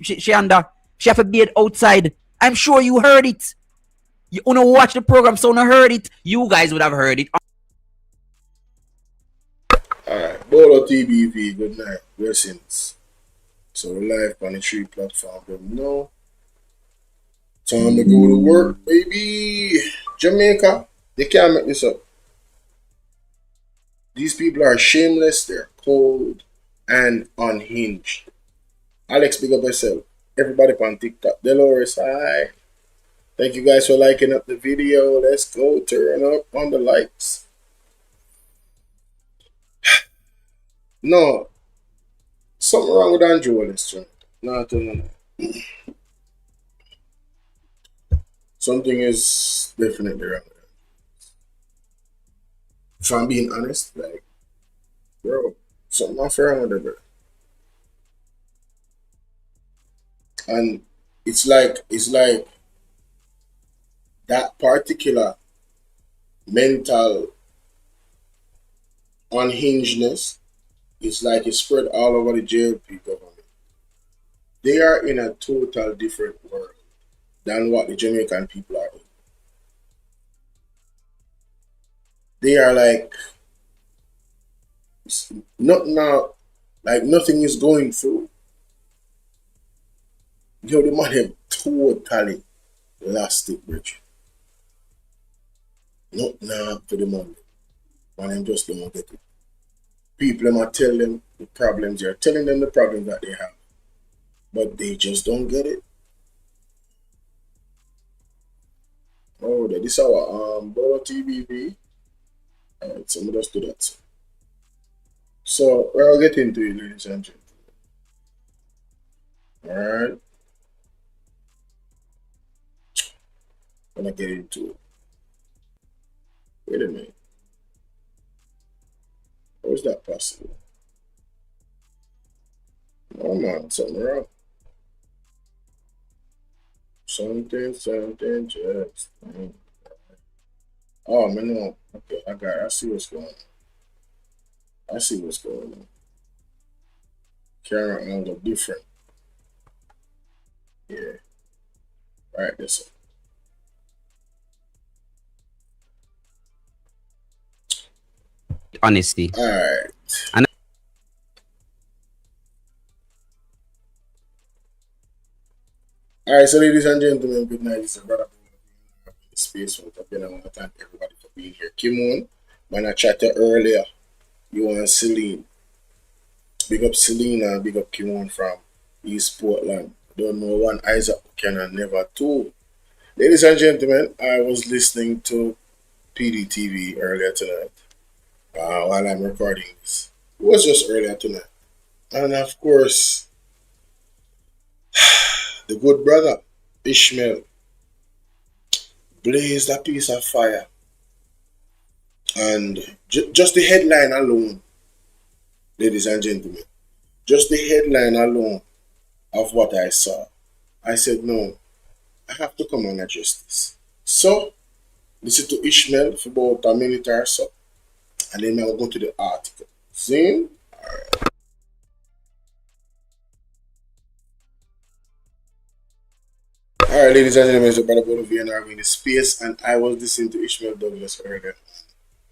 she under, she have to be outside. I'm sure you heard it. You wanna watch the program, so you heard it. You guys would have heard it. Alright, BOLO TBV, good night, blessings. So we're live on the 3 platform, but no. Time to go to work, baby. Jamaica, they can't make this up. These people are shameless, they're cold, and unhinged. Alex, big up yourself. Everybody on TikTok. Dolores, hi. Thank you guys for liking up the video. Let's go, turn up on the likes. No, something wrong with Andrew this joint. No. Something is definitely wrong with him. If I'm being honest, like, bro, something not fair with it, bro. And it's like that particular mental unhingedness is like it's spread all over the JLP government. They are in a total different world than what the Jamaican people are in. They are like nothing is going through. Yo, the man have totally lost it, Bridge. Not now for the money. Man, them just don't get it. People are telling them the problems, they're telling them the problems that they have. But they just don't get it. Oh, this is our BOLO TBV. Alright, so let's do that. So we'll get into it, ladies and gentlemen. Alright. I'm gonna get into it. Wait a minute. How is that possible? Oh man, something wrong. Something just. Oh man, no. Okay, I got it. I see what's going on. Camera angle different. Yeah. Alright, that's it. Honesty. Alright. Alright, so ladies and gentlemen, good night. It's a brother space. Once again, I want to thank everybody for being here. Kimon, when I chatted earlier, you and Celine. Big up Selena, big up Kimon from East Portland. Don't know one, Isaac Buchanan, never two. Ladies and gentlemen, I was listening to PDTV earlier tonight while I'm recording this. It was just earlier tonight. And of course, the good brother, Ishmael, blazed a piece of fire. And just the headline alone, ladies and gentlemen, just the headline alone of what I saw, I said, no, I have to come and address this. So, listen to Ishmael for about a minute or so, and then I'll go to the article. See? Alright, ladies and gentlemen, it's about BOLO TBV in the space, and I was listening to Ishmael Douglas earlier,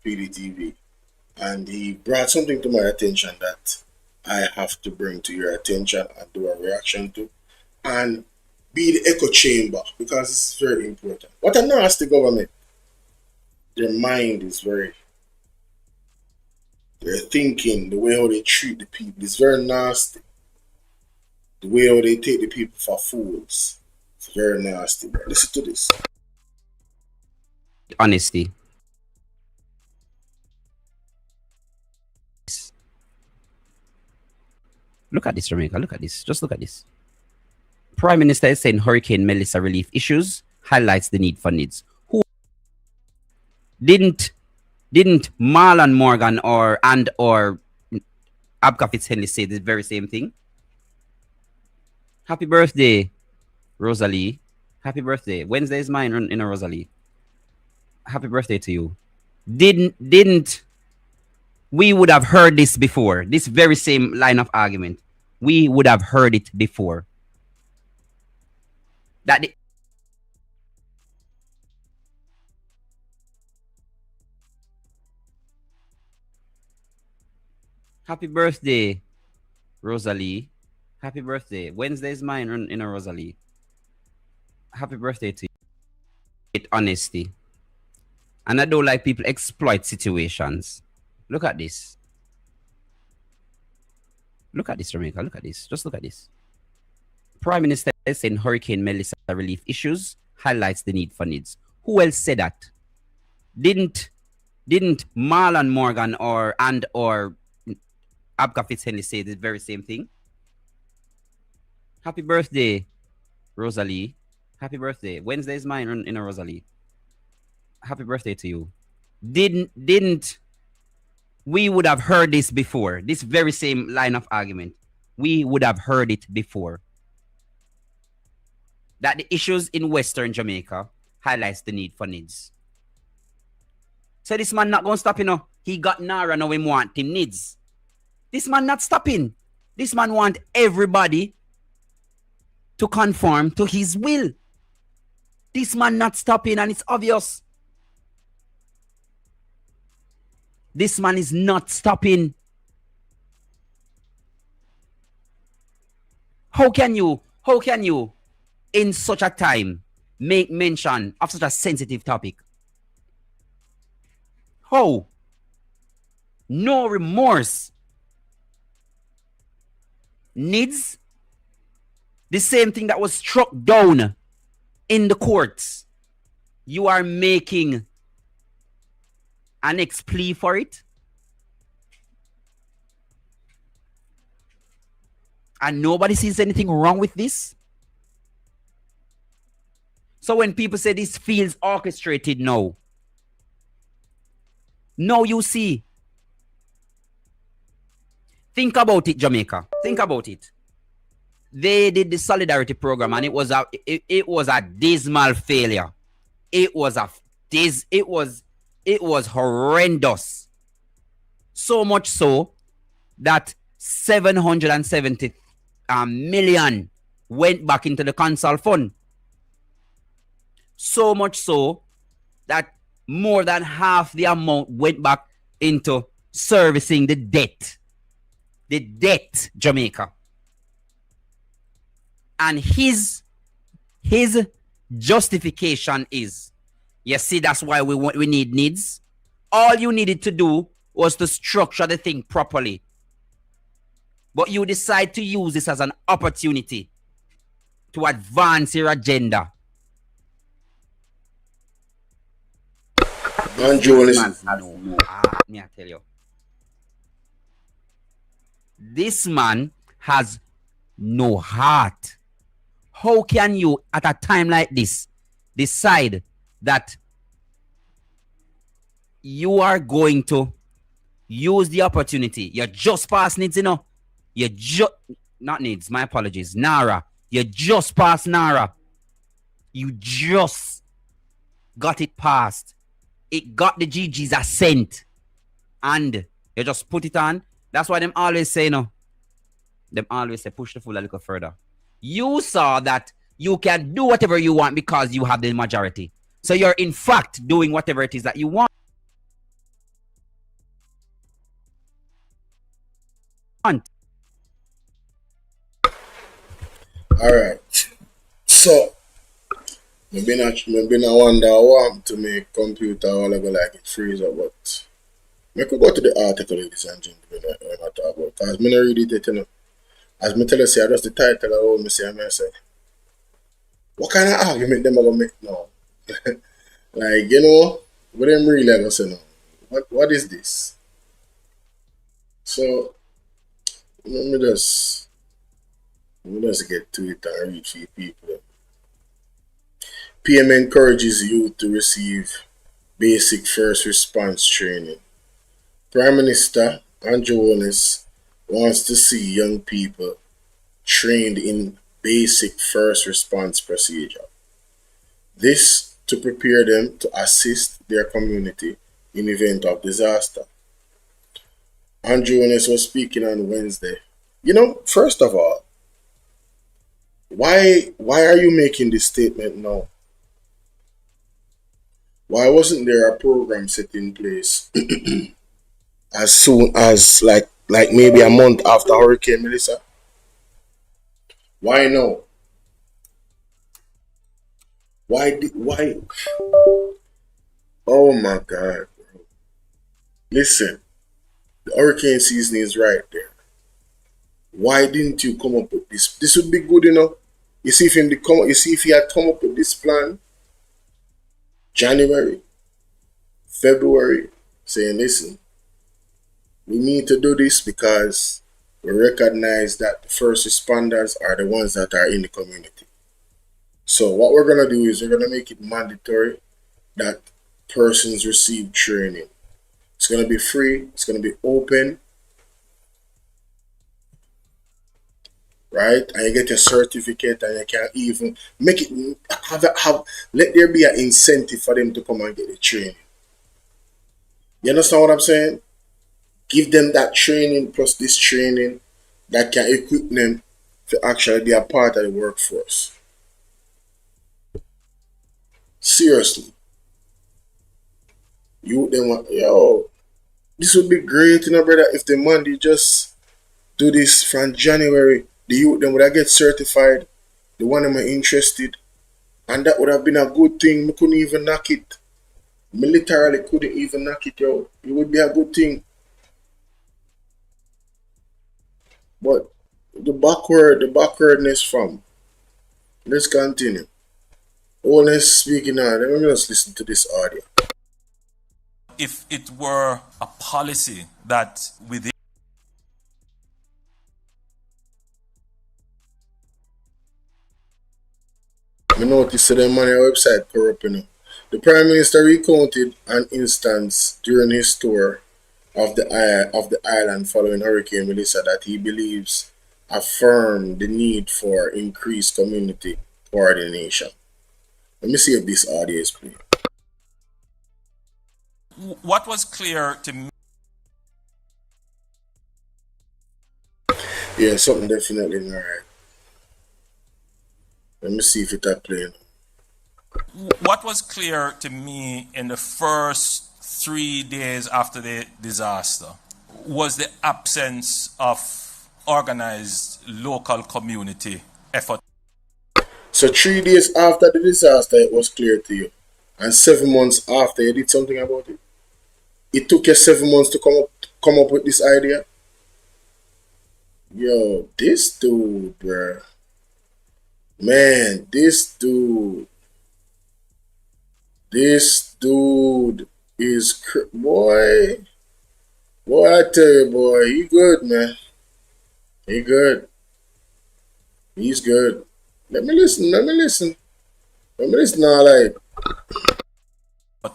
PDTV, and he brought something to my attention that I have to bring to your attention and do a reaction to, and be the echo chamber, because it's very important. What a nasty government. Their mind is very, their thinking, the way how they treat the people is very nasty. The way how they take the people for fools, it's very nasty, bro. Listen to this. Honesty. Look at this, Jamaica. Look at this. Just look at this. Prime Minister is saying Hurricane Melissa relief issues highlights the need for needs. Who didn't Marlon Morgan or Abka Fitzhenley say the very same thing? Happy birthday, Rosalie. Happy birthday. Wednesday is mine, in a Rosalie. Happy birthday to you. Didn't we would have heard this before? This very same line of argument. We would have heard it before. That the happy birthday, Rosalie. Happy birthday. Wednesday is mine in a Rosalie. Happy birthday to you. It honesty. And I don't like people exploit situations. Look at this. Look at this, Jamaica. Look at this. Just look at this. Prime Minister is saying Hurricane Melissa relief issues highlights the need for needs. Who else said that? Didn't Marlon Morgan or Abka Fitzhenley say the very same thing? Happy birthday, Rosalie. Happy birthday. Wednesday is mine in a Rosalie. Happy birthday to you. Didn't we would have heard this before? This very same line of argument. We would have heard it before. That the issues in Western Jamaica highlights the need for needs. So this man not gonna stop, you know. He got Nara, now him want him needs. This man not stopping. This man want everybody to conform to his will. This man not stopping, and it's obvious. This man is not stopping. How can you, in such a time, make mention of such a sensitive topic? How? No remorse. Needs the same thing that was struck down in the courts. You are making an ex-plea for it? And nobody sees anything wrong with this? So when people say this feels orchestrated now, you see. Think about it, Jamaica. Think about it. They did the solidarity program and it was a dismal failure. It was horrendous. So much so that 770 million went back into the council fund. So much so that more than half the amount went back into servicing the debt. The debt, Jamaica. And his justification is, you see, that's why we need needs. All you needed to do was to structure the thing properly. But you decide to use this as an opportunity to advance your agenda. And Jonas, me I tell you. This man has no heart. How can you, at a time like this, decide that you are going to use the opportunity? You just passed needs, you know. Not needs, my apologies. Nara. You just passed Nara. You just got it passed. It got the GG's assent. And you just put it on. That's why them always say, no. Them always say, push the fool a little further. You saw that you can do whatever you want because you have the majority. So you're in fact doing whatever it is that you want. alright. So maybe not wonder how to make computer all go like it freeze up, but I could go to the article, ladies and gentlemen, I talk about. Because I read it, you know. As me tell you, say, just the title of what me say, what kind of argument them are going to make now? Like, you know, what them really going to say now? What is this? So, let me just get to it and read for people. PM encourages youth to receive basic first response training. Prime Minister Andrew Holness wants to see young people trained in basic first response procedure. This to prepare them to assist their community in event of disaster. Andrew Holness was speaking on Wednesday. You know, first of all, Why are you making this statement now? Why wasn't there a program set in place as soon as like maybe a month after Hurricane Melissa? Why no? Why? Oh my God! Listen, the hurricane season is right there. Why didn't you come up with this? This would be good enough. You see if him come. You see if he had come up with this plan January, February, saying, "Listen, we need to do this because we recognize that the first responders are the ones that are in the community. So what we're gonna do is we're gonna make it mandatory that persons receive training. It's gonna be free. It's gonna be open, right? And you get a certificate, and you can even make it have let there be an incentive for them to come and get the training. You understand what I'm saying? Give them that training plus this training that can equip them to actually be a part of the workforce. Seriously, you them want yo. This would be great, brother. If the Monday just do this from January, the youth them would have get certified. The one them are interested, and that would have been a good thing. We couldn't even knock it. Me literally couldn't even knock it, yo. It would be a good thing. But the backwardness from. Let's continue. Oh, let's speaking now. Let me just listen to this audio. If it were a policy that within I noticed them on your website corrupt, The Prime Minister recounted an instance during his tour of the island following Hurricane Melissa that he believes affirmed the need for increased community coordination. Let me see if this audio is playing. what was clear to me Yeah, something definitely not right. Let me see if it's playing. what was clear to me in the first 3 days after the disaster was the absence of organized local community effort. So 3 days after the disaster, it was clear to you, and 7 months after, you did something about it. It took you 7 months to come up with this idea. Yo, this dude, bruh. Man, this dude is boy. Boy, I tell you, boy, he good, man. He good. He's good. Let me listen. Let me listen. Let me listen now, like.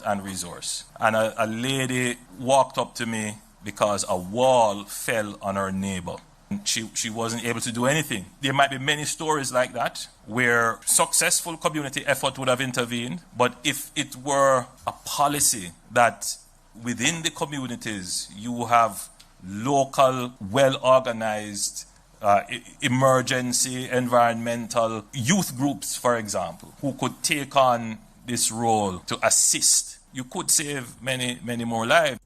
And resource. And a lady walked up to me because a wall fell on her neighbor. She wasn't able to do anything. There might be many stories like that where successful community effort would have intervened, but if it were a policy that within the communities you have local, well-organized emergency, environmental youth groups, for example, who could take on this role to assist, you could save many, many more lives.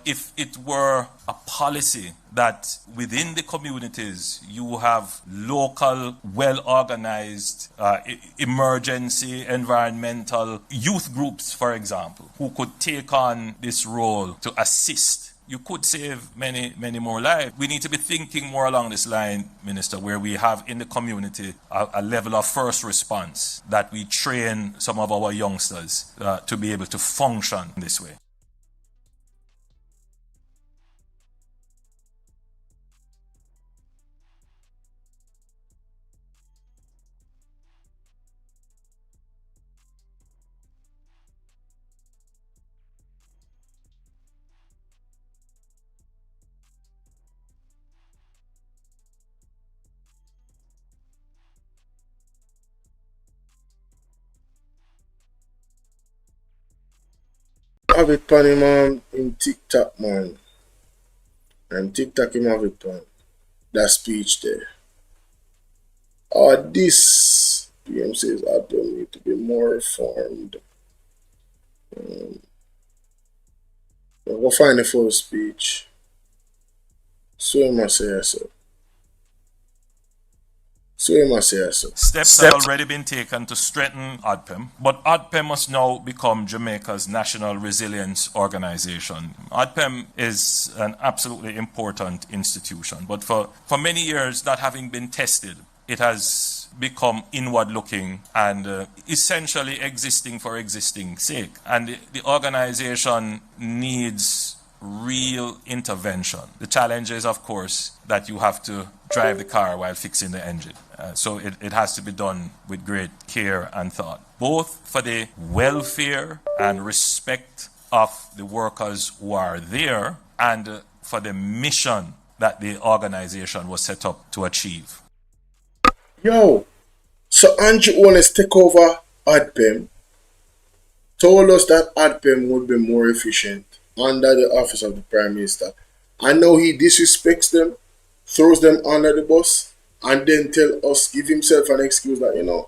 If it were a policy that within the communities you have local, well-organized emergency, environmental youth groups, for example, who could take on this role to assist, you could save many, many more lives. We need to be thinking more along this line, Minister, where we have in the community a level of first response, that we train some of our youngsters to be able to function this way. Have it pan him in TikTok, man. And TikTok him have it pan. that speech there. This PM says ADPEM need to be more reformed. We'll find the full speech. So must say so. Steps have already been taken to strengthen ADPEM, but ADPEM must now become Jamaica's national resilience organization. ADPEM is an absolutely important institution, but for many years, not having been tested, it has become inward-looking and essentially existing for existing sake. And the organization needs real intervention. The challenge is, of course, that you have to drive the car while fixing the engine. So it has to be done with great care and thought, both for the welfare and respect of the workers who are there and for the mission that the organization was set up to achieve. Yo, so Andrew Owens take over ADPEM, told us that ADPEM would be more efficient under the office of the Prime Minister. And now he disrespects them, throws them under the bus, and then tell us, give himself an excuse that,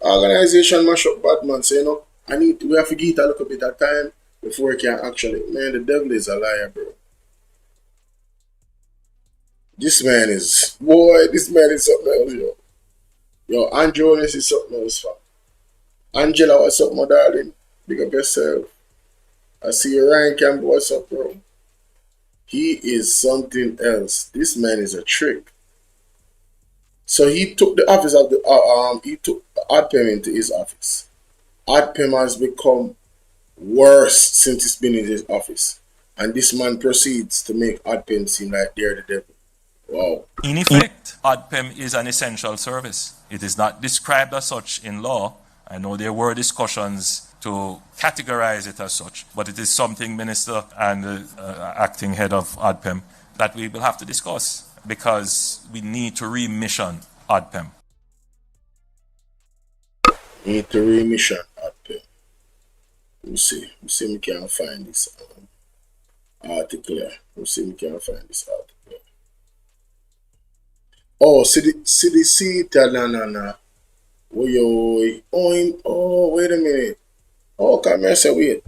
organization mash up bad man. Say, we have to give it a little bit of time before we can actually, man, the devil is a liar, bro. This man is something else, yo. Yo, Andrew Owens is something else, fam. Angela, what's up, my darling? Big up yourself. I see you, Ryan Campbell, what's up, bro? He is something else. This man is a trick. So he took the office of he took ADPEM into his office. ADPEM has become worse since it's been in his office. And this man proceeds to make ADPEM seem like they're the devil. Wow. In effect, ADPEM is an essential service. It is not described as such in law. I know there were discussions to categorize it as such, but it is something Minister and the acting head of ADPEM that we will have to discuss because we need to remission ADPEM. Need to remission ADPEM. We'll see if we can find this article here. We'll see if we can find this article. Oh, see the seat, na. Oh, wait a minute. Oh, come here, say wait.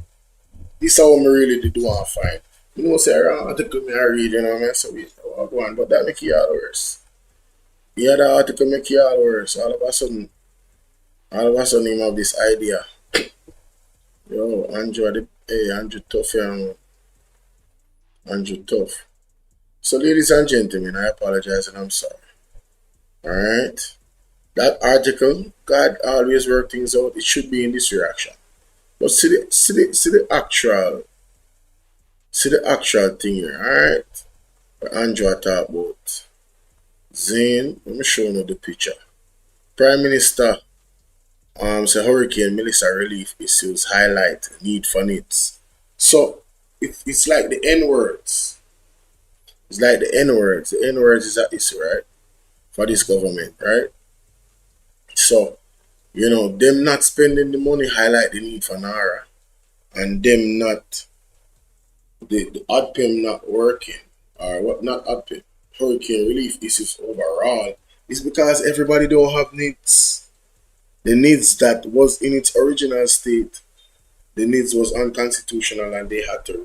This is how I really do want to find. You know, say around article me I read, I say wait, go on, but that make it all worse. Yeah, that article make it all worse. All of a sudden him have this idea. Yo, Andrew tough, Andrew tough. So ladies and gentlemen, I apologize and I'm sorry. Alright? That article, God always work things out. It should be in this reaction. But see the actual thing here, alright? What Andrew talk about. Zane, let me show you the picture. Prime Minister say Hurricane Melissa relief issues highlight need for needs. So it's like the N-words. It's like the N-words. The N-words is an issue, right? For this government, right? So, them not spending the money highlight the need for Naira. And them not, the ADPEM not working, or what, not ADPEM, hurricane relief issues overall, is because everybody don't have needs. The needs that was in its original state, the needs was unconstitutional and they had to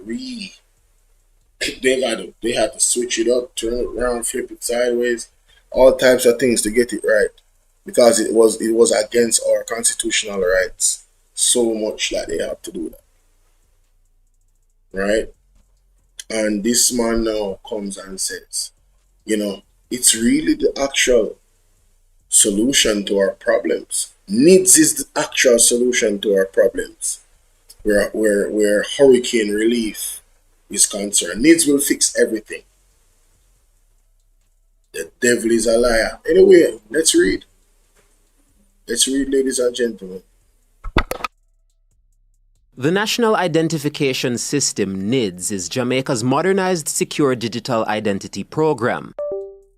they had to switch it up, turn it around, flip it sideways, all types of things to get it right. Because it was against our constitutional rights so much that they have to do that. Right? And this man now comes and says, it's really the actual solution to our problems. Needs is the actual solution to our problems. Where hurricane relief is concerned. Needs will fix everything. The devil is a liar. Anyway, let's read. Let's read, ladies and gentlemen. The National Identification System, NIDS, is Jamaica's modernized secure digital identity program.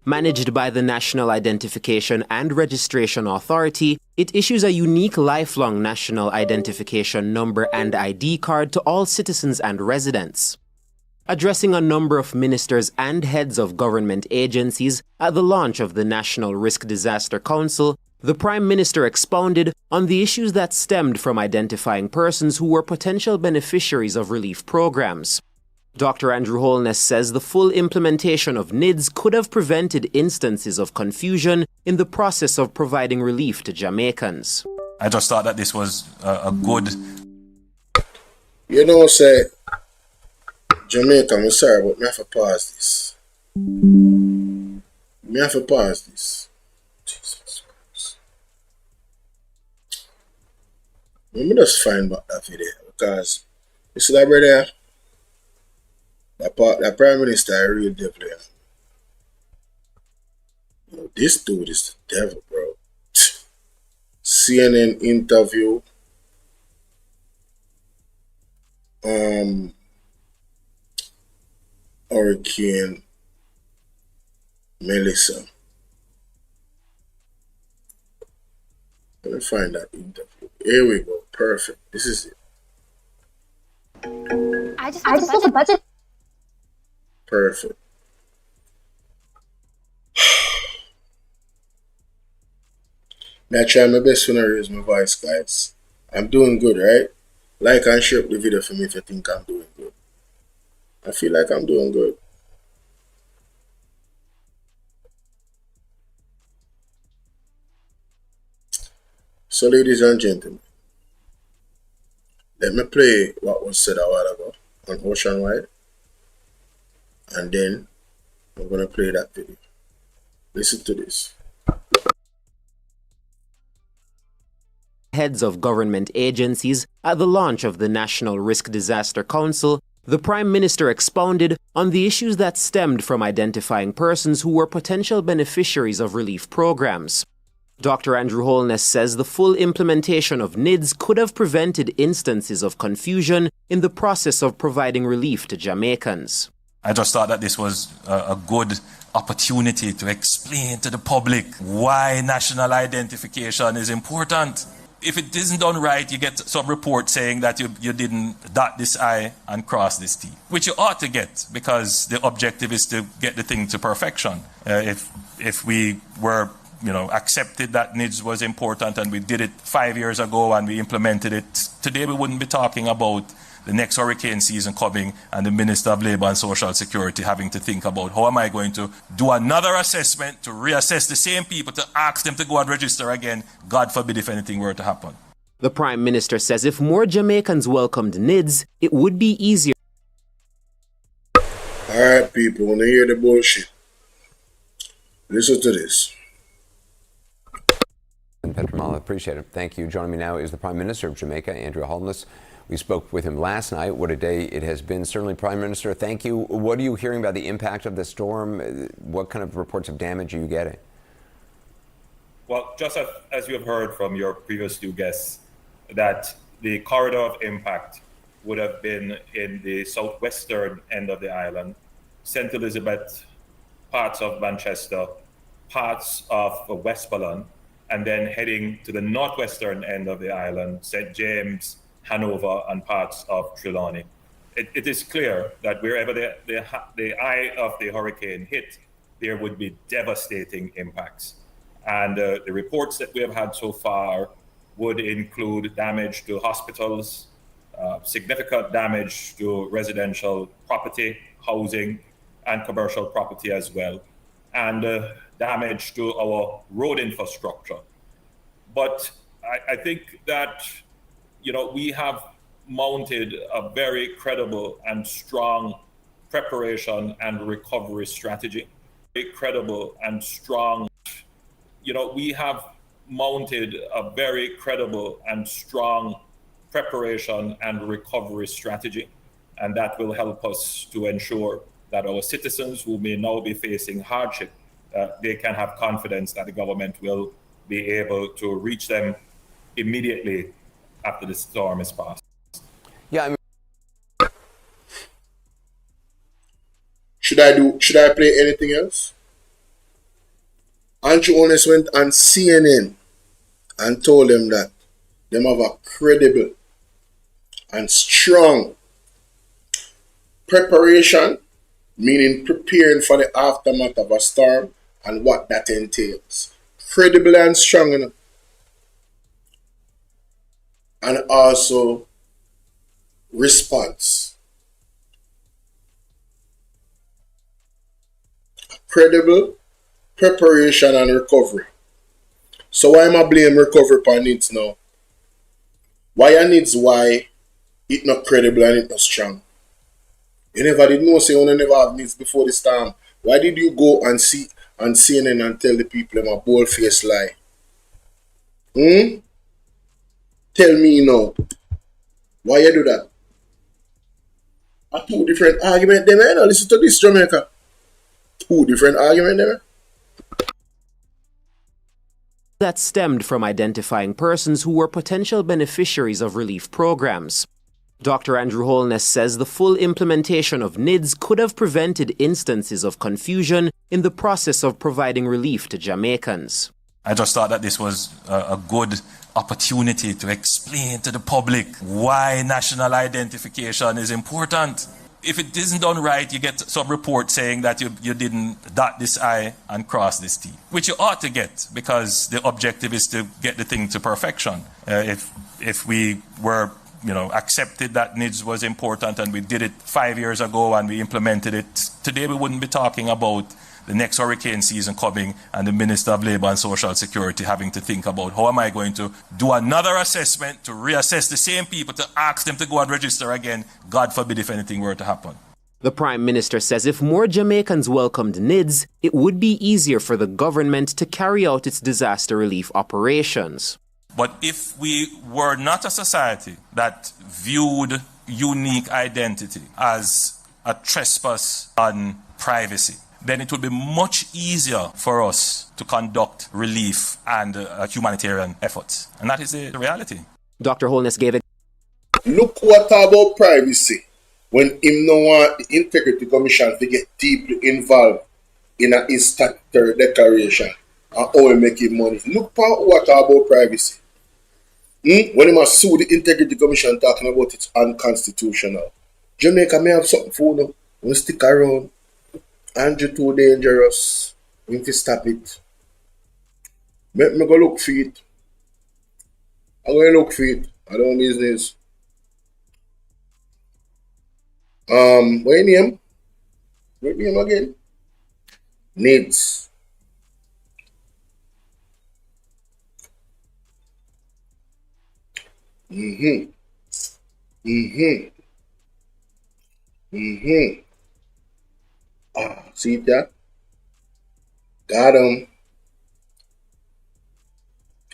Managed by the National Identification and Registration Authority, it issues a unique lifelong national identification number and ID card to all citizens and residents. addressing a number of ministers and heads of government agencies at the launch of the National Risk Disaster Council, the Prime Minister expounded on the issues that stemmed from identifying persons who were potential beneficiaries of relief programs. Dr. Andrew Holness says the full implementation of NIDS could have prevented instances of confusion in the process of providing relief to Jamaicans. I just thought that this was a good... You know, say, Jamaica, I'm sorry, but me have to pause this. Me have to pause this. Jesus Christ. Let me just find back that video, because you see that brother? That Prime Minister, I really devil. This dude is the devil, bro. CNN interview. Hurricane Melissa. Let me find that interview. Here we go. Perfect. This is it. I just want the budget. Perfect. Now I try my best when I raise my voice, guys. I'm doing good, right? Like and share the video for me if you think I'm doing good. I feel like I'm doing good. So, ladies and gentlemen, let me play what was said a while ago on Oceanwide, and then I'm going to play that video. Listen to this. Heads of government agencies at the launch of the National Risk Disaster Council, the Prime Minister expounded on the issues that stemmed from identifying persons who were potential beneficiaries of relief programs. Dr. Andrew Holness says the full implementation of NIDS could have prevented instances of confusion in the process of providing relief to Jamaicans. I just thought that this was a good opportunity to explain to the public why national identification is important. If it isn't done right, you get some report saying that you didn't dot this I and cross this T, which you ought to get, because the objective is to get the thing to perfection. If we were accepted that NIDS was important and we did it 5 years ago and we implemented it, today we wouldn't be talking about the next hurricane season coming and the Minister of Labour and Social Security having to think about how am I going to do another assessment to reassess the same people to ask them to go and register again, God forbid if anything were to happen. The Prime Minister says if more Jamaicans welcomed NIDS, it would be easier. Alright people, when you hear the bullshit, listen to this. Petromala, appreciate it. Thank you. Joining me now is the Prime Minister of Jamaica, Andrew Holness. We spoke with him last night. What a day it has been. Certainly, Prime Minister, thank you. What are you hearing about the impact of the storm? What kind of reports of damage are you getting? Well, just as you have heard from your previous two guests, that the corridor of impact would have been in the southwestern end of the island, St. Elizabeth, parts of Manchester, parts of Westmoreland, and then heading to the northwestern end of the island, St. James, Hanover, and parts of Trelawney. It is clear that wherever the eye of the hurricane hit, there would be devastating impacts. And the reports that we have had so far would include damage to hospitals, significant damage to residential property, housing, and commercial property as well, and damage to our road infrastructure. But I think that we have mounted a very credible and strong preparation and recovery strategy. Very credible and strong. We have mounted a very credible and strong preparation and recovery strategy, and that will help us to ensure that our citizens who may now be facing hardship, they can have confidence that the government will be able to reach them immediately after the storm is past. Yeah, I mean, Should I play anything else? Andrew Holness went on CNN and told them that them have a credible and strong Preparation, meaning preparing for the aftermath of a storm and what that entails. Credible and strong, you know. And also response. Credible, preparation and recovery. So why am I blame recovery for needs now? Why I needs why it not credible and it not strong? You never did know say you never have needs before the storm. Why did you go and see on CNN and tell the people them a bold face lie? Tell me now. Why you do that? Are two different arguments there, man. Listen to this, Jamaica. Two different arguments there. That stemmed from identifying persons who were potential beneficiaries of relief programs. Dr. Andrew Holness says the full implementation of NIDS could have prevented instances of confusion in the process of providing relief to Jamaicans. I just thought that this was a good opportunity to explain to the public why national identification is important. If it isn't done right, you get some report saying that you didn't dot this I and cross this T, which you ought to get because the objective is to get the thing to perfection. If we were accepted that NIDS was important and we did it 5 years ago and we implemented it, today we wouldn't be talking about the next hurricane season coming and the Minister of Labour and Social Security having to think about how am I going to do another assessment to reassess the same people to ask them to go and register again, God forbid if anything were to happen. The Prime Minister says if more Jamaicans welcomed NIDS, it would be easier for the government to carry out its disaster relief operations. But if we were not a society that viewed unique identity as a trespass on privacy, then it would be much easier for us to conduct relief and humanitarian efforts. And that is the reality. Dr. Holness gave it. Look what about privacy when him no want the Integrity Commission to get deeply involved in his statutory declaration and how he make him money. Look what about privacy. When he must sue the Integrity Commission talking about it's unconstitutional. Jamaica may have something for them. We stick around. Andrew too dangerous. We need to stop it. Let me go look for it. I'm going to look for it. I don't business. What your name? What your name again? NIDS. See that? Got him.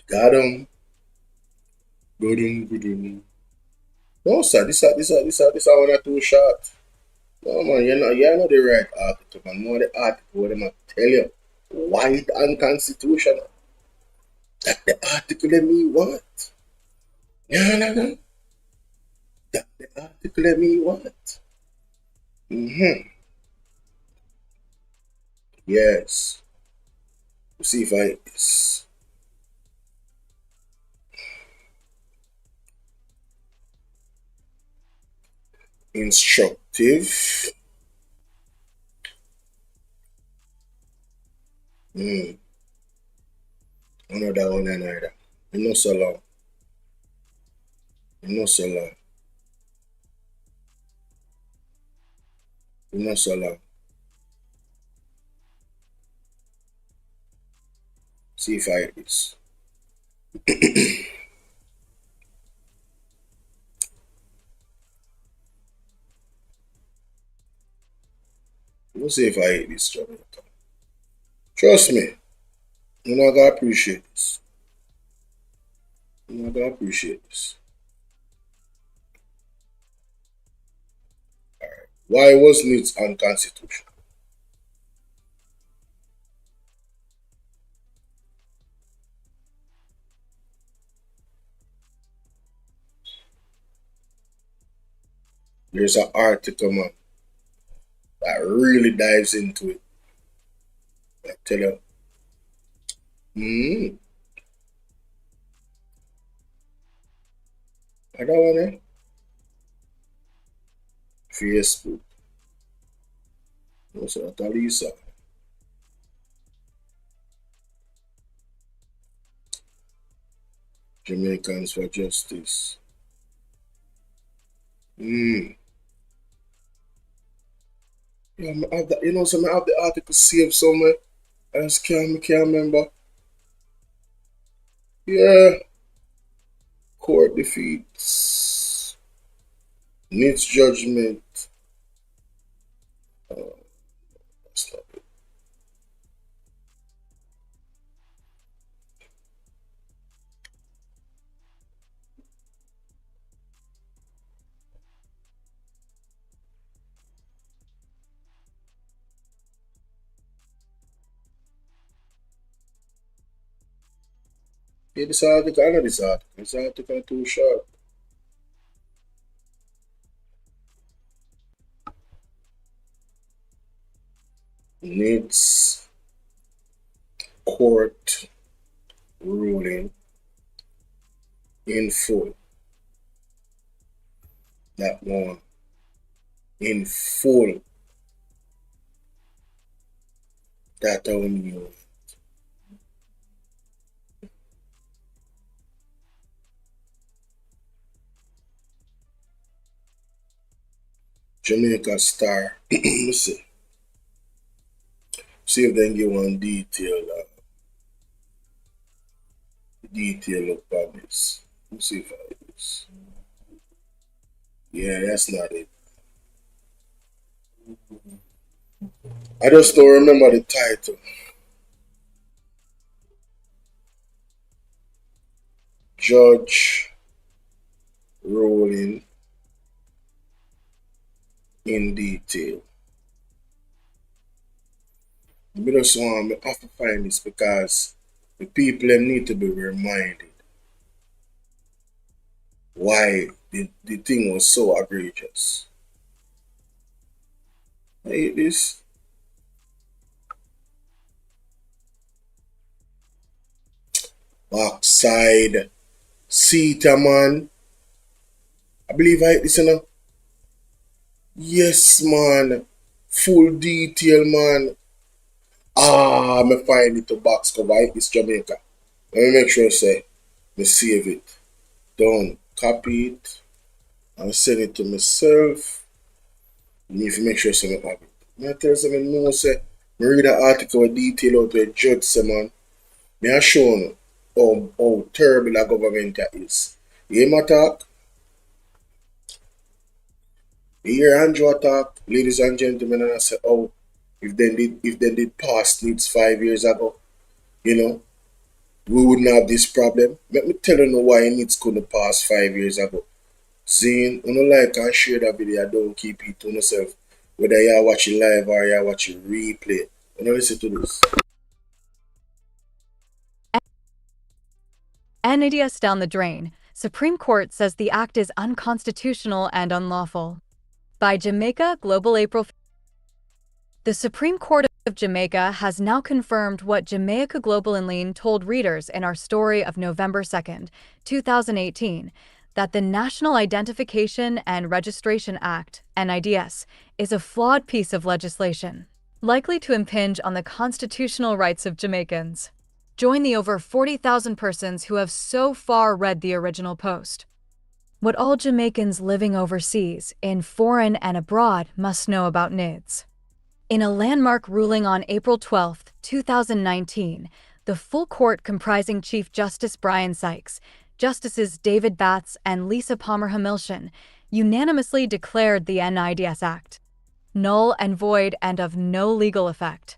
Got him. Good in. No, sir. This one not too short. No, man. You're not the right article, man. More the article what them tell you. Why it unconstitutional? That the article let me what? Yeah, no. That the article let me what? Yes. Let's see if I this. Instructive. Another one another. Not so long. Not so long. Not so long. See if I this. We'll see if I hate this job. Trust me. You're not gonna appreciate this. You're not gonna appreciate this. Alright. Why was NIDS unconstitutional? There's an article, man, that really dives into it. I tell you. I don't want it. Facebook. What's that, Lisa? Jamaicans for Justice. Yeah, I have that, so I have the article saved somewhere. I just can't remember. Yeah. Court defeats. Needs judgment. That's not it. Yeah, this article, I know this article. This article too short. Needs court ruling in full. That one. In full. That on you. Jamaica Star. Let's see. See if they can give one detail look at this. Let's see if I this. Yeah, that's not it. I just don't remember the title. Judge ruling in detail. I just want to have to find this because the people need to be reminded why the thing was so egregious. I hate this. Backside Sita, man. I believe I hate this, Yes, man. Full detail, man. Me find it to box cover. I hate this Jamaica. Let me make sure me save it. Done. Copy it. And send it to myself. You need to make sure I have it. I tell you, me read an article with detail out where judge say, man. Me I show you how terrible the government is. You hear my talk? You hear Andrew talk, ladies and gentlemen, and I say, oh, if they did pass needs 5 years ago, we wouldn't have this problem. Let me tell you why needs couldn't pass 5 years ago. Zane, you like and share that video, don't keep it to yourself. Whether you're watching live or you're watching replay. Listen to this. NADS down the drain. Supreme Court says the act is unconstitutional and unlawful. By Jamaica Global April. The Supreme Court of Jamaica has now confirmed what Jamaica Global and Lean told readers in our story of November 2nd, 2018, that the National Identification and Registration Act, NIDS, is a flawed piece of legislation, likely to impinge on the constitutional rights of Jamaicans. Join the over 40,000 persons who have so far read the original post. What all Jamaicans living overseas, in foreign and abroad, must know about NIDS. In a landmark ruling on April 12, 2019, the full court comprising Chief Justice Brian Sykes, Justices David Batts and Lisa Palmer-Hamilton unanimously declared the NIDS Act null and void and of no legal effect.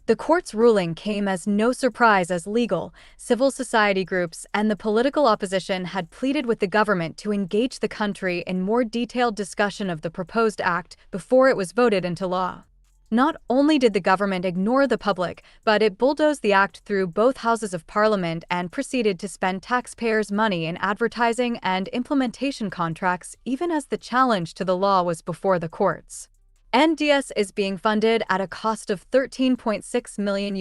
The court's ruling came as no surprise as legal, civil society groups, and the political opposition had pleaded with the government to engage the country in more detailed discussion of the proposed act before it was voted into law. Not only did the government ignore the public, but it bulldozed the act through both houses of parliament and proceeded to spend taxpayers' money in advertising and implementation contracts even as the challenge to the law was before the courts. NDS is being funded at a cost of $13.6 million,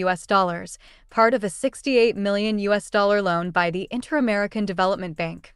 part of a $68 million loan by the Inter-American Development Bank,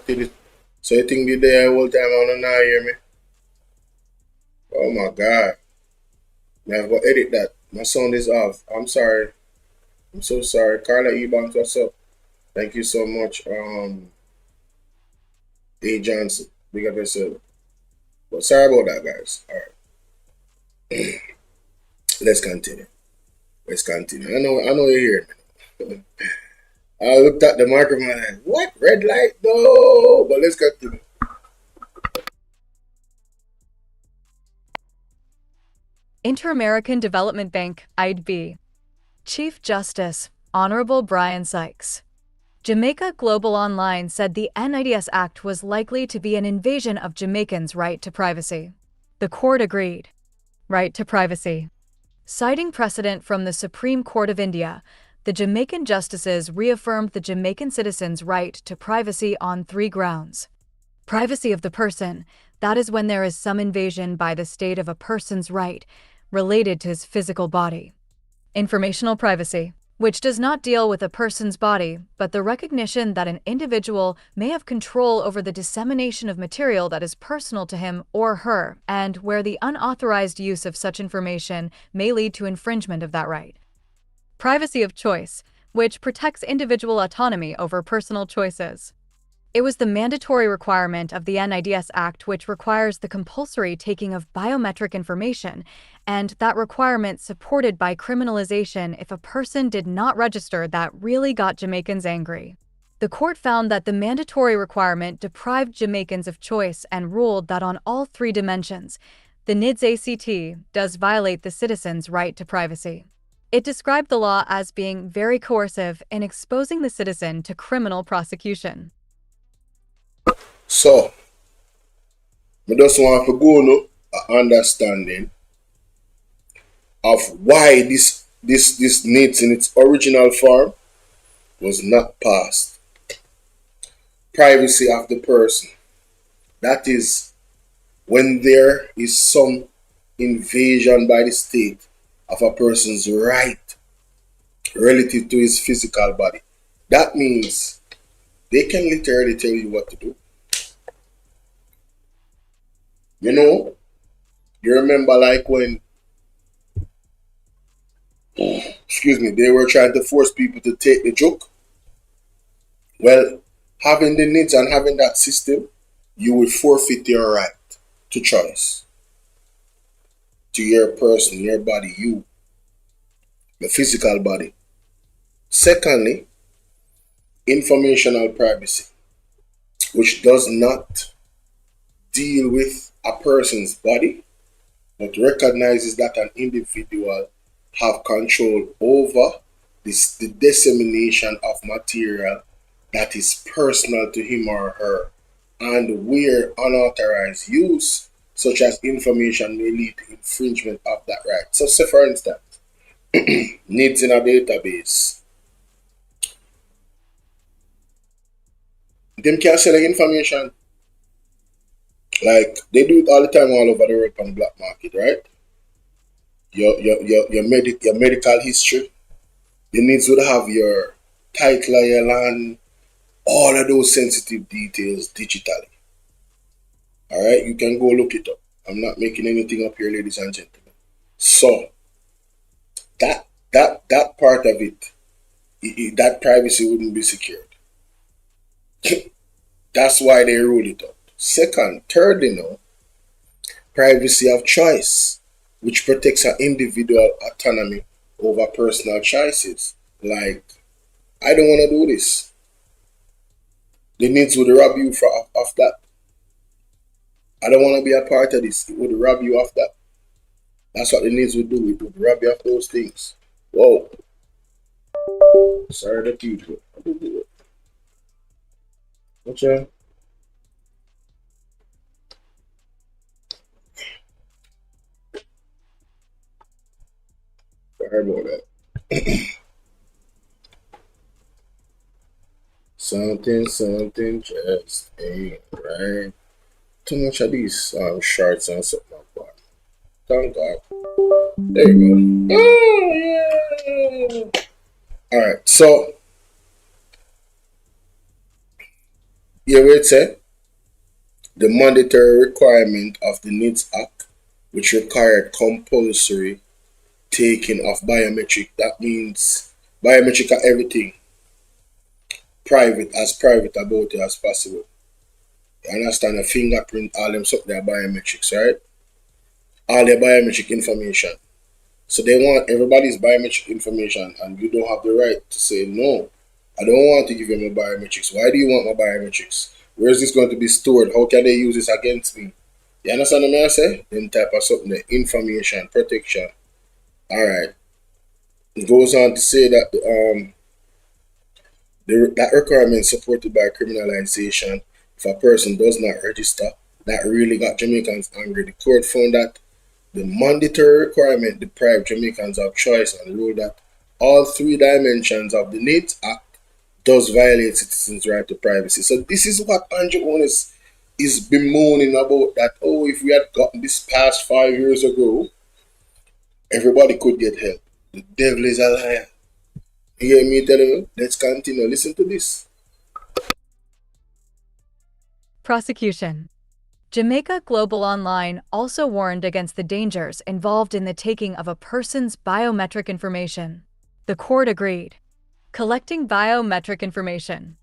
chatted it. So you think the day whole time I don't know hear me? Oh my God. I have to edit that. My sound is off. I'm sorry. I'm so sorry. Carla Ebanks, what's up? Thank you so much. A Johnson. Big up yourself. But sorry about that, guys. Alright. Let's continue. Let's continue. I know you're here. I looked at the microphone and what? Red light? No. But let's continue. Inter-American Development Bank, IDB. Chief Justice, Honorable Brian Sykes. Jamaica Global Online said the NIDS Act was likely to be an invasion of Jamaicans' right to privacy. The court agreed. Right to privacy. Citing precedent from the Supreme Court of India, the Jamaican justices reaffirmed the Jamaican citizens' right to privacy on 3 grounds. Privacy of the person, that is when there is some invasion by the state of a person's right related to his physical body. Informational privacy, which does not deal with a person's body, but the recognition that an individual may have control over the dissemination of material that is personal to him or her, and where the unauthorized use of such information may lead to infringement of that right. Privacy of choice, which protects individual autonomy over personal choices. It was the mandatory requirement of the NIDS Act which requires the compulsory taking of biometric information, and that requirement supported by criminalization if a person did not register that really got Jamaicans angry. The court found that the mandatory requirement deprived Jamaicans of choice and ruled that on all 3 dimensions, the NIDS ACT does violate the citizen's right to privacy. It described the law as being very coercive in exposing the citizen to criminal prosecution. So, I just want to go no understanding of why this NIDS in its original form was not passed. Privacy of the person. That is when there is some invasion by the state of a person's right relative to his physical body. That means they can literally tell you what to do. You know, you remember like when, they were trying to force people to take the joke? Well, having the NIDS and having that system, you will forfeit your right to choice. To your person, your body, you, the physical body. Secondly, informational privacy, which does not deal with a person's body, but recognizes that an individual have control over the dissemination of material that is personal to him or her, and where unauthorized use, such as information, may lead to infringement of that right. So say for instance, NIDS in a database. Them can sell information. Like they do it all the time all over the world on the black market, right? Your medical history. The NIDS would have your title of your land, all of those sensitive details digitally. Alright, you can go look it up. I'm not making anything up here, ladies and gentlemen. So that part of it, that privacy wouldn't be secured. That's why they rule it out. Second, thirdly, privacy of choice, which protects an individual autonomy over personal choices. Like, I don't want to do this. The NIDS would rob you of that. I don't want to be a part of this. It would rob you of that. That's what the NIDS would do. It would rob you of those things. Whoa. Sorry, the people. What's that? Sorry about that. Something just ain't right. Too much of these shorts and something like that. Thank God. There you go. Oh, yeah. Alright, so Here it said, the mandatory requirement of the NIDS Act, which required compulsory taking of biometric. That means biometric are everything. Private about it as possible. You understand? A fingerprint, all them stuff, their biometrics, right? All their biometric information. So they want everybody's biometric information, and you don't have the right to say no. I don't want to give you my biometrics. Why do you want my biometrics? Where is this going to be stored? How can they use this against me? You understand what I say? Them type of something, the information, protection. Alright. It goes on to say that that requirement supported by criminalization if a person does not register. That really got Jamaicans angry. The court found that the mandatory requirement deprived Jamaicans of choice and ruled that all three dimensions of the NIDS Act does violate citizens' right to privacy. So this is what Andrew Onis is bemoaning about, that, oh, if we had gotten this past 5 years ago, everybody could get help. The devil is a liar. You hear me telling you? Let's continue. Listen to this. Prosecution. Jamaica Global Online also warned against the dangers involved in the taking of a person's biometric information. The court agreed. Collecting biometric information.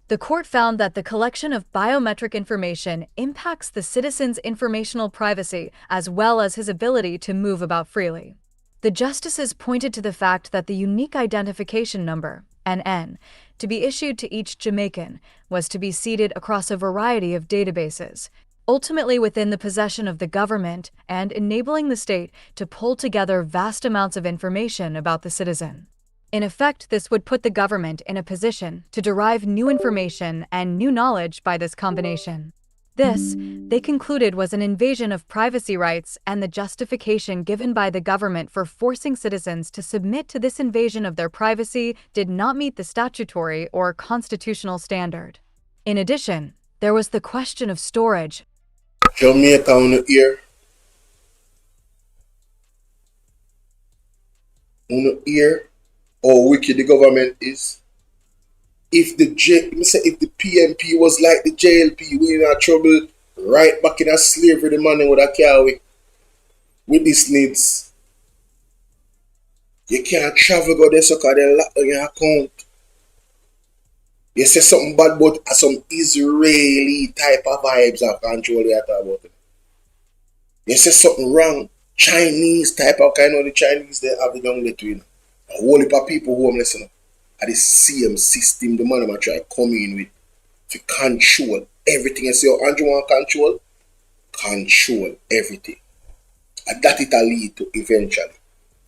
The court found that the collection of biometric information impacts the citizen's informational privacy as well as his ability to move about freely. The justices pointed to the fact that the unique identification number, NN, to be issued to each Jamaican was to be seeded across a variety of databases, ultimately within the possession of the government and enabling the state to pull together vast amounts of information about the citizen. In effect, this would put the government in a position to derive new information and new knowledge by this combination. This, they concluded, was an invasion of privacy rights, and the justification given by the government for forcing citizens to submit to this invasion of their privacy did not meet the statutory or constitutional standard. In addition, there was the question of storage. Jamaica on the ear. On the ear. How wicked the government is. If the PMP was like the JLP, we in trouble right back in a slavery, the money would have carry with these needs. You can't travel go there so because they lock on your account. You say something bad about some Israeli type of vibes of control you talk about it. You say something wrong, Chinese type of kind of the Chinese they have the young between. A whole heap of people homeless, you know, at the same system the man try to come in with to control everything. You say, oh, Andrew want control? Control everything. And that it'll lead to eventually.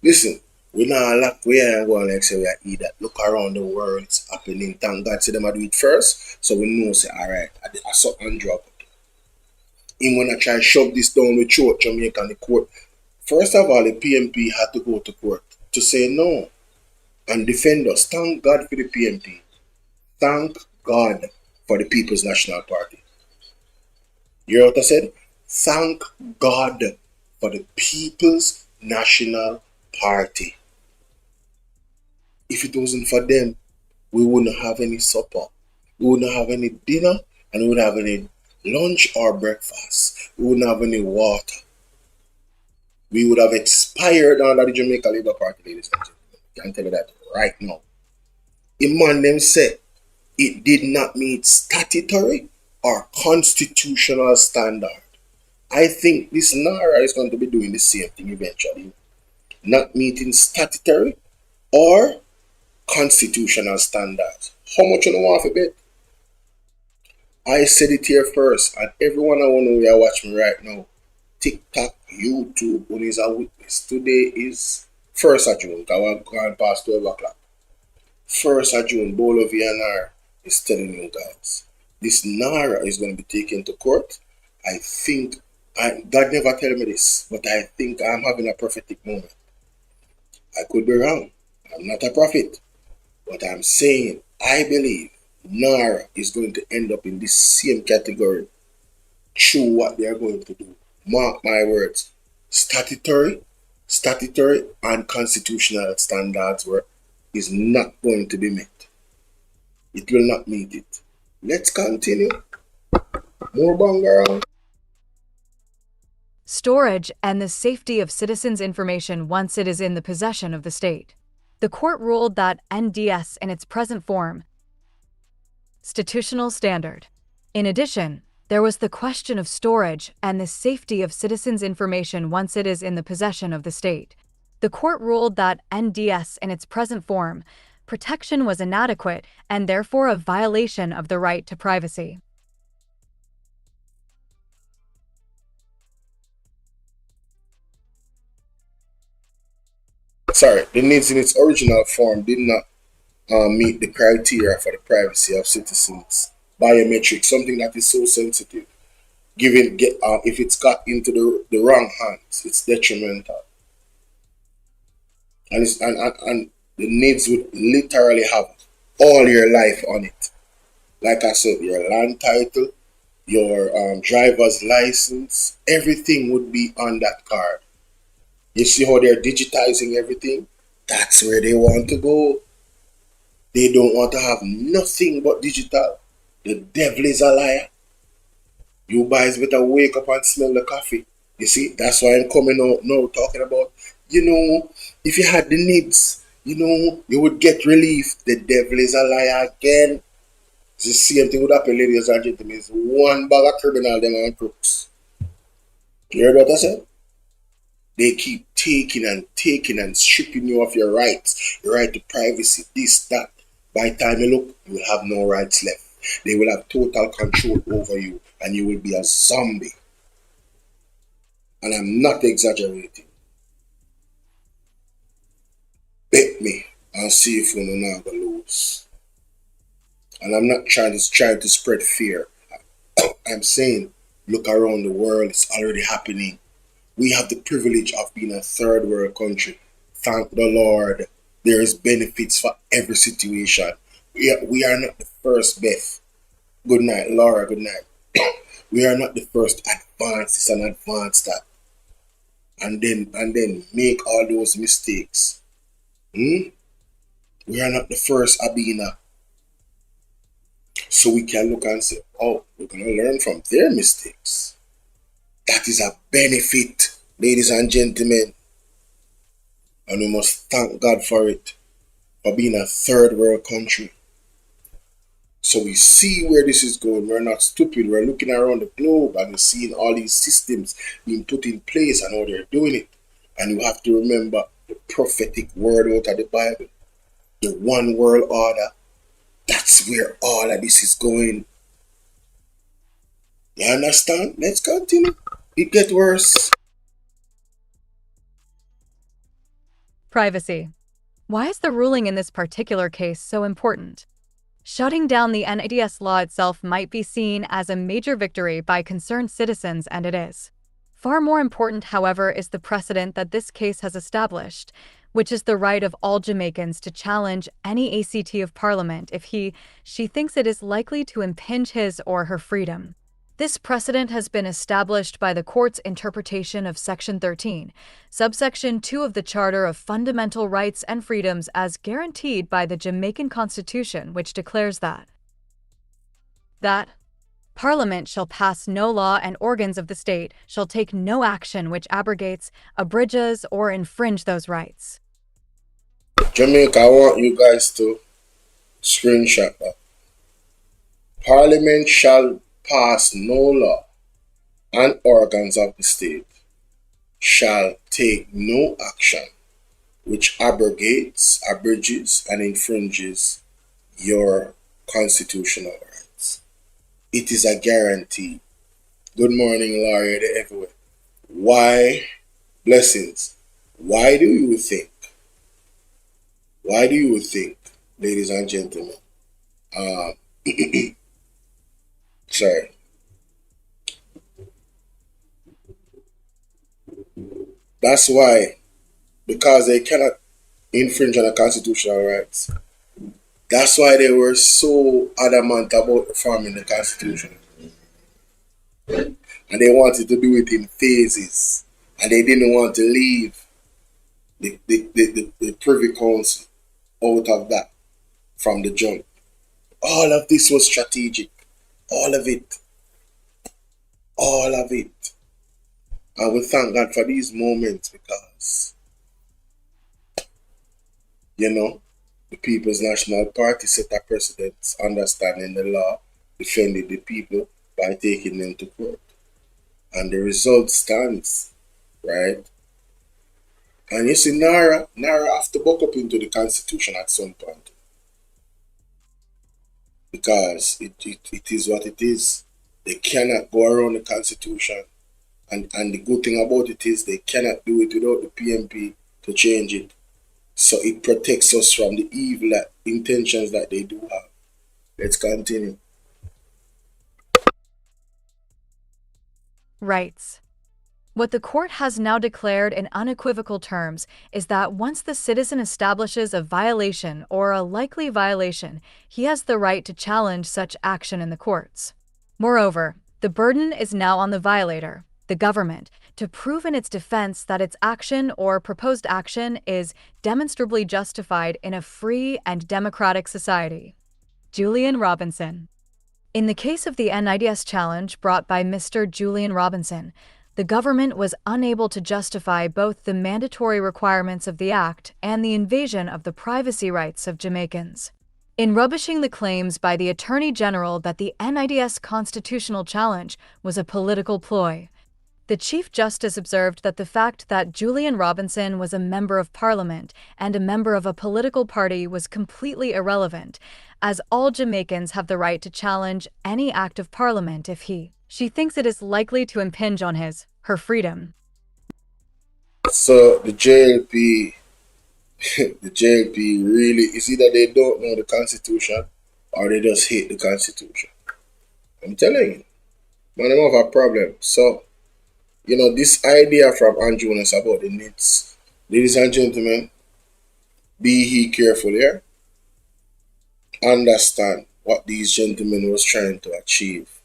Listen, we not lock we ain't going like say we are eat that. Look around the world, it's happening. Thank God say them do it first. So we know say, alright, I saw Andrew up. He wanna try to shove this down with throat Jamaica and the court. First of all, the PMP had to go to court to say no and defend us. Thank God for the PMP. Thank God for the People's National Party. You hear what I said? Thank God for the People's National Party. If it wasn't for them, we wouldn't have any supper. We wouldn't have any dinner, and we wouldn't have any lunch or breakfast. We wouldn't have any water. We would have expired under the Jamaica Labour Party, ladies and gentlemen. I can tell you that right now. The man them said it did not meet statutory or constitutional standard. I think this NARA is going to be doing the same thing eventually. Not meeting statutory or constitutional standards. How much you know want to bet? I said it here first, and everyone I want to know who watch me right now. TikTok, YouTube, when is a witness. Today is 1st of June, because we're going past 12 o'clock. 1st of June, BOLO TBV is telling you guys. This NARA is going to be taken to court. I think, God never tell me this, but I think I'm having a prophetic moment. I could be wrong. I'm not a prophet. But I'm saying, I believe NARA is going to end up in this same category through what they are going to do. Mark my words. Statutory and constitutional standards is not going to be met. It will not meet it. Let's continue. More bang. Storage and the safety of citizens' information once it is in the possession of the state. The court ruled that NDS in its present form, constitutional standard. In addition, there was the question of storage and the safety of citizens' information once it is in the possession of the state. The court ruled that NDS in its present form, protection was inadequate and therefore a violation of the right to privacy. Sorry, the needs in its original form did not meet the criteria for the privacy of citizens. Biometrics, something that is so sensitive, given if it's got into the wrong hands, it's detrimental. And the needs would literally have all your life on it. Like I said, your land title, your driver's license, everything would be on that card. You see how they're digitizing everything? That's where they want to go. They don't want to have nothing but digital. The devil is a liar. You guys better wake up and smell the coffee. You see, that's why I'm coming out now talking about, if you had the needs, you would get relief. The devil is a liar again. It's the same thing would happen, ladies and gentlemen. It's one bag of criminal, them and crooks. You heard what I said? They keep taking and stripping you of your rights. Your right to privacy, this, that. By the time you look, you will have no rights left. They will have total control over you and you will be a zombie. And I'm not exaggerating. Bet me and see if you're not going to lose. And I'm not trying to spread fear. I'm saying, look around the world, it's already happening. We have the privilege of being a third world country. Thank the Lord. There is benefits for every situation. We are not the first, Beth. Good night, Laura. Good night. We are not the first advance this and advance that. And then make all those mistakes. We are not the first Abina. So we can look and say, oh, we're going to learn from their mistakes. That is a benefit, ladies and gentlemen. And we must thank God for it, for being a third world country. So we see where this is going. We're not stupid. We're looking around the globe and we're seeing all these systems being put in place and how they're doing it. And you have to remember the prophetic word out of the Bible, the one world order. That's where all of this is going. You understand? Let's continue. It gets worse. Privacy. Why is the ruling in this particular case so important? Shutting down the NDS law itself might be seen as a major victory by concerned citizens, and it is. Far more important, however, is the precedent that this case has established, which is the right of all Jamaicans to challenge any ACT of Parliament if she thinks it is likely to impinge his or her freedom. This precedent has been established by the court's interpretation of Section 13, subsection 2 of the Charter of Fundamental Rights and Freedoms as guaranteed by the Jamaican Constitution, which declares that Parliament shall pass no law and organs of the state shall take no action which abrogates, abridges, or infringe those rights. Jamaica, I want you guys to screenshot that. Parliament shall pass no law and organs of the state shall take no action which abrogates, abridges, and infringes your constitutional rights. It is a guarantee. Good morning, Laurie, everywhere. Why, blessings, why do you think, ladies and gentlemen, sorry. That's why, because they cannot infringe on the constitutional rights. That's why they were so adamant about reforming the Constitution. And they wanted to do it in phases. And they didn't want to leave the Privy Council out of that from the jump. All of this was strategic. All of it. All of it. And we thank God for these moments because, you know, the People's National Party set a precedent, understanding the law, defending the people by taking them to court. And the result stands, right? And you see, Nara have to buck up into the Constitution at some point. Because it is what it is. They cannot go around the Constitution. And the good thing about it is they cannot do it without the PMP to change it. So it protects us from the evil intentions that they do have. Let's continue. Rights. What the court has now declared in unequivocal terms is that once the citizen establishes a violation or a likely violation, he has the right to challenge such action in the courts. Moreover, the burden is now on the violator, the government, to prove in its defense that its action or proposed action is demonstrably justified in a free and democratic society. Julian Robinson. In the case of the NIDS challenge brought by Mr. Julian Robinson, the government was unable to justify both the mandatory requirements of the Act and the invasion of the privacy rights of Jamaicans. In rubbishing the claims by the Attorney General that the NIDS constitutional challenge was a political ploy, the Chief Justice observed that the fact that Julian Robinson was a member of Parliament and a member of a political party was completely irrelevant, as all Jamaicans have the right to challenge any act of Parliament if she thinks it is likely to impinge on her freedom. So the JLP, the JLP really is either they don't know the Constitution or they just hate the Constitution. I'm telling you, man, they have a problem. So, you know, this idea from Andrew about the needs, ladies and gentlemen, be careful here. Understand what these gentlemen was trying to achieve.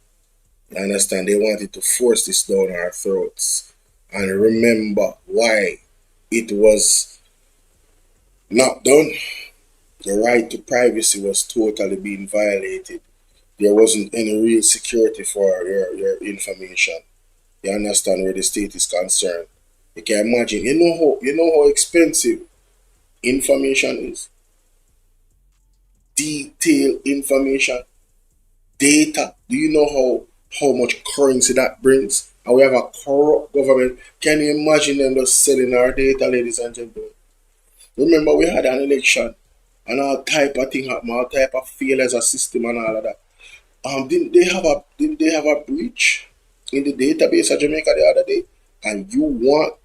You understand? They wanted to force this down our throats. And remember why it was not done. The right to privacy was totally being violated. There wasn't any real security for your information. You understand where the state is concerned. You can imagine. You know how expensive information is. Detailed information. Data. Do you know how much currency that brings? And we have a corrupt government. Can you imagine them just selling our data, ladies and gentlemen? Remember, we had an election and all type of thing happened, all type of failures of system and all of that. Didn't they have a breach in the database of Jamaica the other day? And you want,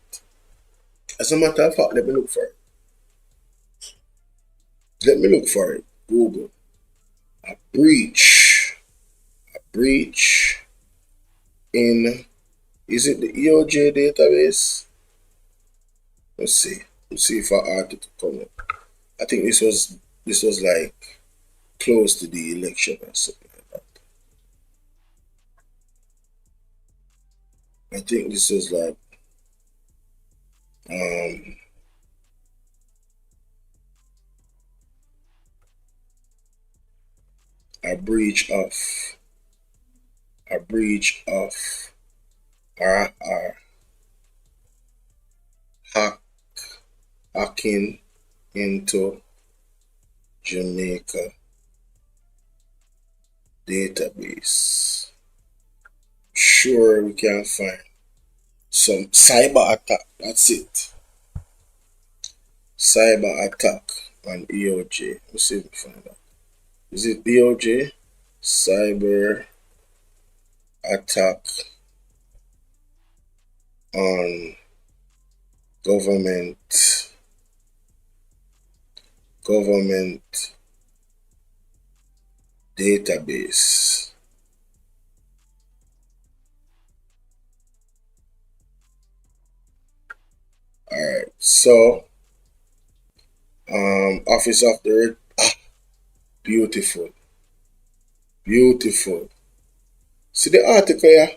as a matter of fact, let me look for it. Let me look for it. Google. A breach in, is it the EOJ database? Let's see if I article come up. I think this was like close to the election or something like that. I think this was like a breach of hacking into Jamaica database. Sure, we can find some cyber attack. That's it. Cyber attack on EOJ. Let's see if we find that. Is it EOJ? Cyber attack on government database. Alright, so Office of the beautiful. See the article here?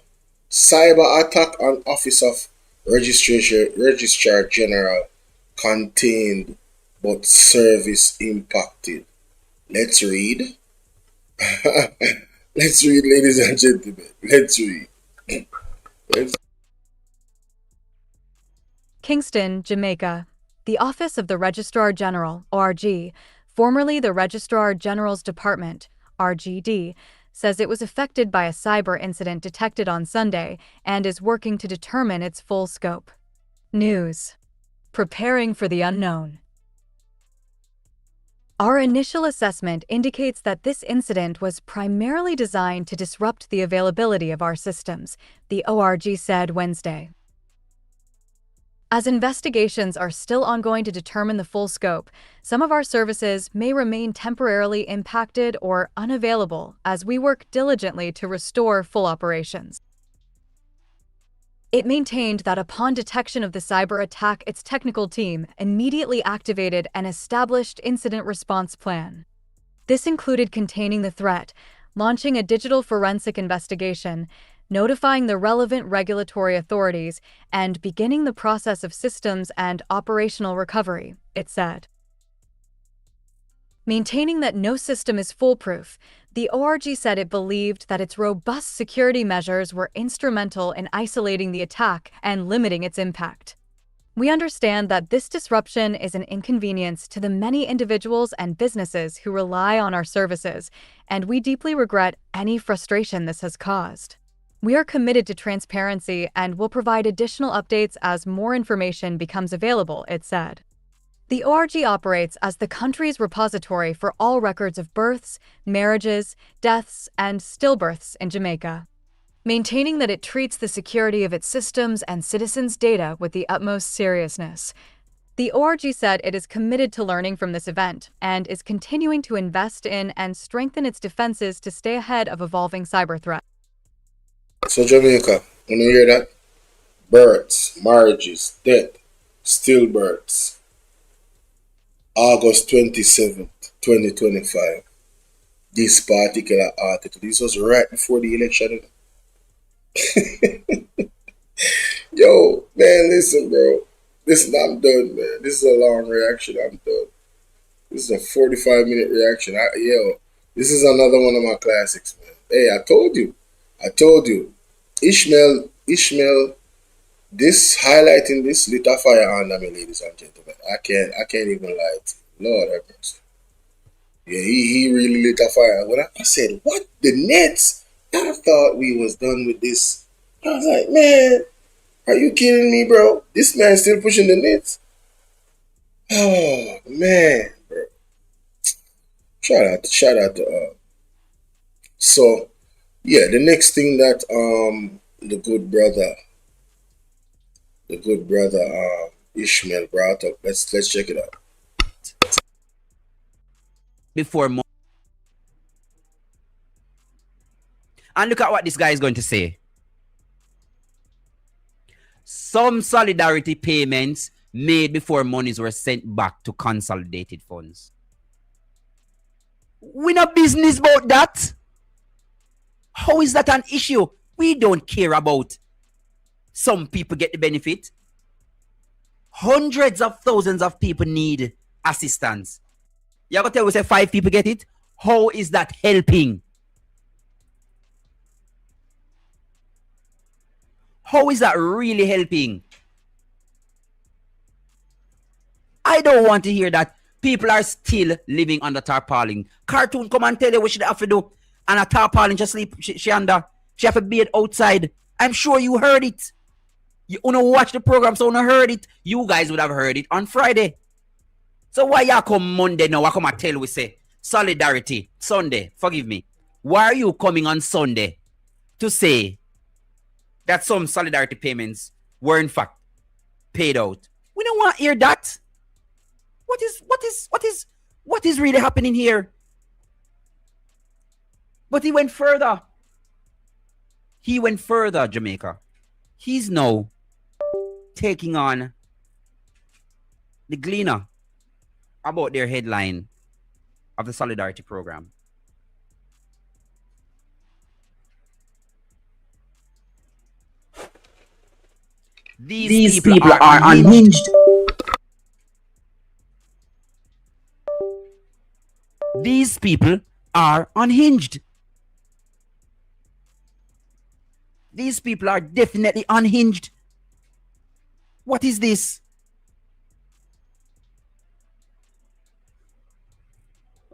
Cyber attack on Office of Registrar General contained but service impacted. Let's read. Let's read, ladies and gentlemen. Let's read. Let's Kingston, Jamaica. The Office of the Registrar General, ORG, formerly the Registrar General's Department, RGD, says it was affected by a cyber incident detected on Sunday and is working to determine its full scope. News. Preparing for the unknown. Our initial assessment indicates that this incident was primarily designed to disrupt the availability of our systems, the ORG said Wednesday. As investigations are still ongoing to determine the full scope, some of our services may remain temporarily impacted or unavailable as we work diligently to restore full operations. It maintained that upon detection of the cyber attack, its technical team immediately activated an established incident response plan. This included containing the threat, launching a digital forensic investigation, notifying the relevant regulatory authorities, and beginning the process of systems and operational recovery, it said. Maintaining that no system is foolproof, the ORG said it believed that its robust security measures were instrumental in isolating the attack and limiting its impact. We understand that this disruption is an inconvenience to the many individuals and businesses who rely on our services, and we deeply regret any frustration this has caused. We are committed to transparency and will provide additional updates as more information becomes available, it said. The ORG operates as the country's repository for all records of births, marriages, deaths, and stillbirths in Jamaica, maintaining that it treats the security of its systems and citizens' data with the utmost seriousness. The ORG said it is committed to learning from this event and is continuing to invest in and strengthen its defenses to stay ahead of evolving cyber threats. So Jamaica, when you hear that, births, marriages, death, stillbirths, August 27th, 2025. This particular article, this was right before the election. Yo, man, listen, bro. Listen, I'm done, man. This is a long reaction. I'm done. This is a 45-minute reaction. This is another one of my classics, man. Hey, I told you. Ishmael, this highlighting this lit a fire under me, ladies and gentlemen. I can't even lie to you. Lord have mercy. Yeah, he really lit a fire. When I said, what? The Nets? I thought we was done with this. I was like, man, are you kidding me, bro? This man's still pushing the Nets? Oh, man, bro. Shout out to So, yeah, the next thing that the good brother Ishmael brought up. Let's check it out. Before more. And look at what this guy is going to say. Some solidarity payments made before monies were sent back to consolidated funds. We no business about that. How is that an issue? We don't care about some people get the benefit. Hundreds of thousands of people need assistance. You're going to tell me say 5 people get it? How is that helping? How is that really helping? I don't want to hear that people are still living under tarpaulin. Cartoon come and tell you what she have to do. And a tarpaulin just sleep, she under. She have to be outside. I'm sure you heard it. You wanna watch the program, so you heard it. You guys would have heard it on Friday. So why y'all come Monday now? Why come and tell we say solidarity Sunday? Forgive me. Why are you coming on Sunday to say that some solidarity payments were in fact paid out? We don't want to hear that. What is really happening here? But he went further. Jamaica. He's now taking on the Gleaner about their headline of the Solidarity Program. These people are unhinged. These people are unhinged. These people are definitely unhinged. What is this?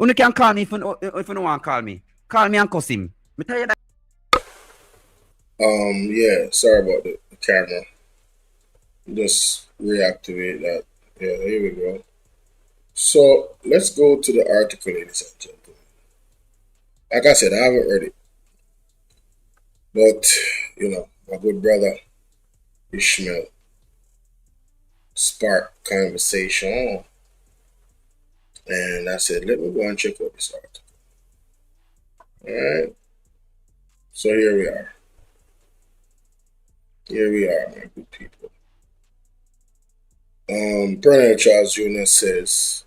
You can call me if you don't want to call me. Call me and cuss him. Me tell you that. Yeah, sorry about the camera. Just reactivate that. Yeah, here we go. So let's go to the article, ladies and gentlemen. Like I said, I haven't read it. But, you know, my good brother Ishmael sparked conversation. And I said, let me go and check out this article. Alright. So here we are. Here we are, my good people. Colonel Charles Jr. says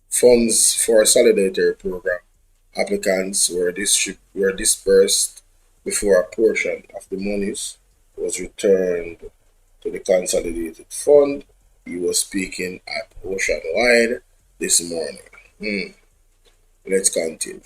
funds for a solidarity program applicants were dispersed before a portion of the monies was returned to the consolidated fund. He was speaking at Oceanwide this morning. Let's continue.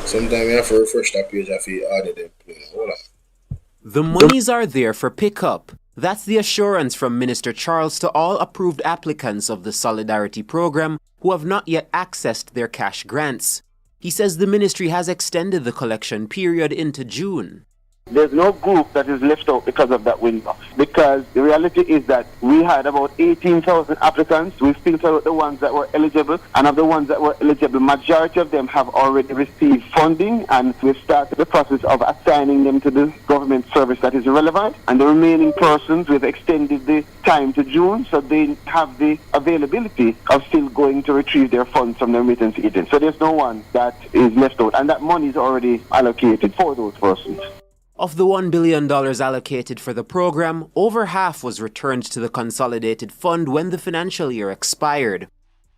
Sometimes you have to refresh that page after you added them. Hold on. The monies are there for pickup. That's the assurance from Minister Charles to all approved applicants of the Solidarity Program who have not yet accessed their cash grants. He says the ministry has extended the collection period into June. There's no group that is left out because of that window. Because the reality is that we had about 18,000 applicants. We filtered out the ones that were eligible, and of the ones that were eligible, majority of them have already received funding, and we've started the process of assigning them to the government service that is relevant. And the remaining persons, we've extended the time to June, so they have the availability of still going to retrieve their funds from the remittance agent. So there's no one that is left out, and that money is already allocated for those persons. Of the $1 billion allocated for the program, over half was returned to the consolidated fund when the financial year expired.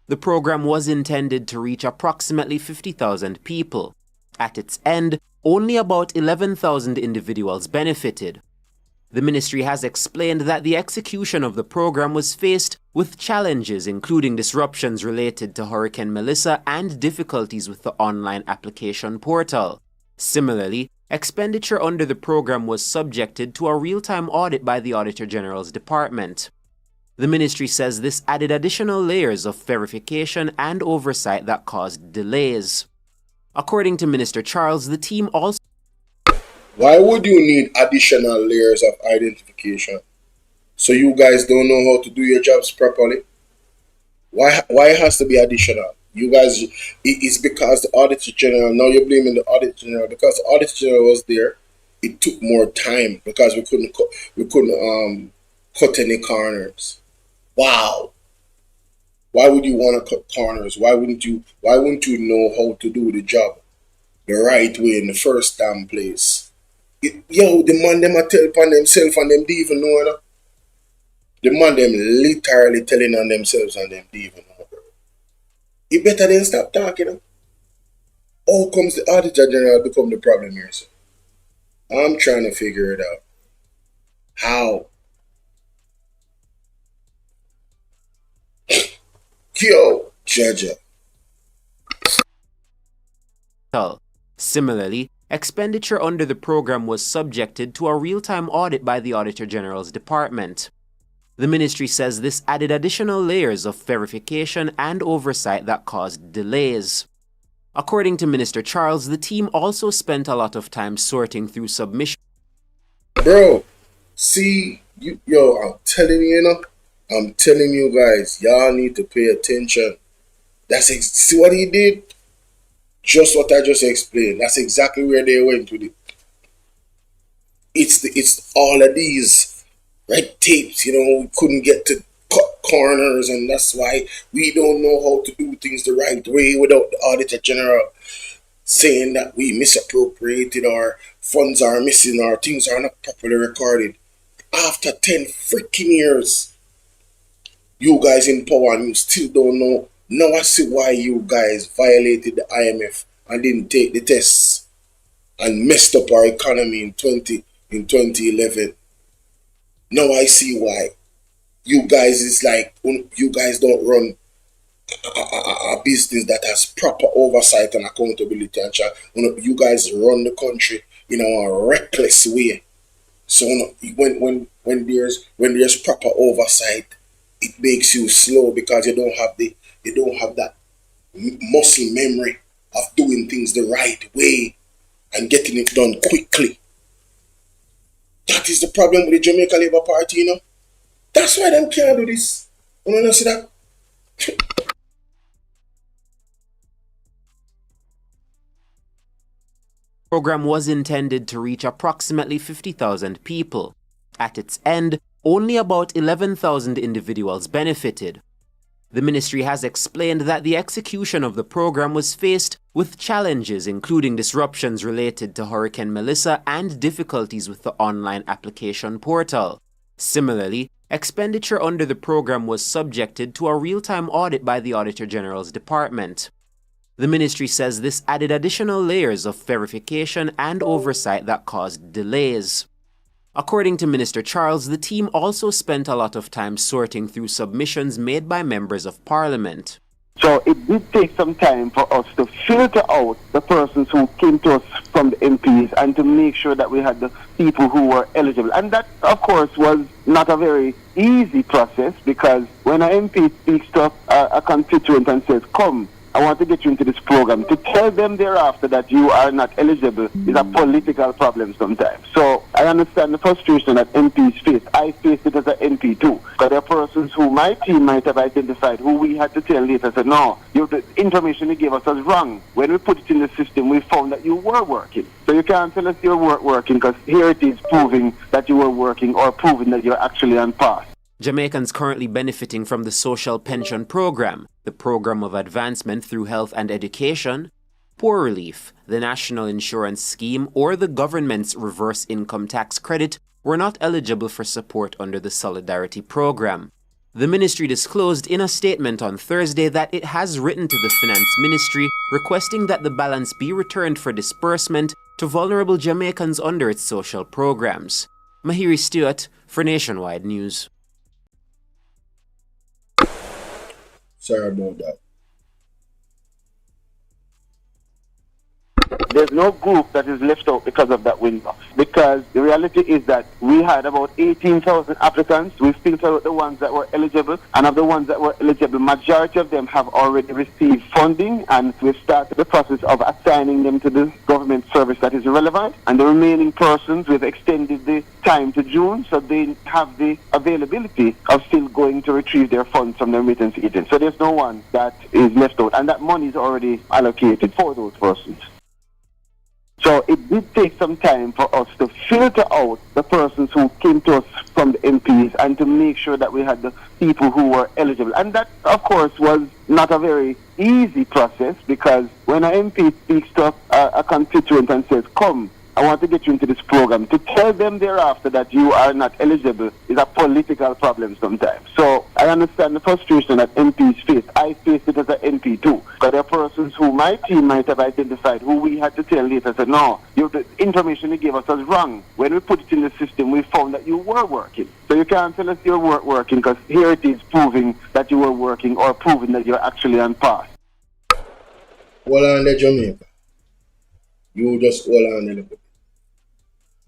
The program was intended to reach approximately 50,000 people. At its end, only about 11,000 individuals benefited. The ministry has explained that the execution of the program was faced with challenges, including disruptions related to Hurricane Melissa and difficulties with the online application portal. Similarly, expenditure under the program was subjected to a real-time audit by the Auditor General's Department. The ministry says this added additional layers of verification and oversight that caused delays. According to Minister Charles, the team also... Why would you need additional layers of identification? So you guys don't know how to do your jobs properly? Why it has to be additional? You guys, it's because the Auditor General, now you're blaming the Auditor General, because the Auditor General was there, it took more time because we couldn't cut any corners. Wow. Why would you want to cut corners? Why wouldn't you know how to do the job the right way in the first damn place? The man them a tell upon themselves and them don't even know that. The man them literally telling on themselves and them don't even know. You better than stop talking. How comes the Auditor General become the problem here, sir? I'm trying to figure it out. How? Yo, Jaja. Similarly, expenditure under the program was subjected to a real-time audit by the Auditor General's Department. The ministry says this added additional layers of verification and oversight that caused delays. According to Minister Charles, the team also spent a lot of time sorting through submissions. Bro, see, I'm telling you, I'm telling you guys, y'all need to pay attention. See what he did? Just what I just explained. That's exactly where they went with it. It's all of these red tapes, we couldn't get to cut corners, and that's why we don't know how to do things the right way without the Auditor General saying that we misappropriated, our funds are missing, our things are not properly recorded. After 10 freaking years, you guys in power and you still don't know. Now I see why you guys violated the IMF and didn't take the tests and messed up our economy in 2011. Now I see why. You guys is like, you guys don't run a business that has proper oversight and accountability, and you guys run the country in a reckless way. So when there's proper oversight, it makes you slow because you don't have that muscle memory of doing things the right way and getting it done quickly. That is the problem with the Jamaica Labour Party, That's why them can't do this. You know, see that? The program was intended to reach approximately 50,000 people. At its end, only about 11,000 individuals benefited. The ministry has explained that the execution of the program was faced with challenges, including disruptions related to Hurricane Melissa and difficulties with the online application portal. Similarly, expenditure under the program was subjected to a real-time audit by the Auditor General's Department. The ministry says this added additional layers of verification and oversight that caused delays. According to Minister Charles, the team also spent a lot of time sorting through submissions made by members of Parliament. So it did take some time for us to filter out the persons who came to us from the MPs and to make sure that we had the people who were eligible. And that, of course, was not a very easy process, because when an MP speaks to a constituent and says, come, I want to get you into this program, to tell them thereafter that you are not eligible is a political problem sometimes. So I understand the frustration that MPs face. I faced it as an MP too. Because there are persons who my team might have identified who we had to tell later, said, no, the information you gave us was wrong. When we put it in the system, we found that you were working. So you can't tell us you weren't working, because here it is proving that you were working or proving that you're actually on pass. Jamaicans currently benefiting from the Social Pension Program, the Program of Advancement through Health and Education, Poor Relief, the National Insurance Scheme, or the government's Reverse Income Tax Credit were not eligible for support under the Solidarity Program. The ministry disclosed in a statement on Thursday that it has written to the Finance Ministry requesting that the balance be returned for disbursement to vulnerable Jamaicans under its social programs. Mahiri Stewart for Nationwide News. Sorry about that. There's no group that is left out because of that window. Because the reality is that we had about 18,000 applicants. We filtered out the ones that were eligible, and of the ones that were eligible, majority of them have already received funding, and we've started the process of assigning them to the government service that is relevant. And the remaining persons, we've extended the time to June, so they have the availability of still going to retrieve their funds from the remittance agent. So there's no one that is left out, and that money is already allocated for those persons. So it did take some time for us to filter out the persons who came to us from the MPs and to make sure that we had the people who were eligible. And that, of course, was not a very easy process, because when an MP speaks to a constituent and says, come, I want to get you into this program, to tell them thereafter that you are not eligible is a political problem sometimes. So I understand the frustration that MPs face. I faced it as an MP too. Because there are persons who my team might have identified who we had to tell later, said, no, the information you gave us was wrong. When we put it in the system, we found that you were working. So you can't tell us you weren't working, because here it is proving that you were working or proving that you're actually on pass. Hold on there, Jamaica. You just hold on there.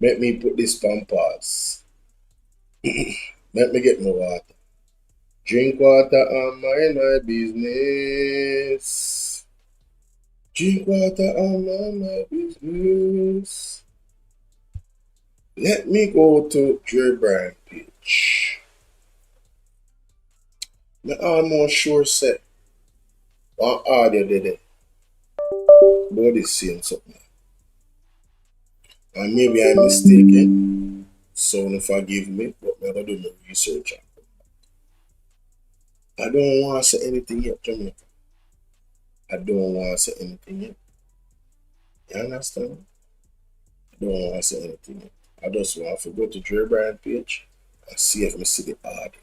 Let me put this on pause. Let me get my water. Drink water and mind my business. Drink water and mind my business. Let me go to Dre Bryan page. I'm almost sure say one audio there. About this saying something. And maybe I'm mistaken, so forgive me, but I'm going to do my research. I don't want to say anything yet, Jamaica. I don't want to say anything yet. You understand? I don't want to say anything yet. I just want to go to Dre Bryan page and see if I see the audio.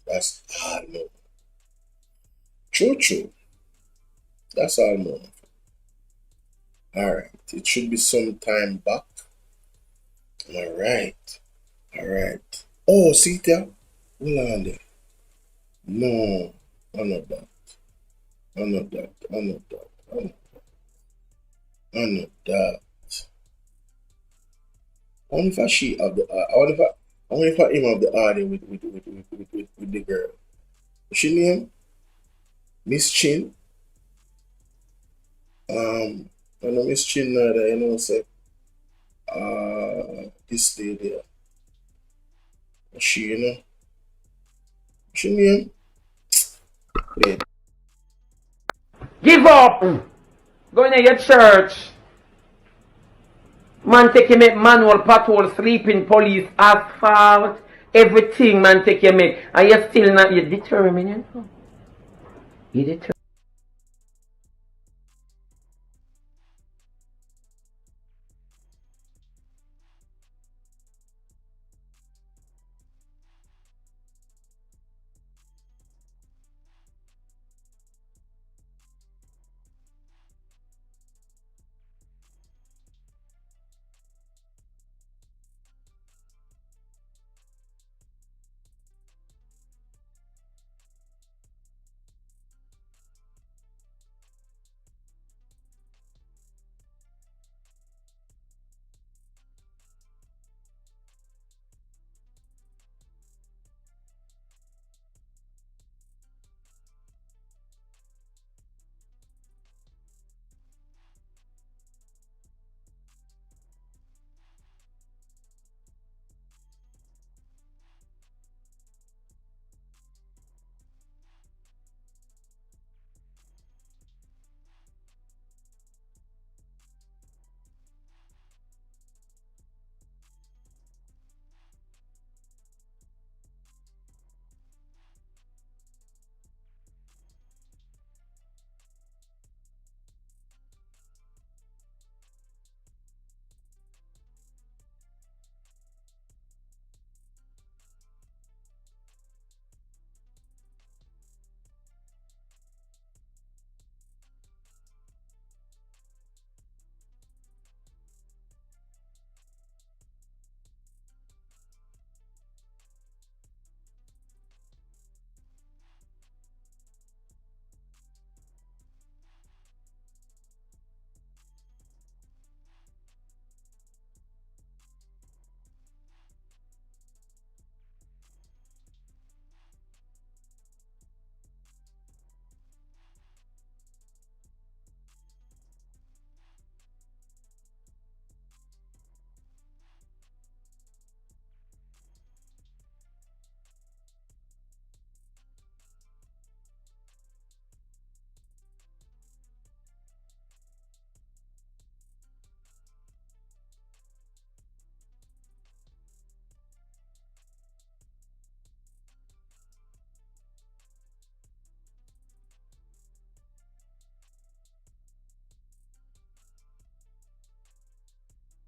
That's all I know. True. That's all I know. Alright, it should be some time back. Alright. Oh, see there? Hold on there. No. I know that. I know that. I know that. I know that. I know that. I wonder if she have the I wonder if him have the audio with the girl. What's she name? Miss Chin. I know Miss Chin there, you know, say this lady there. She, you know. What's she name? Yeah. Give up! Go in your church. Man take you make manual patrol, sleeping police, asphalt, everything man take you make. And you still not, you determined, you know? You determined.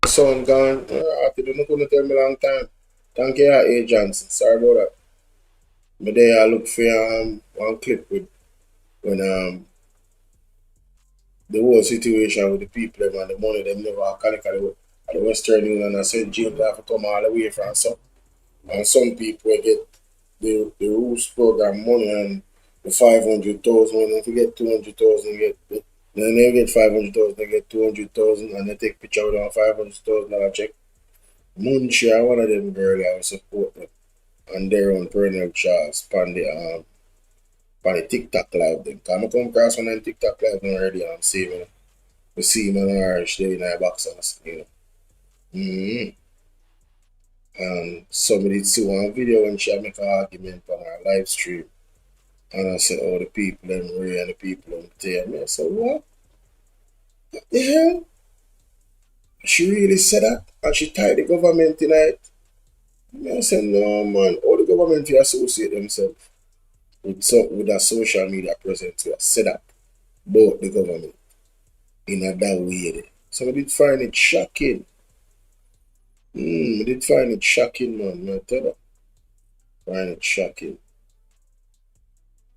Son gone. After them, couldn't tell me long time. Thank you, A. Johnson. Sorry about that. But there I look for one clip with when the whole situation with the people and the money them never connect at the Western Union and St. James have to come all the way from some. And some people get the rules program money and the 500,000 when they get 200,000 then they get 500,000, they get 200,000 and they take picture with them $500,000 check. Munchie are one of them girls I would support them and their own perennial Charles on the TikTok live them. Cause I come across one of them TikTok live them already and see me. We see him in Irish there in our boxers, you know. And somebody see one video when she make an argument on her live stream. And I said, oh, the people them Ray and the people them tear me. I said, what? What the hell? She really said that? And she tied the government in it? I said, no, man. All the government will associate themselves with a social media presence to say that about the government in a that way. So I did find it shocking. I did find it shocking, man. I tell you. Find it shocking.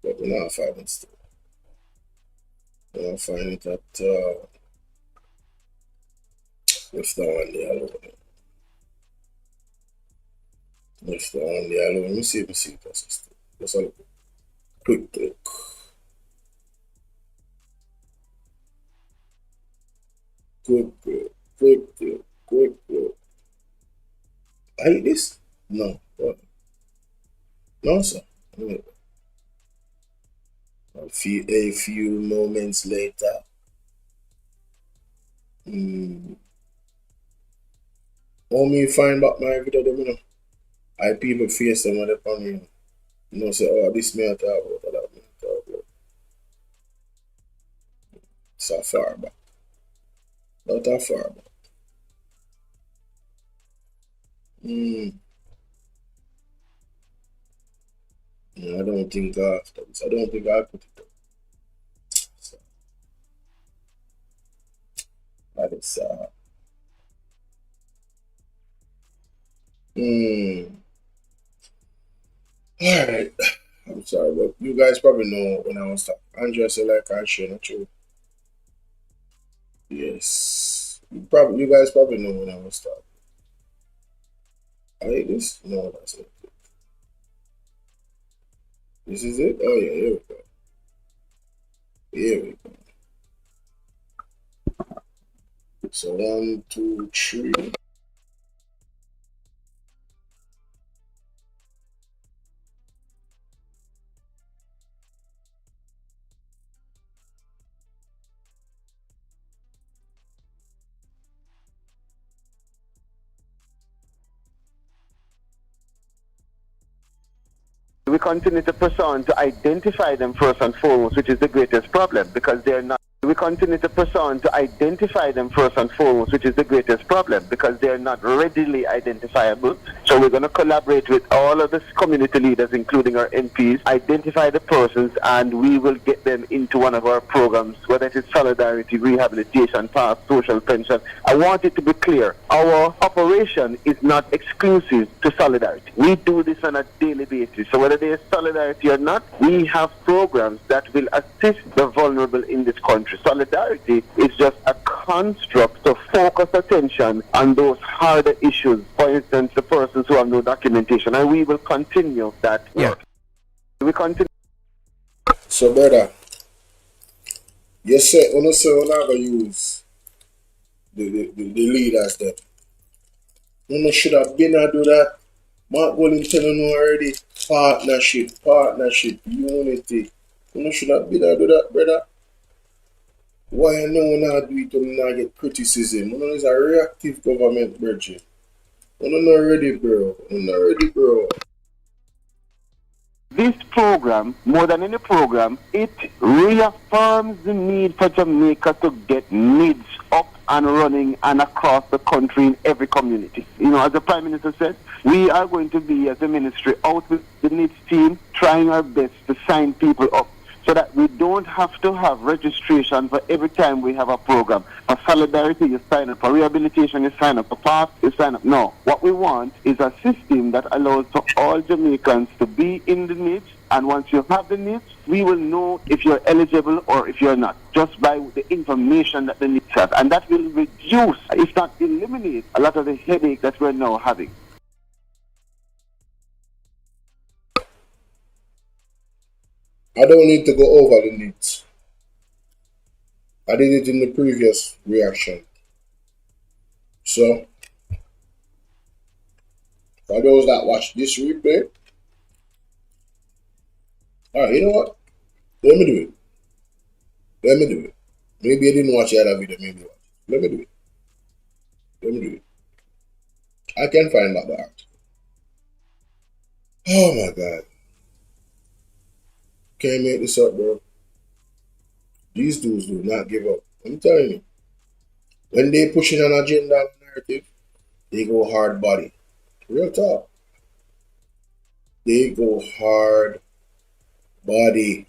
But we're not finding it still. We're not finding it at left the one there alone. Left the one there alone. Let me see if I see it. Just a look. Quick look. Quick look. Quick look. Quick look. I hate this? No. What? No, sir. A few moments later. How me find back my video them, you know? I people face them when they come in. You know, say, oh, this me I talk about, or that me I talk about. So far back. Not that far back. No, I don't think after this. I don't think I put it up. So, that is Alright. I'm sorry, but you guys probably know when I was talking. Andrea said like I share not true. Yes. You guys probably know when I was talking. I hate this? No, that's it. This is it? Oh yeah, here we go. Here we go. So 1, 2, 3. We continue to press on to identify them first and foremost, which is the greatest problem, because they're not. We continue to press on to identify them first and foremost, which is the greatest problem, because they're not readily identifiable. So we're going to collaborate with all of the community leaders, including our MPs, identify the persons, and we will get them into one of our programs, whether it is solidarity, rehabilitation, past social pension. I want it to be clear, our operation is not exclusive to solidarity. We do this on a daily basis. So whether there is solidarity or not, we have programs that will assist the vulnerable in this country. Solidarity is just a construct to focus attention on those harder issues. For instance, the persons who have no documentation, and we will continue that work. We continue. So, brother, you say, we're not going to use the leaders there. You should have been to do that. Mark Golden tell you already. Partnership, unity. You should have been to do that, brother. Why no not do it to not get criticism? You know, it's a reactive government, brethren. You know, not ready, bro. You not ready, bro. This program, more than any program, it reaffirms the need for Jamaica to get needs up and running and across the country in every community. You know, as the Prime Minister said, we are going to be, as a ministry, out with the needs team, trying our best to sign people up, so that we don't have to have registration for every time we have a program. For solidarity, you sign up. For rehabilitation, you sign up. For PASS, you sign up. No. What we want is a system that allows for all Jamaicans to be in the needs, and once you have the needs, we will know if you're eligible or if you're not, just by the information that the needs have. And that will reduce, if not eliminate, a lot of the headache that we're now having. I don't need to go over the needs. I did it in the previous reaction. So, for those that watch this replay, alright, you know what? Let me do it. Maybe I didn't watch the other video, maybe watch. Let me do it. I can find out the article. Oh my God. Can't make this up, bro. These dudes do not give up. I'm telling you. When they pushing an agenda and narrative, they go hard body. Real talk. They go hard body.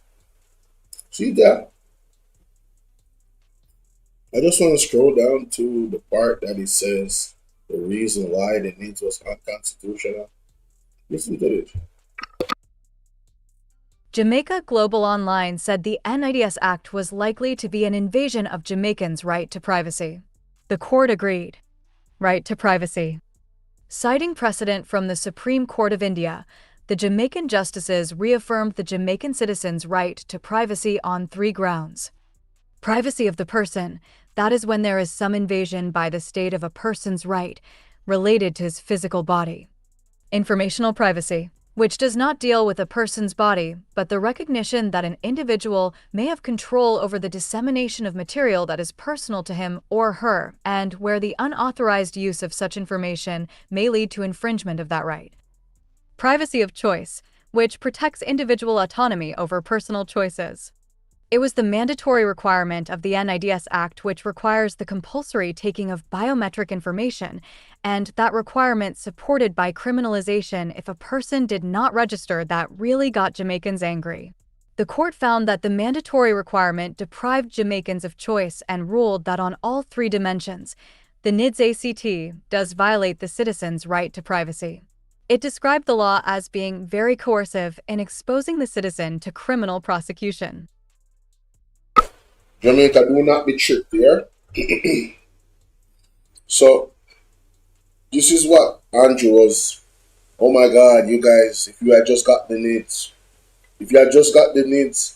See that? I just want to scroll down to the part that it says the reason why the needs was unconstitutional. Listen to this. Jamaica Global Online said the NIDS Act was likely to be an invasion of Jamaicans' right to privacy. The court agreed. Right to privacy. Citing precedent from the Supreme Court of India, the Jamaican justices reaffirmed the Jamaican citizens' right to privacy on 3 grounds. Privacy of the person, that is when there is some invasion by the state of a person's right related to his physical body. Informational privacy, which does not deal with a person's body, but the recognition that an individual may have control over the dissemination of material that is personal to him or her, and where the unauthorized use of such information may lead to infringement of that right. Privacy of choice, which protects individual autonomy over personal choices. It was the mandatory requirement of the NIDS Act which requires the compulsory taking of biometric information, and that requirement supported by criminalization if a person did not register that really got Jamaicans angry. The court found that the mandatory requirement deprived Jamaicans of choice and ruled that on all 3 dimensions, the NIDS ACT does violate the citizen's right to privacy. It described the law as being very coercive in exposing the citizen to criminal prosecution. Jamaica, do not be tricked here. So, this is what Andrew was. Oh my God, you guys, if you had just got the needs,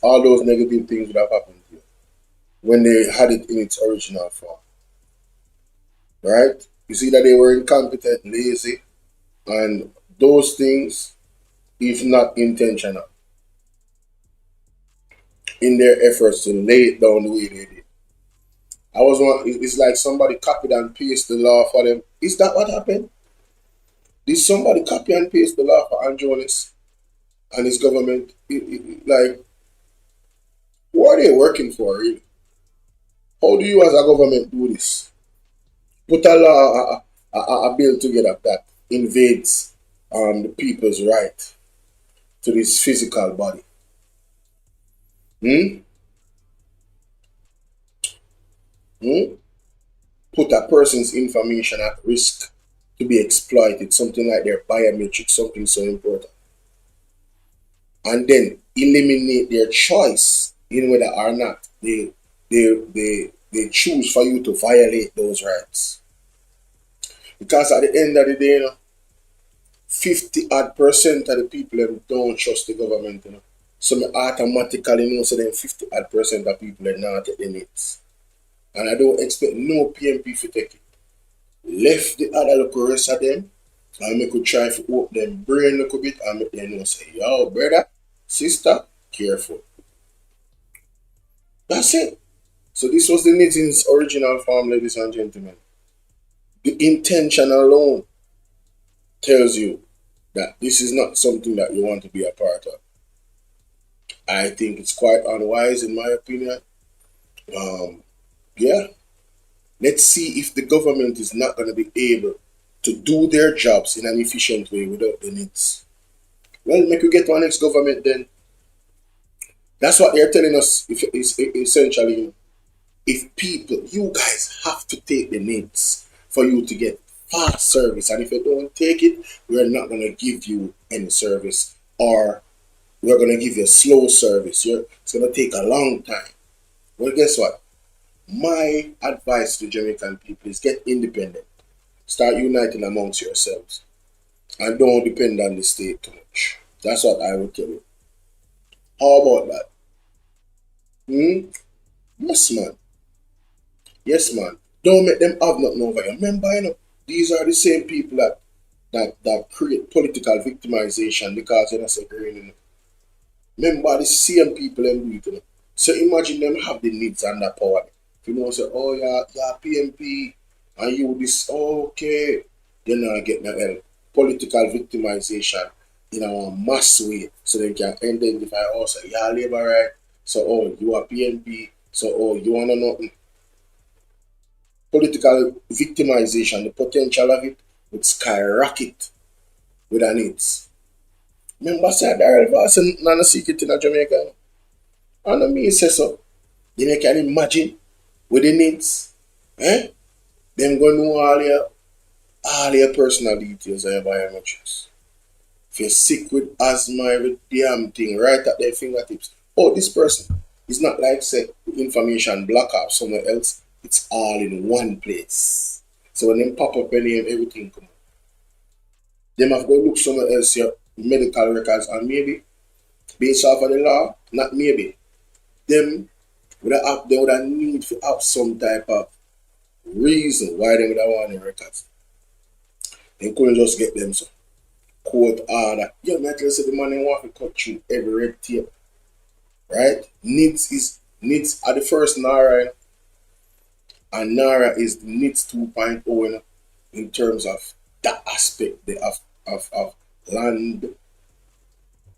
all those negative things would have happened to you when they had it in its original form. Right? You see that they were incompetent, lazy, and those things, if not intentional, in their efforts to lay it down the way they did. It's like somebody copied and pasted the law for them. Is that what happened? Did somebody copy and paste the law for Andronis and his government? Like, who are they working for, really? How do you as a government do this? Put a law, a bill together that invades the people's right to this physical body. Put a person's information at risk to be exploited, something like their biometrics, something so important. And then eliminate their choice in whether or not they choose for you to violate those rights. Because at the end of the day, 50% of the people don't trust the government, So me automatically know so then 50% of people are not at the needs. And I don't expect no PMP to take it. Left the other local rest of them, and I could try to open them brain a little bit and make them know say, yo, brother, sister, careful. That's it. So this was the needs in its original form, ladies and gentlemen. The intention alone tells you that this is not something that you want to be a part of. I think it's quite unwise, in my opinion. Yeah. Let's see if the government is not going to be able to do their jobs in an efficient way without the needs. Well, make you get to our next government then. That's what they're telling us, essentially. If people, you guys have to take the needs for you to get fast service. And if you don't take it, we're not going to give you any service, or we're going to give you slow service. It's going to take a long time. Well, guess what? My advice to Jamaican people is get independent. Start uniting amongst yourselves. And don't depend on the state too much. That's what I would tell you. How about that? Yes, man. Yes, man. Don't make them have nothing over you. Remember, these are the same people that create political victimization because they're not agreeing. Remember, the same people them do it. So imagine them have the needs and the power. Say, oh, yeah, PMP, and you this, okay. Then I get the political victimization in a mass way. So they can identify, also, yeah, labor right. So, oh, you are PMP. So, oh, you want to know. Political victimization, the potential of it would skyrocket with our needs. Remember, say, Daryl Voss and Nana Secret in Jamaica. And me say so. Then you can imagine with the needs, them going to know all your personal details and your biometrics. If you're sick with asthma, every damn thing right at their fingertips. Oh, this person is not like, say, information block up somewhere else. It's all in one place. So when them pop up your name, everything come up. Them have to go look somewhere else here medical records, and maybe based off of the law, not maybe, them they would have need to have some type of reason why they would have want the records. They couldn't just get them some court order. Yeah, man, I said the man want to cut through every red tape. Right? Needs are the first NARA, and NARA is the NITS 2.0 in terms of that aspect of land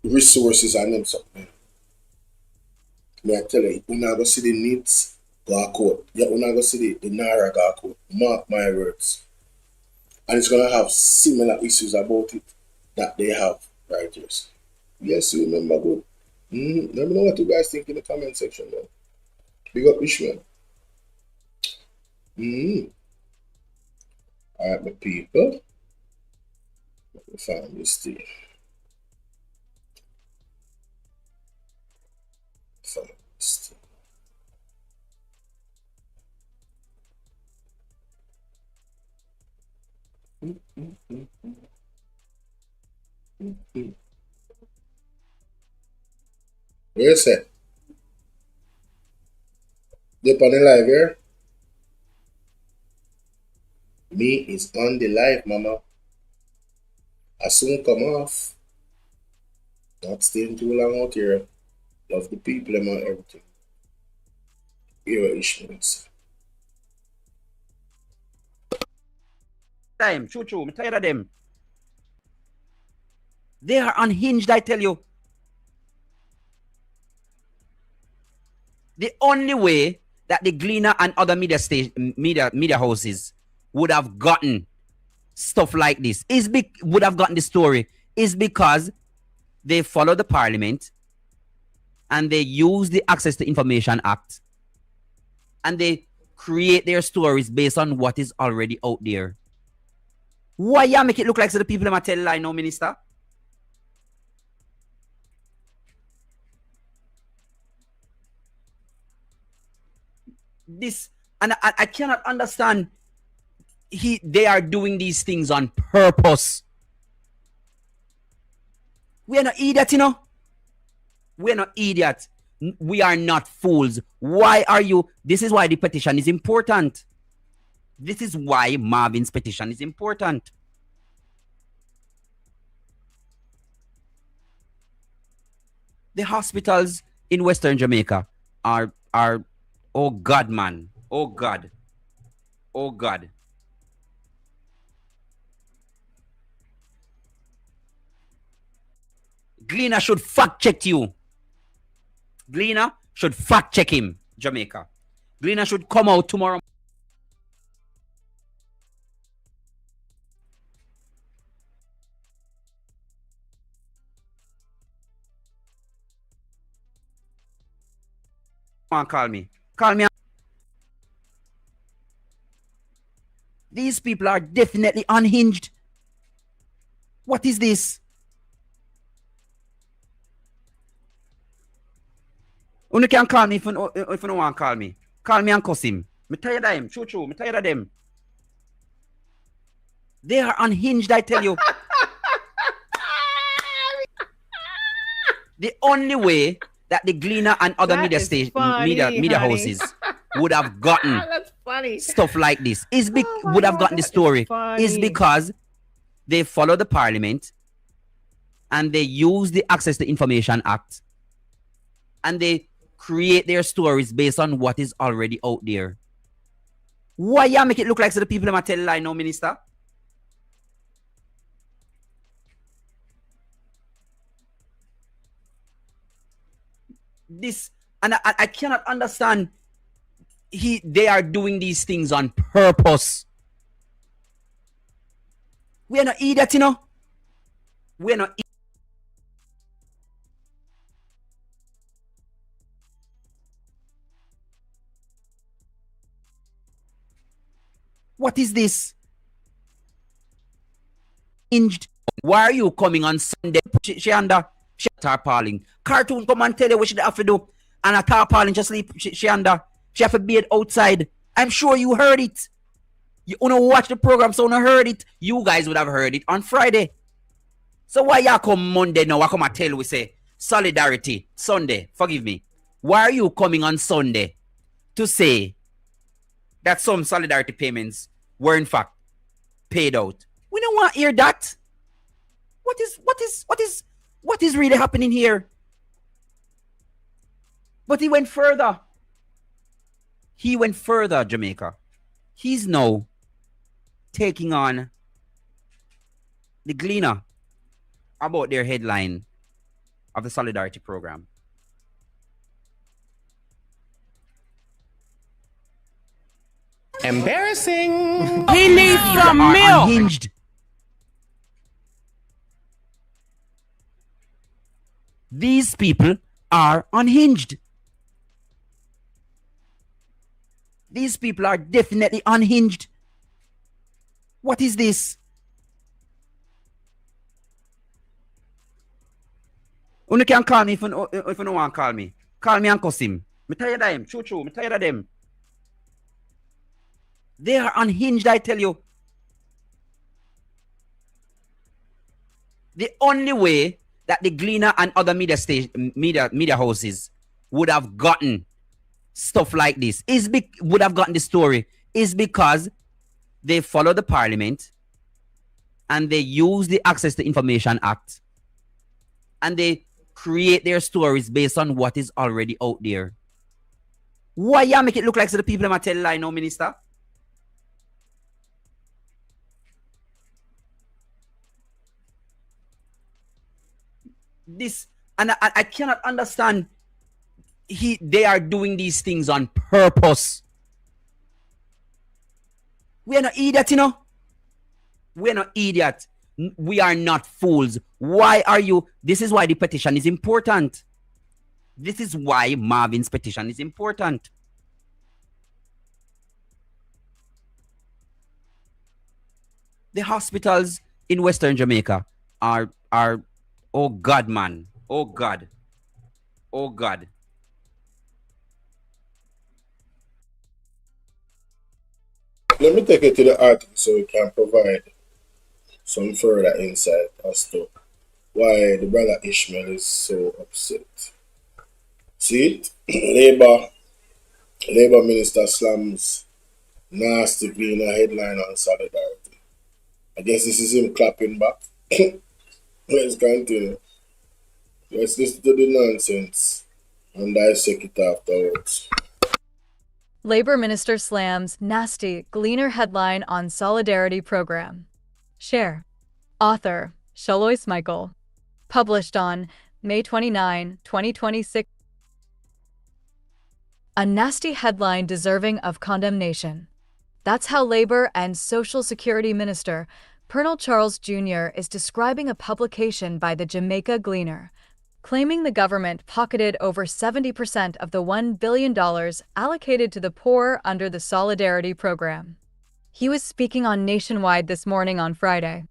resources and them something. May I tell you, when I go see the NITS go court, yeah, when I go see the NARA go court, mark my words. And it's gonna have similar issues about it that they have right here. Yes, you remember good. Let me know what you guys think in the comment section, man. Big up Ishmael. Alright, my people. Let me find this thing. Find this thing. Where is it? They on the live here? Me is on the live, mama. I soon come off. Not staying too long out here. Love the people and everything. Here are Ishmaels. Time, true, I'm tired of them. They are unhinged, I tell you. The only way that the Gleaner and other media houses would have gotten stuff like this would have gotten the story is because they follow the parliament and they use the Access to Information Act and they create their stories based on what is already out there. Why you make it look like so the people them tell lie now, Minister? This, and I cannot understand. They are doing these things on purpose. We are not idiots, you know. We are not idiots. We are not fools. Why are you? This is why the petition is important. This is why Marvin's petition is important. The hospitals in Western Jamaica are oh God, man. Oh God. Oh God. Gleaner should fact check you. Gleaner should fact check him, Jamaica. Gleaner should come out tomorrow. Come on, call me. Call me. These people are definitely unhinged. What is this? You can call me if you don't want to call me. Call me and cuss him. I'm tired of him. True. I'm tired of them. They are unhinged, I tell you. The only way that the Gleaner and other media houses would have gotten stuff like this would have gotten the story is because they follow the parliament and they use the Access to Information Act and they create their stories based on what is already out there. Why you make it look like so the people them tell lie now, Minister? This, and I cannot understand. They are doing these things on purpose. We are not idiots, you know. We are not. What is this? Hinged. Why are you coming on Sunday? She under tarpaulin. Cartoon come and tell you what she have to do. And a tarpaulin just sleep. She under. She have to be outside. I'm sure you heard it. You wanna watch the program, so you heard it. You guys would have heard it on Friday. So why you come Monday now? I come and tell we say solidarity Sunday. Forgive me. Why are you coming on Sunday to say that some solidarity payments were in fact paid out? We don't want to hear that. What is really happening here? But he went further. He went further, Jamaica. He's now taking on the Gleaner about their headline of the Solidarity Program. Embarrassing. He needs some milk. Unhinged. These people are unhinged. These people are definitely unhinged. What is this? You can call me if you don't want to call me. Call me and cuss him. I'm tired of them. True. I'm tired of them. They are unhinged, I tell you. The only way that the Gleaner and other media houses would have gotten stuff like this would have gotten the story is because they follow the Parliament and they use the Access to Information Act and they create their stories based on what is already out there. Why you make it look like so the people might tell lie now, Minister? This, and I cannot understand. They are doing these things on purpose. We are not idiots, you know. We are not idiots. We are not fools. Why are you? This is why the petition is important. This is why Marvin's petition is important. The hospitals in Western Jamaica are oh God, man. Oh God. Oh God. Let me take it to the article so we can provide some further insight as to why the brother Ishmael is so upset. See it? Labour Minister slams nasty Gleaner headline on solidarity. I guess this is him clapping back. Let's continue. Let's listen to the nonsense and dissect it afterwards. Labour Minister slams nasty Gleaner headline on Solidarity Program. Share. Author, Shalois Michael. Published on May 29, 2026. A nasty headline deserving of condemnation. That's how Labour and Social Security Minister Colonel Charles Jr. is describing a publication by the Jamaica Gleaner, claiming the government pocketed over 70% of the $1 billion allocated to the poor under the Solidarity Program. He was speaking on Nationwide this morning on Friday.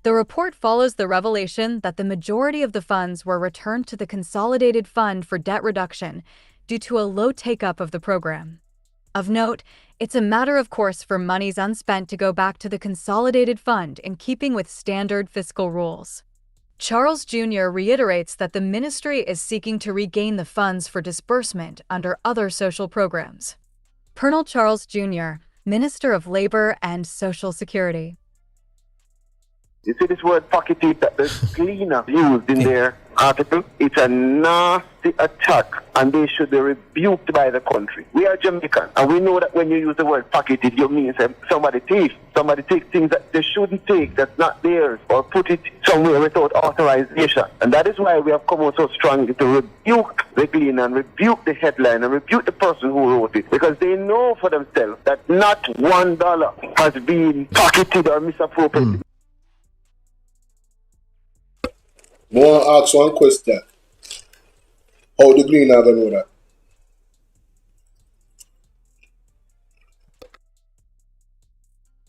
The report follows the revelation that the majority of the funds were returned to the Consolidated Fund for Debt Reduction due to a low take-up of the program. Of note, it's a matter of course for monies unspent to go back to the Consolidated Fund in keeping with standard fiscal rules. Charles Jr. reiterates that the ministry is seeking to regain the funds for disbursement under other social programs. Colonel Charles Jr., Minister of Labour and Social Security. You see this word pocketed that the Gleaner used in their article? It's a nasty attack and they should be rebuked by the country. We are Jamaican and we know that when you use the word pocketed, you mean somebody takes things that they shouldn't take, that's not theirs, or put it somewhere without authorization. And that is why we have come out so strongly to rebuke the Gleaner and rebuke the headline and rebuke the person who wrote it, because they know for themselves that not $1 has been pocketed or misappropriated. I want to ask one question. How the Gleaner gonna know that?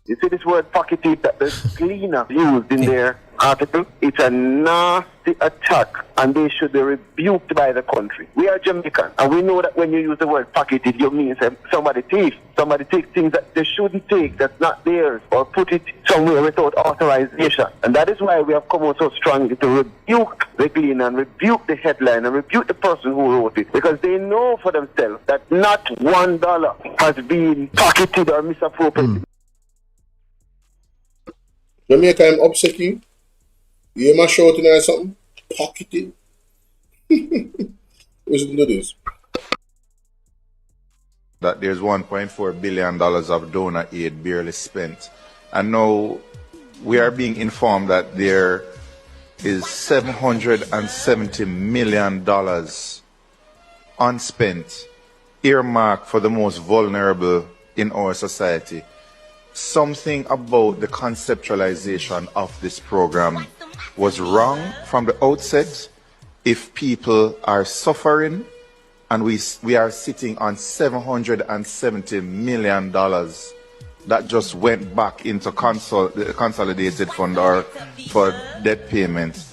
You see this word pocketed that the Gleaner used in their article. It's a nasty attack, and they should be rebuked by the country. We are Jamaican, and we know that when you use the word pocketed, you mean somebody thief. Somebody takes things that they shouldn't take, that's not theirs, or put it somewhere without authorization. And that is why we have come out so strongly to rebuke the glean and rebuke the headline and rebuke the person who wrote it, because they know for themselves that not $1 has been pocketed or misappropriated. Jamaica, I'm upset you. You hear my shouting or something? Pocketed. Listen to this. That there's $1.4 billion of donor aid barely spent. And now we are being informed that there is $770 million unspent, earmarked for the most vulnerable in our society. Something about the conceptualization of this program was wrong from the outset. If people are suffering and we are sitting on $770 million that just went back into the consolidated fund or for debt payments,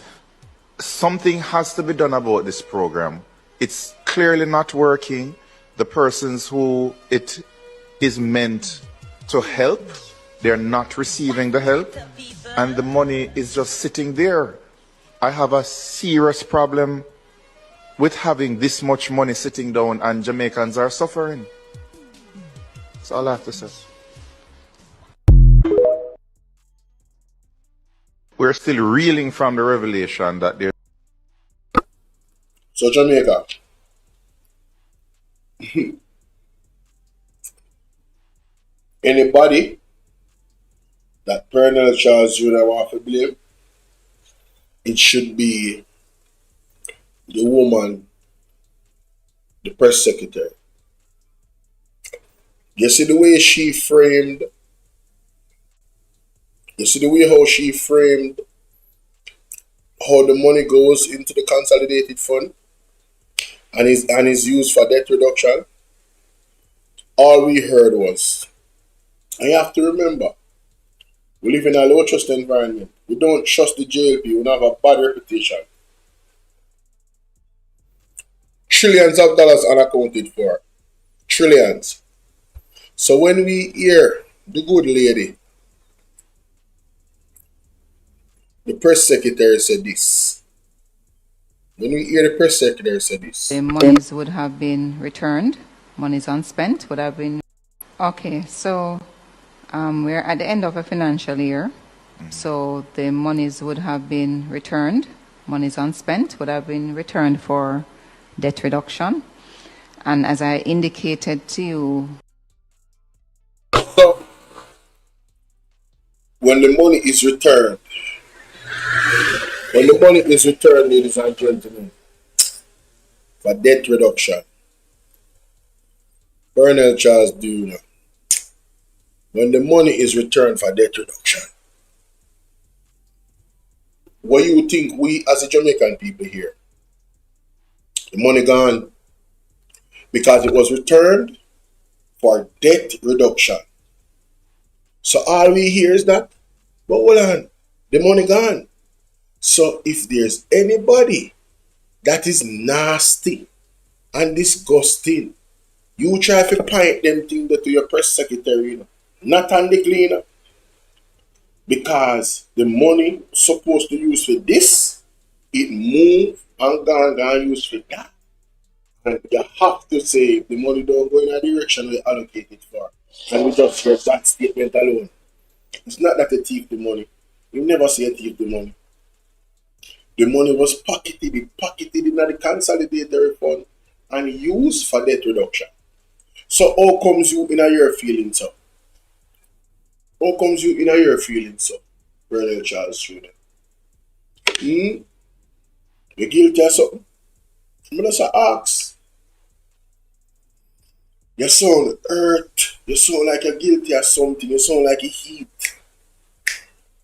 something has to be done about this program. It's clearly not working. The persons who it is meant to help, they're not receiving the help, and the money is just sitting there. I have a serious problem with having this much money sitting down and Jamaicans are suffering. That's all I have to say. We're still reeling from the revelation that there. So Jamaica. Anybody that Colonel Charles Jr. want to blame, it should be the woman, the press secretary. You see the way she framed, how the money goes into the consolidated fund and is used for debt reduction. All we heard was, and you have to remember, we live in a low trust environment. We don't trust the JLP. We don't have a bad reputation. Trillions of dollars unaccounted for. Trillions. So when we hear the good lady, the press secretary said this. When we hear the press secretary say this. The monies would have been returned. Monies unspent would have been. Okay, so we're at the end of a financial year. So the monies would have been returned. Monies unspent would have been returned for debt reduction. And as I indicated to you. So, when the money is returned, ladies and gentlemen, for debt reduction, Colonel Charles Jr., when the money is returned for debt reduction, what do you think we as a Jamaican people here? The money gone because it was returned for debt reduction. So all we hear is that, but hold on, the money gone. So if there's anybody that is nasty and disgusting, you try to point them things to your press secretary, you know, not on the cleaner. Because the money supposed to use for this, it move and gone use for that. And you have to say the money don't go in a direction we allocate it for. And we just hear that statement alone. It's not that they thief the money. You never see a thief the money. The money was pocketed in the consolidated fund and used for debt reduction. So how comes you in a year feeling so? How comes you in a year feeling so, Colonel Charles Jr.? You guilty of something? I'm just ask. You sound hurt. You sound like you're guilty of something. You sound like a heat.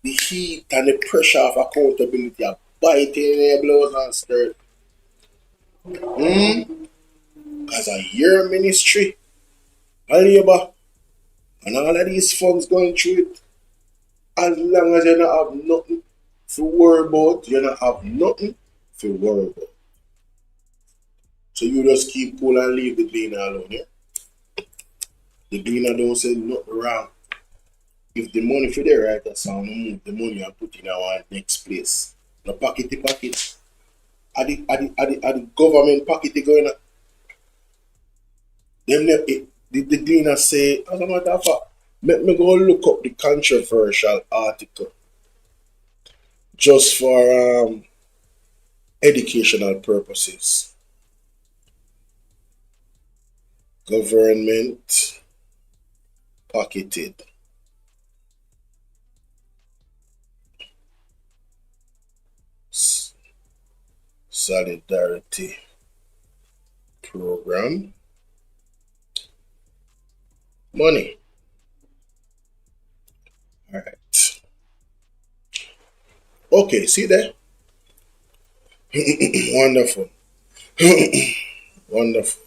The heat and the pressure of accountability are biting in your blouse and skirt. Because a year ministry, a labor, and all of these funds going through it, as long as you don't have nothing to worry about. You don't have nothing to worry about. So you just keep cool and leave the cleaner alone, yeah? The cleaner don't say nothing wrong. If the money for the right or sound, move the money and put in our next place. No pocket to pocket. Are the government pocket going on? The cleaner say, as a matter of fact, let me go look up the controversial article just for educational purposes. Government pocketed. Solidarity program. Money. All right. Okay, see there? Wonderful. Wonderful.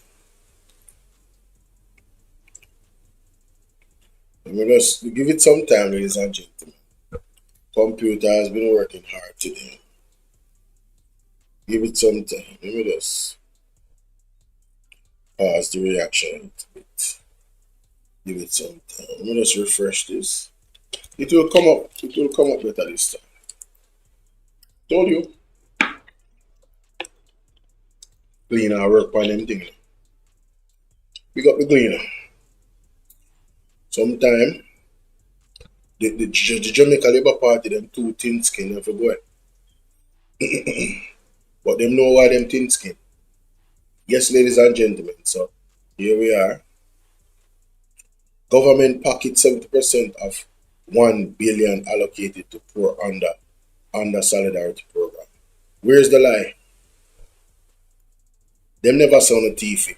Let me just give it some time, ladies and gentlemen. Computer has been working hard today. Give it some time. Let me just pause the reaction a little bit. Give it some time. Let me just refresh this. It will come up. It will come up better this time. Told you. Cleaner work on them thing. Pick up the cleaner. Sometime the Jamaica Labour Party, them too thin skin, if you go. But them know why them thin skin. Yes, ladies and gentlemen, so here we are. Government pocket 70% of 1 billion allocated to poor under solidarity program. Where's the lie? Them never sound a TV.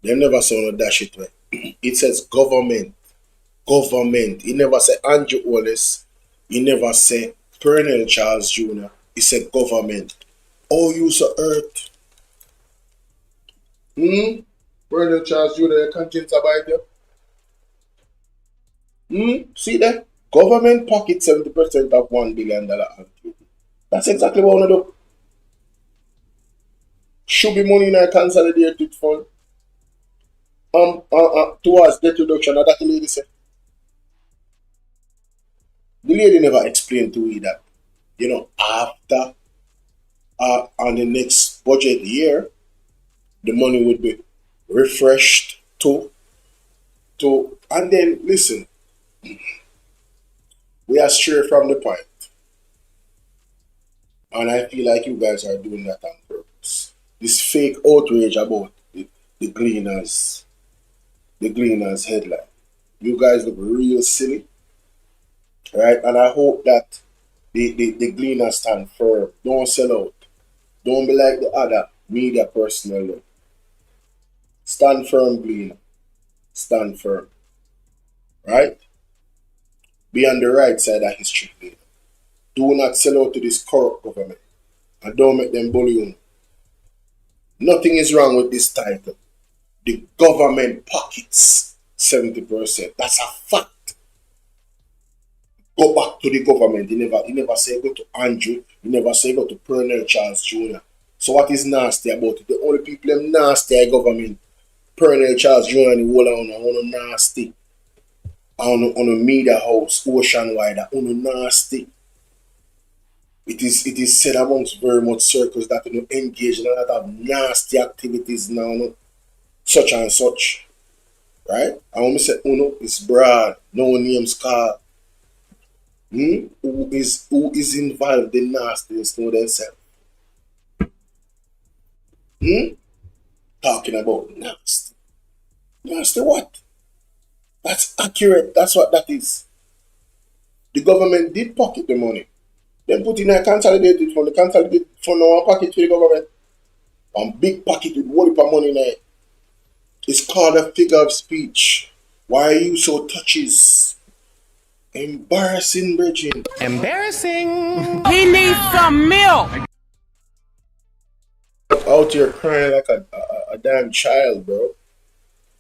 Them never sound a dash it way. It says government. Government. It never say Andrew Wallace. It never say Colonel Charles Jr. It said government. Oh, you so earth. Colonel Charles Jr. Your conscience about you. See that? Government pocket 70% of $1 billion allocated. That's exactly what I want to do. Should be money in a consolidated fund. Towards debt reduction. That's the lady said. The lady never explained to me that, after on the next budget year, the money would be refreshed to and then listen, we are straight from the point. And I feel like you guys are doing that on purpose. This fake outrage about the Gleaners headline. You guys look real silly. Right? And I hope that the Gleaners stand firm. Don't sell out. Don't be like the other media personnel. Stand firm, Gleaner. Stand firm. Right? Be on the right side of history, Gleaner. Do not sell out to this corrupt government. And don't make them bully you. Nothing is wrong with this title. The government pockets 70%. That's a fact. Go back to the government. He never say go to Andrew. He never say go to Colonel Charles Jr. So what is nasty about it? The only people them nasty are government. Colonel Charles Jr. and the whole on nasty. On a media house, ocean wide, on nasty. It is said amongst very much circles that engage in a lot of nasty activities now, such and such. Right? I want to say Uno is broad, no names called. Who is involved in nastiness know themselves? Talking about nasty. Nasty what? That's accurate. That's what that is. The government did pocket the money. Then put in a consolidated fund. The consolidated fund now one pocket for the government. One big pocket with whole heap of money in it. It's called a figure of speech. Why are you so touches? Embarrassing, Bridget. Embarrassing. He needs some milk. Out here crying like a damn child, bro.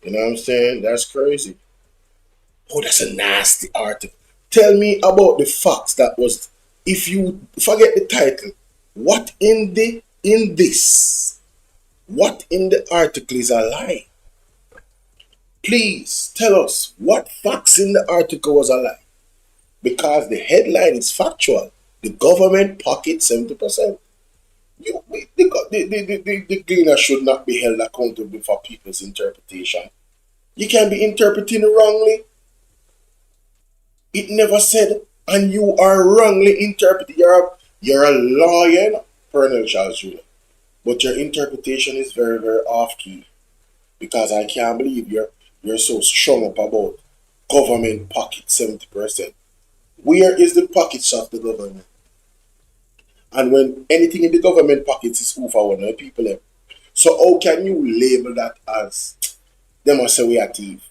You know what I'm saying? That's crazy. Oh, that's a nasty article. Tell me about the facts that was if you forget the title, what in the article is a lie? Please tell us what facts in the article was a lie. Because the headline is factual. The government pocket 70%. The cleaner should not be held accountable for people's interpretation. You can be interpreting wrongly. It never said, and you are wrongly interpreting. You're a lawyer, Colonel Charles Jr., but your interpretation is very, very off-key. Because I can't believe you're so strung up about government pocket 70%. Where is the pockets of the government? And when anything in the government pockets is over one of people there. So how can you label that as they must say we are thief?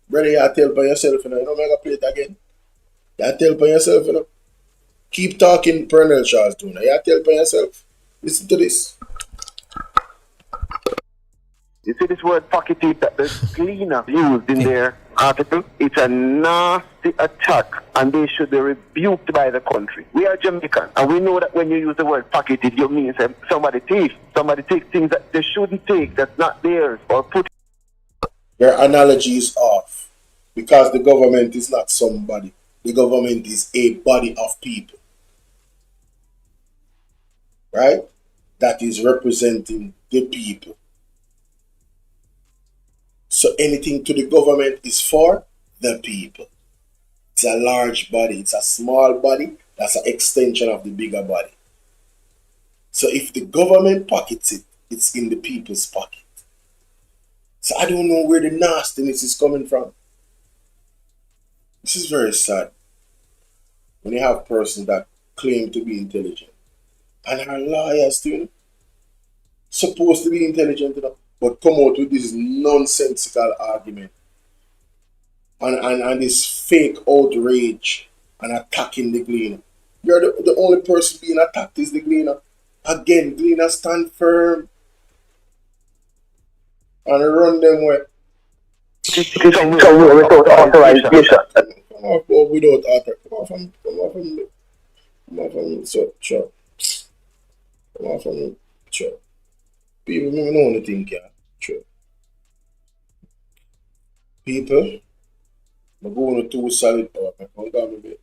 Brother, you tell by yourself, you know, you don't make a play it again. You tell by yourself, you know. Keep talking, Colonel Charles Jr. You tell by yourself. Listen to this. You see this word pocketed that the cleaner used in their article? It's a nasty attack, and they should be rebuked by the country. We are Jamaican, and we know that when you use the word pocketed, you mean somebody thief. Somebody take things that they shouldn't take, that's not theirs, or put. Your analogy is off, because the government is not somebody. The government is a body of people, right? That is representing the people. So anything to the government is for the people. It's a large body. It's a small body. That's an extension of the bigger body. So if the government pockets it, it's in the people's pocket. So I don't know where the nastiness is coming from. This is very sad. When you have persons that claim to be intelligent and are lawyers too, supposed to be intelligent enough, but come out with this nonsensical argument and this fake outrage and attacking the gleaner. You're the only person being attacked is the gleaner. Again, gleaner stand firm and run them way. Without authorization. Come off without authorization. Come off from church. Come off from church. People don't know anything, yeah. True. People, I'm going to 2 solid hours. I'm going to bed.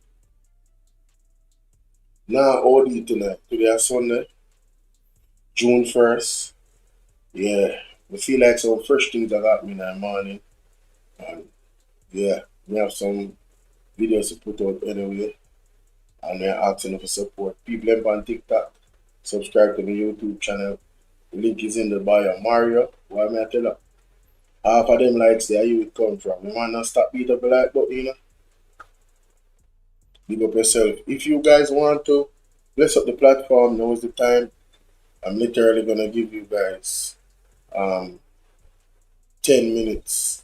Now, OD tonight. Today is Sunday, June 1st. Yeah, I feel like some fresh things that got me in the morning. And yeah, we have some videos to put out anyway. And they're asking for support. People on TikTok, subscribe to my YouTube channel. The link is in the bio. Mario, why may I tell you? Half of them likes there you would come from. You want to stop beat up the like button, you know? Big up yourself. If you guys want to bless up the platform, now is the time. I'm literally gonna give you guys 10 minutes.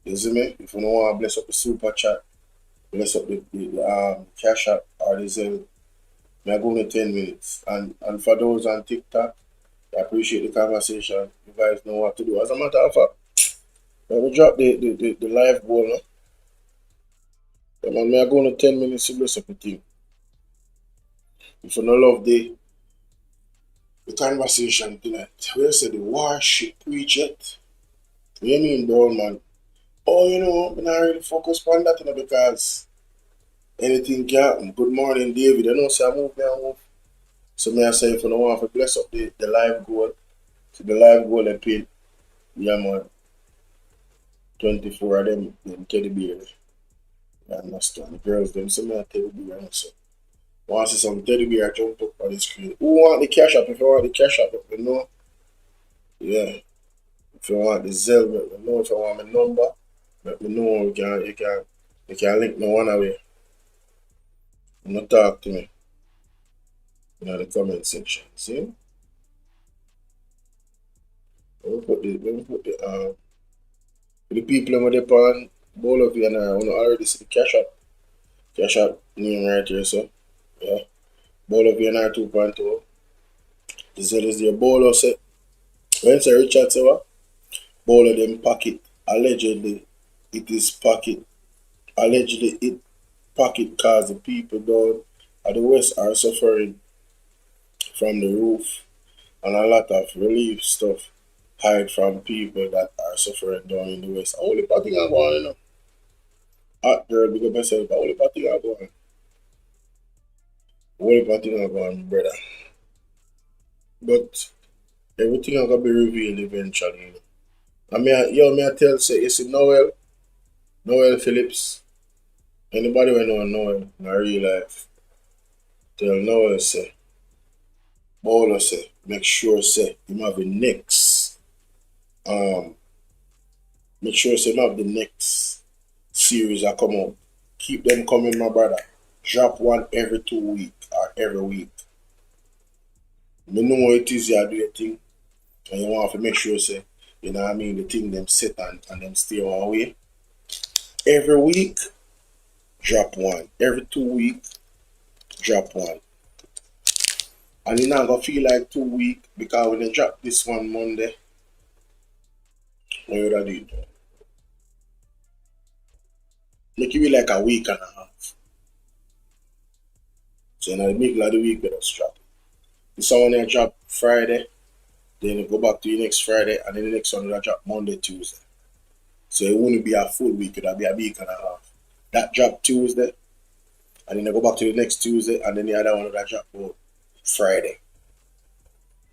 You see me? If you don't want to bless up the super chat, bless up the cash app or the Zelle, I'm going to 10 minutes. And for those on TikTok, I appreciate the conversation. You guys know what to do. As a matter of fact, let me drop the live goal. No? Yeah, man, I'm going to 10 minutes to bless up the team. If you don't love the conversation tonight, we say the warship preach it. What you mean, bro, man? Oh, you know, I'm not really focused on that, you know, because anything can happen. Good morning, David. I know, say I move. So may I say, if you don't want to bless up the live goal, so the live goal I paid, yeah, man, 24 of them teddy bears. You understand? The girls, them, some of teddy bears also. Want to see some teddy bear jump up on the screen. Who want the cash app? If you want the cash app, let me know. Yeah. If you want the Zelle, let me know. If you want my number, let me know. You can link me one away. You know, talk to me in the comment section. See? Let me put the people over there on BOLO TBV and I want to already see the cash app name right here, so yeah. BOLO TBV 2.0. The Zelle is there. BOLO say when say Richard say what? BOLO them pocket. Allegedly it is pocket. Allegedly it pocket cause the people down at the West are suffering from the roof, and a lot of relief stuff hide from people that are suffering down in the West. Only thing I'm going, you know. Hot girl, big up myself, only thing I'm going. Only thing I'm going, brother. But everything I'm gonna be revealed eventually, you know. I mean, I tell say, you see Noel Phillips. Anybody who know Noel in real life, tell Noel say, Bolo say, make sure say him have the next make sure say him have the next series that come out. Keep them coming, my brother. Drop one every 2 weeks or every week. You know what it is you do your thing, and you want to make sure say, you know what I mean, the thing them set and them stay one way. Every week, drop one. Every 2 weeks, drop one. And you're not gonna feel like 2 weeks because when they drop this one Monday, what you gonna do? Make it be like a week and a half. So in the middle of the week, we just drop it. This one they drop Friday, then you go back to the next Friday, and then the next one will drop Monday, Tuesday. So it wouldn't be a full week, it would be a week and a half. That drop Tuesday, and then I go back to the next Tuesday, and then the other one will drop Friday.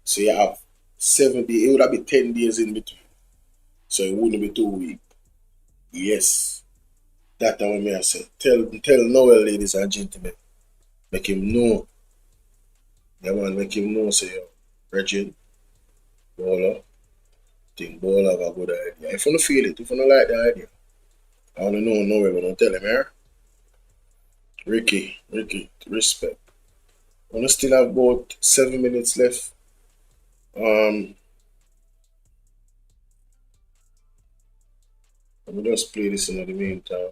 So you have 7 days, it would have been 10 days in between. So it wouldn't be 2 weeks. Yes. That's what I say. Tell Noel, ladies and gentlemen. Make him know. That one make him know, say, yo, Reggie, Bolo, think Bolo have a good idea. If you don't feel it, if you don't like the idea, I want to know Noel, but don't tell him, here. Ricky, respect. I want to still have about 7 minutes left. Let me just play this in the meantime.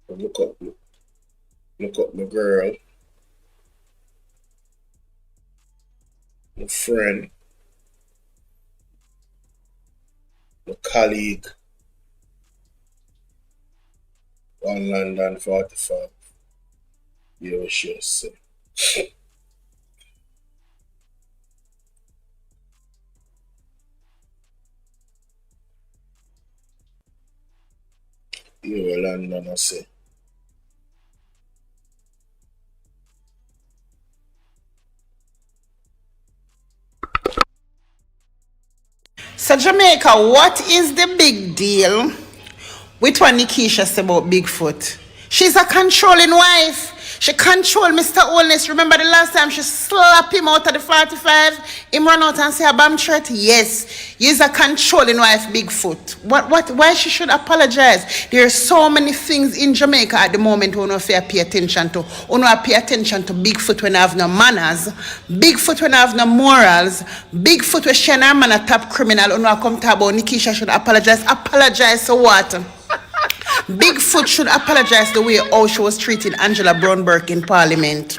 Look up my girl, my friend, my colleague, on London 45. Yeah, what she say. Yeah, London I say. So Jamaica, what is the big deal with what Nikisha said about Bigfoot? She's a controlling wife. She controlled Mr. Oldness. Remember the last time she slapped him out of the 45? Him run out and say a bomb threat? Yes. He's a controlling wife, Bigfoot. Why she should apologize? There are so many things in Jamaica at the moment we don't pay attention to. We don't pay attention to Bigfoot when I have no manners. Bigfoot when I have no morals. Bigfoot when she and her man a top criminal. We don't come talk about Nikisha should apologize. Apologize for what? Bigfoot should apologize the way how she was treating Angela Brownburg in Parliament.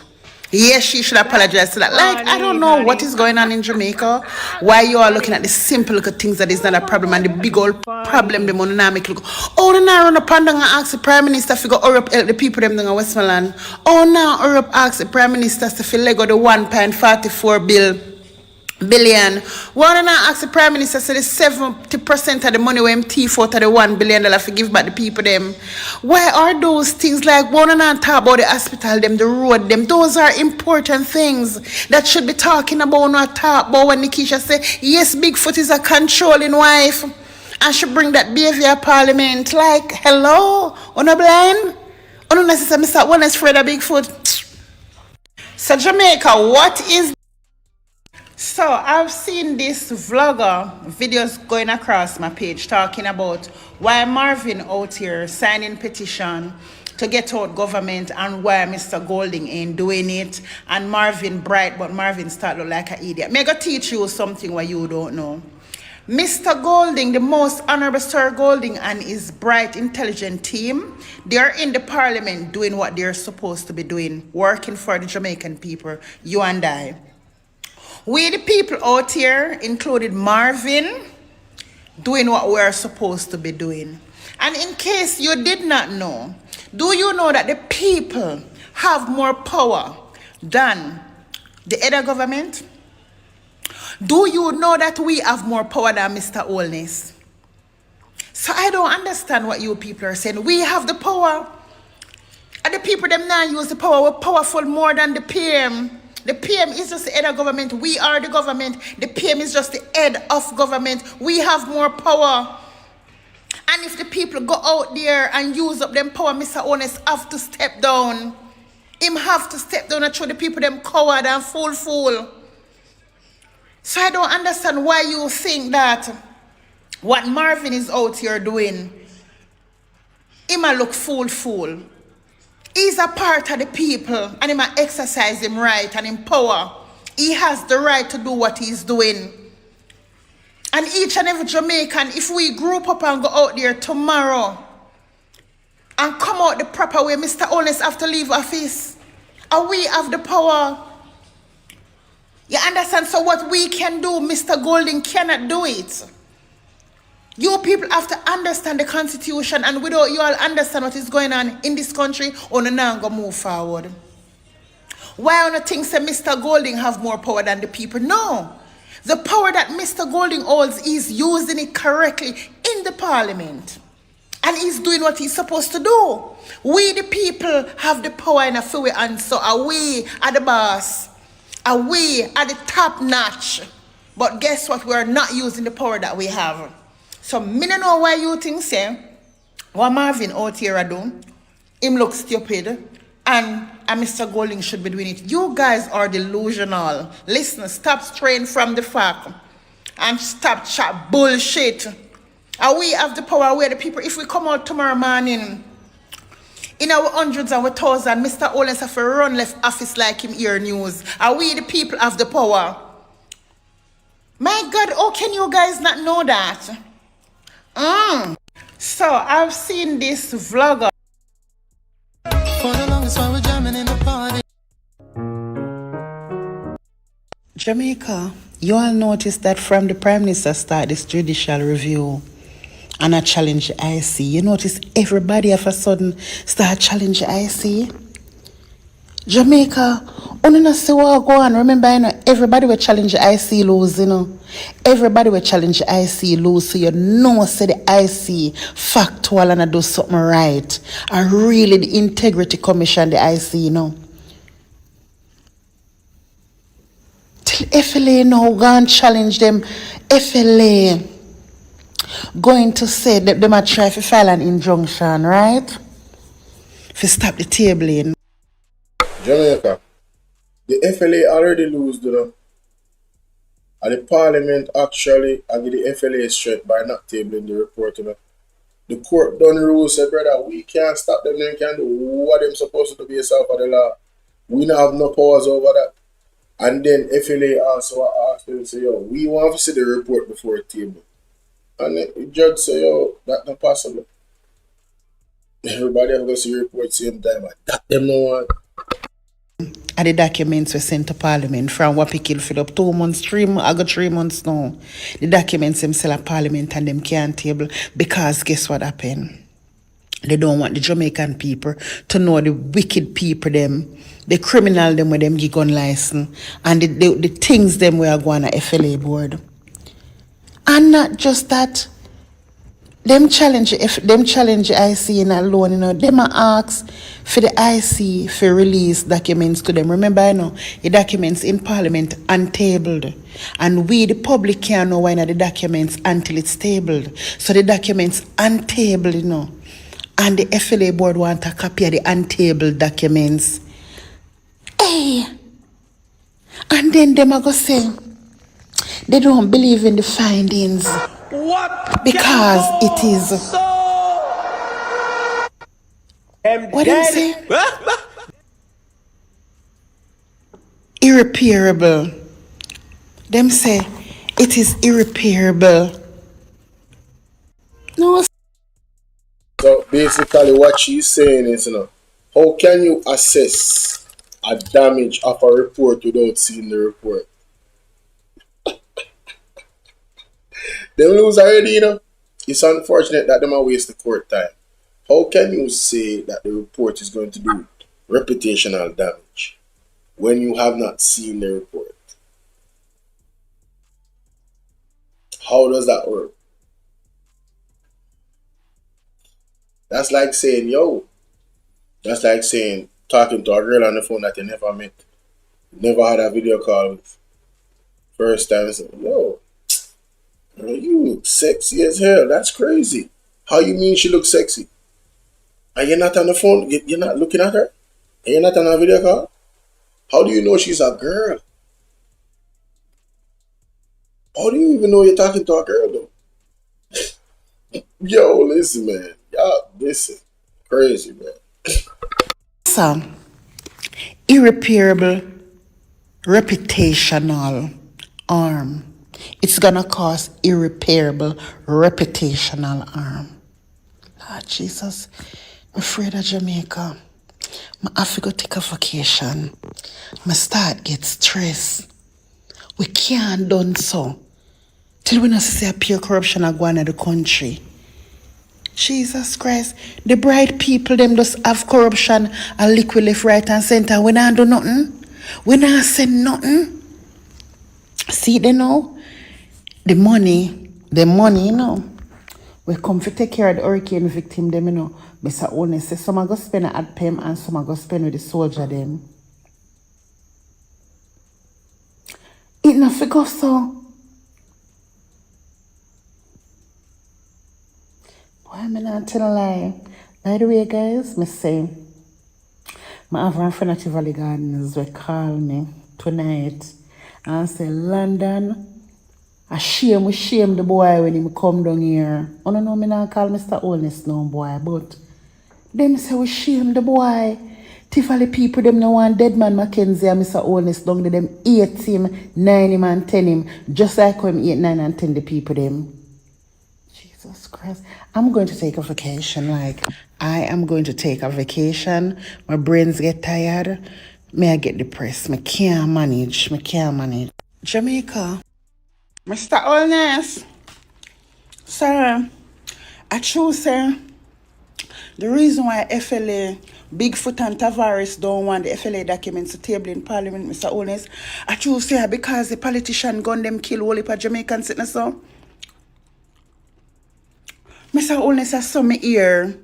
Yes, she should apologize to that. Like, I don't know what is going on in Jamaica. Why you are looking at the simple little things that is not a problem, and the big old problem, the mononamic look. Oh, now run up and down and ask the Prime Minister to go help the people them in Westmoreland. Oh, now Europe ask the Prime Minister to lego the 1.44 billion. Why don't I ask the Prime Minister say the 70% of the money when thief out of the $1 billion to give back the people them? Why are those things like why don't I talk about the hospital them, the road them? Those are important things that should be talking about, not talk about when Nikisha say, yes, Bigfoot is a controlling wife and she bring that behavior Parliament. Like, hello? On a blind? On a necessary Mr. One is afraid of Bigfoot. So Jamaica, what is So I've seen this vlogger videos going across my page talking about why Marvin out here signing petition to get out government and why Mr. Golding ain't doing it, and Marvin bright but Marvin start look like an idiot. May I go teach you something what you don't know. Mr. Golding, the most honorable Sir Golding and his bright intelligent team, they are in the parliament doing what they're supposed to be doing, working for the Jamaican people, you and I. We the people out here, including Marvin, doing what we are supposed to be doing. And in case you did not know, do you know that the people have more power than the head of government? Do you know that we have more power than Mr. Holness? So I don't understand what you people are saying. We have the power. And the people them now use the power. We're powerful more than the PM. The PM is just the head of government. We are the government. The PM is just the head of government. We have more power. And if the people go out there and use up them power, Mr. Holness have to step down. Him have to step down and show the people them coward and fool. So I don't understand why you think that what Marvin is out here doing, him a look fool. He's a part of the people and him a exercise him right and him power. He has the right to do what he's doing. And each and every Jamaican, if we group up and go out there tomorrow and come out the proper way, Mr. Holness have to leave office. And we have the power. You understand? So what we can do, Mr. Golding cannot do it. You people have to understand the Constitution, and without you all understand what is going on in this country, on the now go move forward. Why on the things that Mr. Golding have more power than the people? No. The power that Mr. Golding holds is using it correctly in the parliament. And he's doing what he's supposed to do. We the people have the power in a few way, and so are we at the boss. Are we at the top notch. But guess what? We're not using the power that we have. So me don't know why you think say what Marvin out here do. Him look stupid. And Mr. Golding should be doing it. You guys are delusional. Listen, stop straying from the fact. And stop chat bullshit. And we have the power, we are the people. If we come out tomorrow morning, in our hundreds and our thousands, Mr. Holness have to run left office like him hear news. And we the people have the power. My God, how can you guys not know that? So I've seen this vlogger. For the longest while we're jamming in the party. Jamaica, you all noticed that from the Prime Minister start this judicial review and a challenge the IC. You notice everybody of a sudden start challenge the IC. Jamaica, only see what go on. Remember, you know, everybody will challenge the IC lose, you know. Everybody will challenge the IC lose, so you know say the IC factual and do something right. And really the Integrity Commission, the IC, you know. Till FLA now go and challenge them. FLA going to say that they might try to file an injunction, right? To stop the tabling. Jamaica, the FLA already lose, you know. And the Parliament actually give the FLA straight by not tabling the report, you know. The court done rule, say, brother, we can't stop them, they can't do what they're supposed to do based off of the law. We don't have no powers over that. And then FLA also asked them, say, yo, we want to see the report before the table. And the judge say, yo, that's not possible. Everybody have to see the report same time. I got them no one. And the documents were sent to Parliament from what people fill up 2 months, 3 months, I got 3 months now. The documents themselves at Parliament and them can't table because guess what happened? They don't want the Jamaican people to know the wicked people them, the criminal them with them give gun license, and the things them we are going to FLA board. And not just that, them challenge the IC in alone, you know, them ask for the IC for release documents to them. Remember, you know, the documents in Parliament untabled. And we, the public, can't know why not the documents until it's tabled. So the documents untabled, you know. And the FLA board want a copy of the untabled documents. Hey! And then them are going to say, they don't believe in the findings. What? Because it is. What do you say? Irreparable. Them say it is irreparable. No. So basically what she's saying is, you know, how can you assess a damage of a report without seeing the report? They lose already, you know. It's unfortunate that they might waste the court time. How can you say that the report is going to do reputational damage when you have not seen the report? How does that work? That's like saying, that's like saying, talking to a girl on the phone that you never met, never had a video call with. First time, saying, girl, you look sexy as hell. That's crazy. How you mean she looks sexy? And you're not on the phone, you're not looking at her? And you're not on a video call? How do you know she's a girl? How do you even know you're talking to a girl, though? Yo, listen, man. Y'all, listen. Crazy, man. So, irreparable reputational harm. It's gonna cause irreparable reputational harm. Lord Jesus, I'm afraid of Jamaica. I have to go take a vacation. I start get stressed. We can't done so till we not see a pure corruption a go on in the country. Jesus Christ, the bright people them just have corruption and liquid left, right and center. We not do nothing. We not send nothing. See they know the money, you know. We come to take care of the hurricane victim them, you know. Mr. Honest say some are go spend at PEM and some are go spend with the soldier them. It not fi go so. Why am I not tell a lie? By the way, guys, me say, my have a friend at Valley Gardens will call me tonight and say, London, I shame the boy when he come down here. I don't know me not call Mr. Honest no boy, but them say we shame the boy. Tivoli people them no want dead man Mackenzie and Mr. Honest down there, them 8 him, 9 him and 10 him, just like him 8, 9 and 10 the people them. Jesus Christ. I'm going to take a vacation. Like, I am going to take a vacation. My brains get tired. May I get depressed. I can't manage. Jamaica. Mr. Honest. Sir, I choose, sir. The reason why FLA, Bigfoot and Tavares don't want the FLA documents to table in Parliament, Mr. Honest, I choose, sir, because the politician gun them kill all the Jamaicans sitting so. Mr. Honest, I saw me here.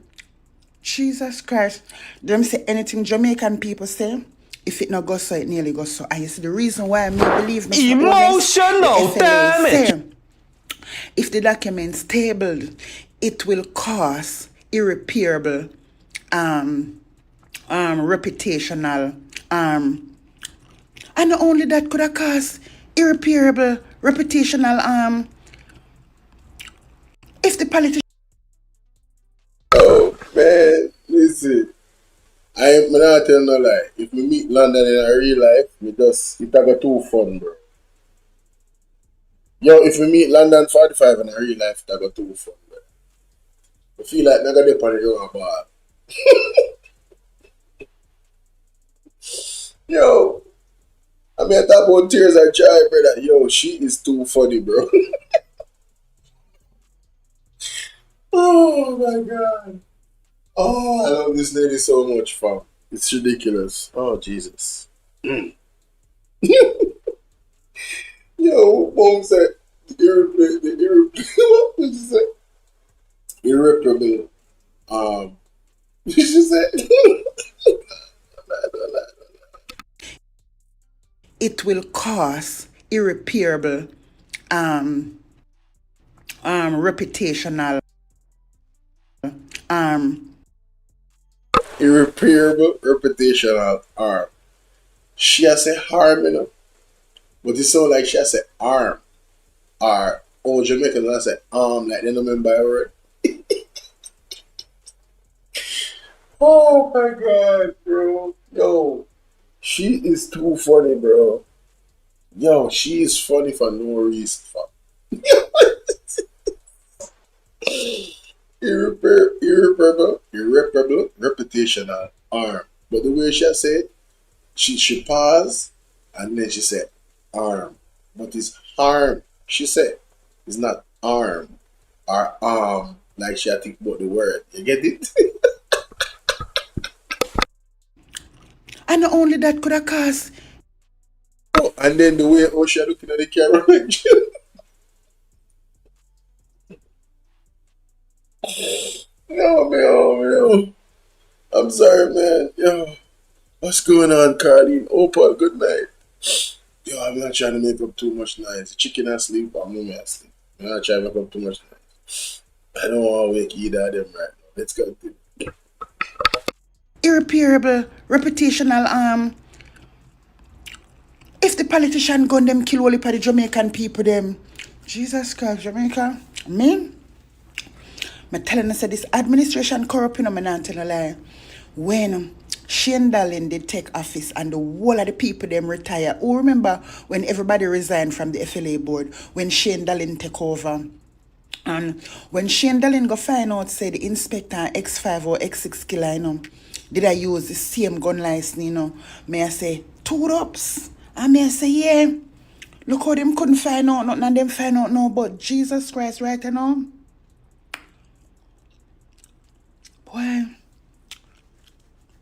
Jesus Christ. Them say anything Jamaican people say, if it not go so, it nearly goes so. I see the reason why I may believe Mr. Emotional damage. Say, if the documents tabled, it will cause irreparable reputational and not only that could have caused irreparable reputational if the politician. Oh man, listen. I'm not telling no lie. If we meet London in a real life, it got too fun, bro. Yo, if we meet London 45 in a real life, it got too fun, bro. I feel like I got the party going bad. Yo, I mean, I talk about tears of joy, brother. Yo, she is too funny, bro. Oh my god. Oh, I love this lady so much, fam. It's ridiculous. Oh, Jesus. Yo, mom said, what did you say? Irreparable. What did you say? It will cause irreparable reputational irreparable reputational harm. She has a harm, you know. But it sounds like she has a arm. Or old Jamaicans has a arm, like they don't remember a word. Oh my god, bro. Yo, she is too funny, bro. Yo, she is funny for no reason, fam. Irreparable reputational harm. But the way she said, she paused and then she said arm. But it's harm. She said it's not arm or arm like she think about the word. You get it? And not only that could have cost. Oh, and then the way Osha looking at the camera. No. I'm sorry, man. Yo, what's going on, Carlene? Opal, good night. Yo, I'm not trying to make up too much noise. The chicken asleep, I'm not asleep. I'm not trying to make up too much noise. I don't want to wake either of them right now. Let's go. Irreparable, reputational if the politician gun them kill all of the Jamaican people them. Jesus Christ, Jamaica. I'm telling you, say this administration corrupt, I'm not telling a lie. When Shane Dallin did take office and the whole of the people them retire. Oh, remember when everybody resigned from the FLA board, when Shane Dallin take over? And when Shane Dallin go find out, say the inspector X5 or X6 killer, did I use the same gun license, may I say, 2 ups? And may I say, yeah. Look how them couldn't find out, nothing, and them find out no, but Jesus Christ, right, Boy,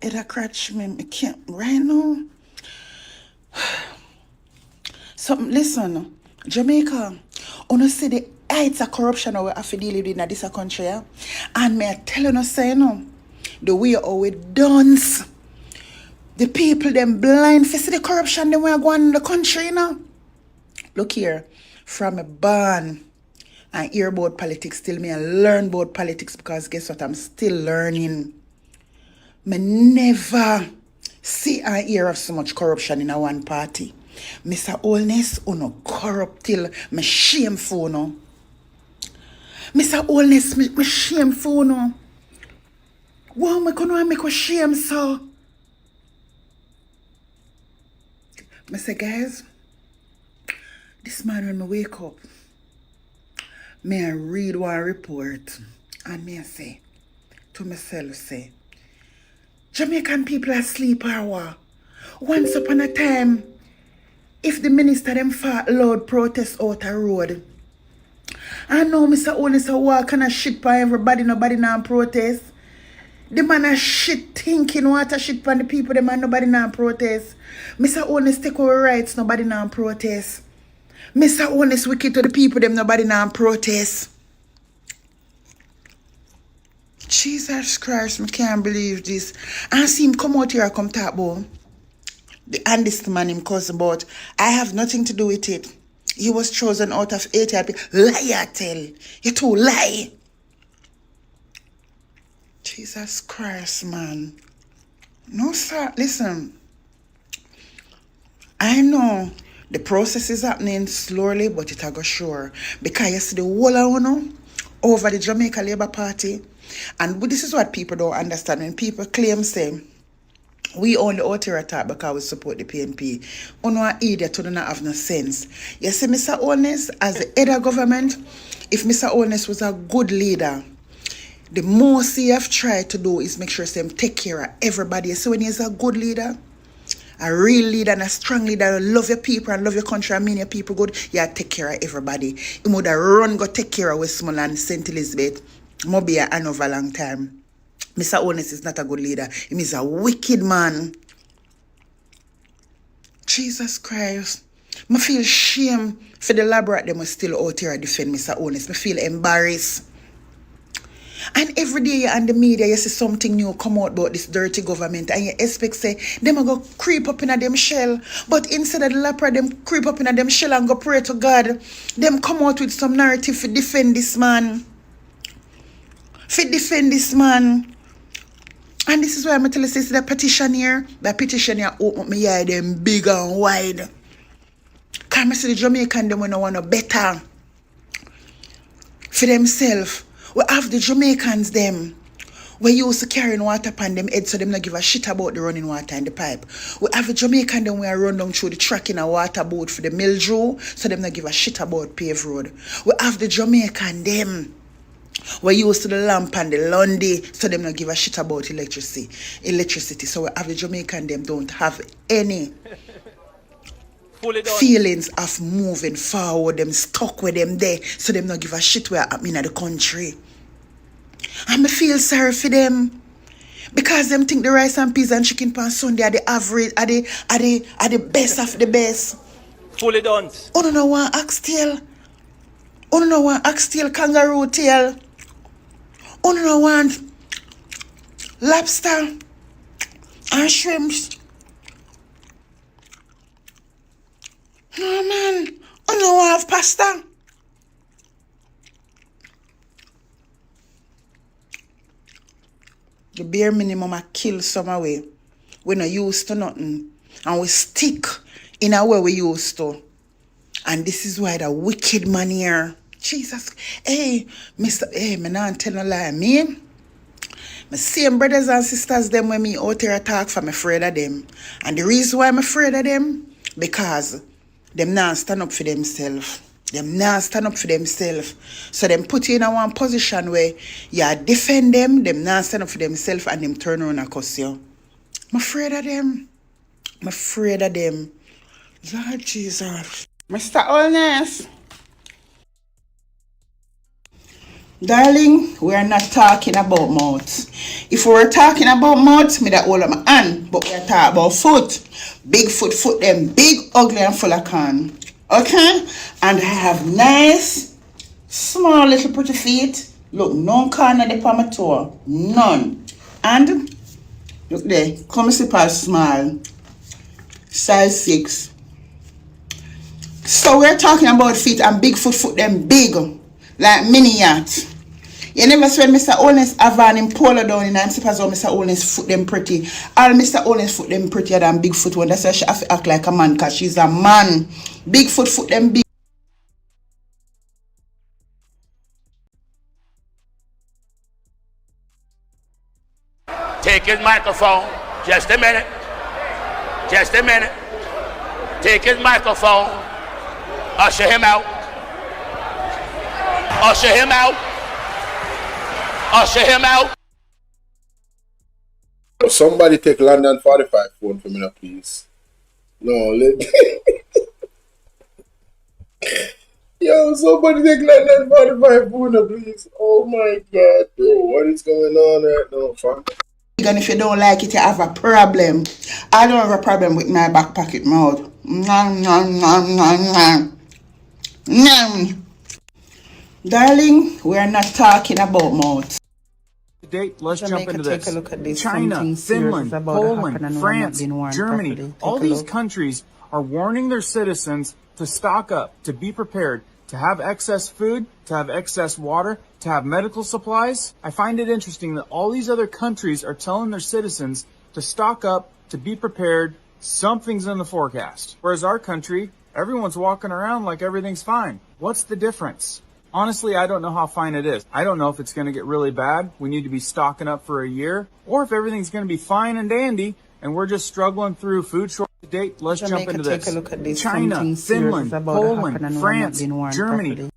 it'll catch me, I can't, right now. So, listen, Jamaica, you see the heights of corruption we have to deal with in this country, yeah? And me I tell you, say, the way how we dance, the people, them blind, for see the corruption, them way going in the country, Look here, from a born, I hear about politics still, me I learn about politics because guess what, I'm still learning. Me never see and hear of so much corruption in a one party. Mr. Holness, no corrupt till me shameful, no. Mr. Holness, me shameful, no. Wow, me gonna make a shame, so. Me say, guys, this man when me wake up, me I read one report, and me I say to myself, say, Jamaican people are asleep or what? Once upon a time, if the minister them fought loud protest out a road, I know Mr. Holness a walk and a shit for everybody, nobody now protest. The man a shit thinking what a shit for the people, the man nobody now protest. Mr. Holness take our rights, nobody now protest. Mr. Holness wicked to the people, them nobody now protest. Jesus Christ, I can't believe this. I see him come out here and come talk about the honest man him cousin, but I have nothing to do with it. He was chosen out of 80 people. Liar, tell. You too lie. Jesus Christ, man. No, sir. Listen. I know the process is happening slowly, but it go sure. Because you see the whole of over the Jamaica Labour Party. And this is what people don't understand. When people claim, say, we only out here attack because we support the PNP. Uno an idiot, do not have no sense. You see, Mr. Holness, as the head of government, if Mr. Holness was a good leader, the most he have tried to do is make sure them take care of everybody. So when he's a good leader, a real leader and a strong leader, love your people and love your country and mean your people good, you take care of everybody. He would have run go take care of Westmoreland, St. Elizabeth, Mobile and over a long time. Mr. Holness is not a good leader. He is a wicked man. Jesus Christ. I feel shame for the laboratory them still out here to defend Mr. Holness. I feel embarrassed. And every day you're on the media, you see something new come out about this dirty government and you expect say, them go creep up in a them shell. But instead of the lapra, them creep up in a them shell and go pray to God. Them come out with some narrative to defend this man. And this is why I'm telling you, the petition here open up my eye them big and wide. Because I see the Jamaican them when I want no better for themselves. We have the Jamaicans them. We used to carrying water upon them head so them not give a shit about the running water in the pipe. We have the Jamaican them we run down through the track in a water boat for the mildew so them not give a shit about paved road. We have the Jamaican them. We used to the lamp and the Lundy, so them not give a shit about electricity. So we have the Jamaican them don't have any feelings of moving forward. Them stuck with them there, so them not give a shit where happening in the country. And I feel sorry for them. Because them think the rice and peas and chicken pan Sunday are the average, are the best of the best. Fully done. Oh no one oxtail. Oh no one oxtail kangaroo tail. Oh no one lobster and shrimps. No man. Oh no one have pasta. The bare minimum I kill some away. We not used to nothing. And we stick in a way we used to. And this is why the wicked man here. Jesus. Hey, me not tell no lie. Me same brothers and sisters them when me out here attack for me afraid of them. And the reason why I'm afraid of them, because them not stand up for themselves. Them not stand up for themselves. So them put you in a one position where you defend them not stand up for themselves, and them turn around and cuss you. I'm afraid of them. I'm afraid of them. Lord Jesus. Mr. Holness. Darling, we are not talking about mouth. If we were talking about mouth, me that hold of my hand. But we are talking about foot. Big foot them big, ugly and full of corn. Okay? And I have nice, small little pretty feet. Look, no corn at the palm of my toe. None. And look there, come see pass small. Size 6. So we're talking about feet and big foot them big. Like mini yacht. You never said Mr. Holness have an in polo down in and suppose Mr. Holness foot them pretty. All Mr. Holness foot them prettier than big foot one. That's why she have to act like a man, because she's a man. Big foot them big. Take his microphone. Just a minute. Just a minute. Take his microphone. Usher him out. Usher him out. Usher him out. Somebody take London 45 phone for me now, please. No, let Yo, somebody take London 45 phone now, please. Oh my God, bro. What is going on right now, fam? And if you don't like it, you have a problem. I don't have a problem with my back pocket mouth. Darling, we are not talking about mouth. Let's jump into this. Take a look at this. China, Finland, Poland, France, Germany, all these countries are warning their citizens to stock up, to be prepared, to have excess food, to have excess water, to have medical supplies. I find it interesting that all these other countries are telling their citizens to stock up, to be prepared, something's in the forecast. Whereas our country, everyone's walking around like everything's fine. What's the difference? Honestly, I don't know how fine it is. I don't know if it's going to get really bad. We need to be stocking up for a year, or if everything's going to be fine and dandy and we're just struggling through food shortage. Let's jump into this. Take a look at this. China, Finland, Poland, France, Germany.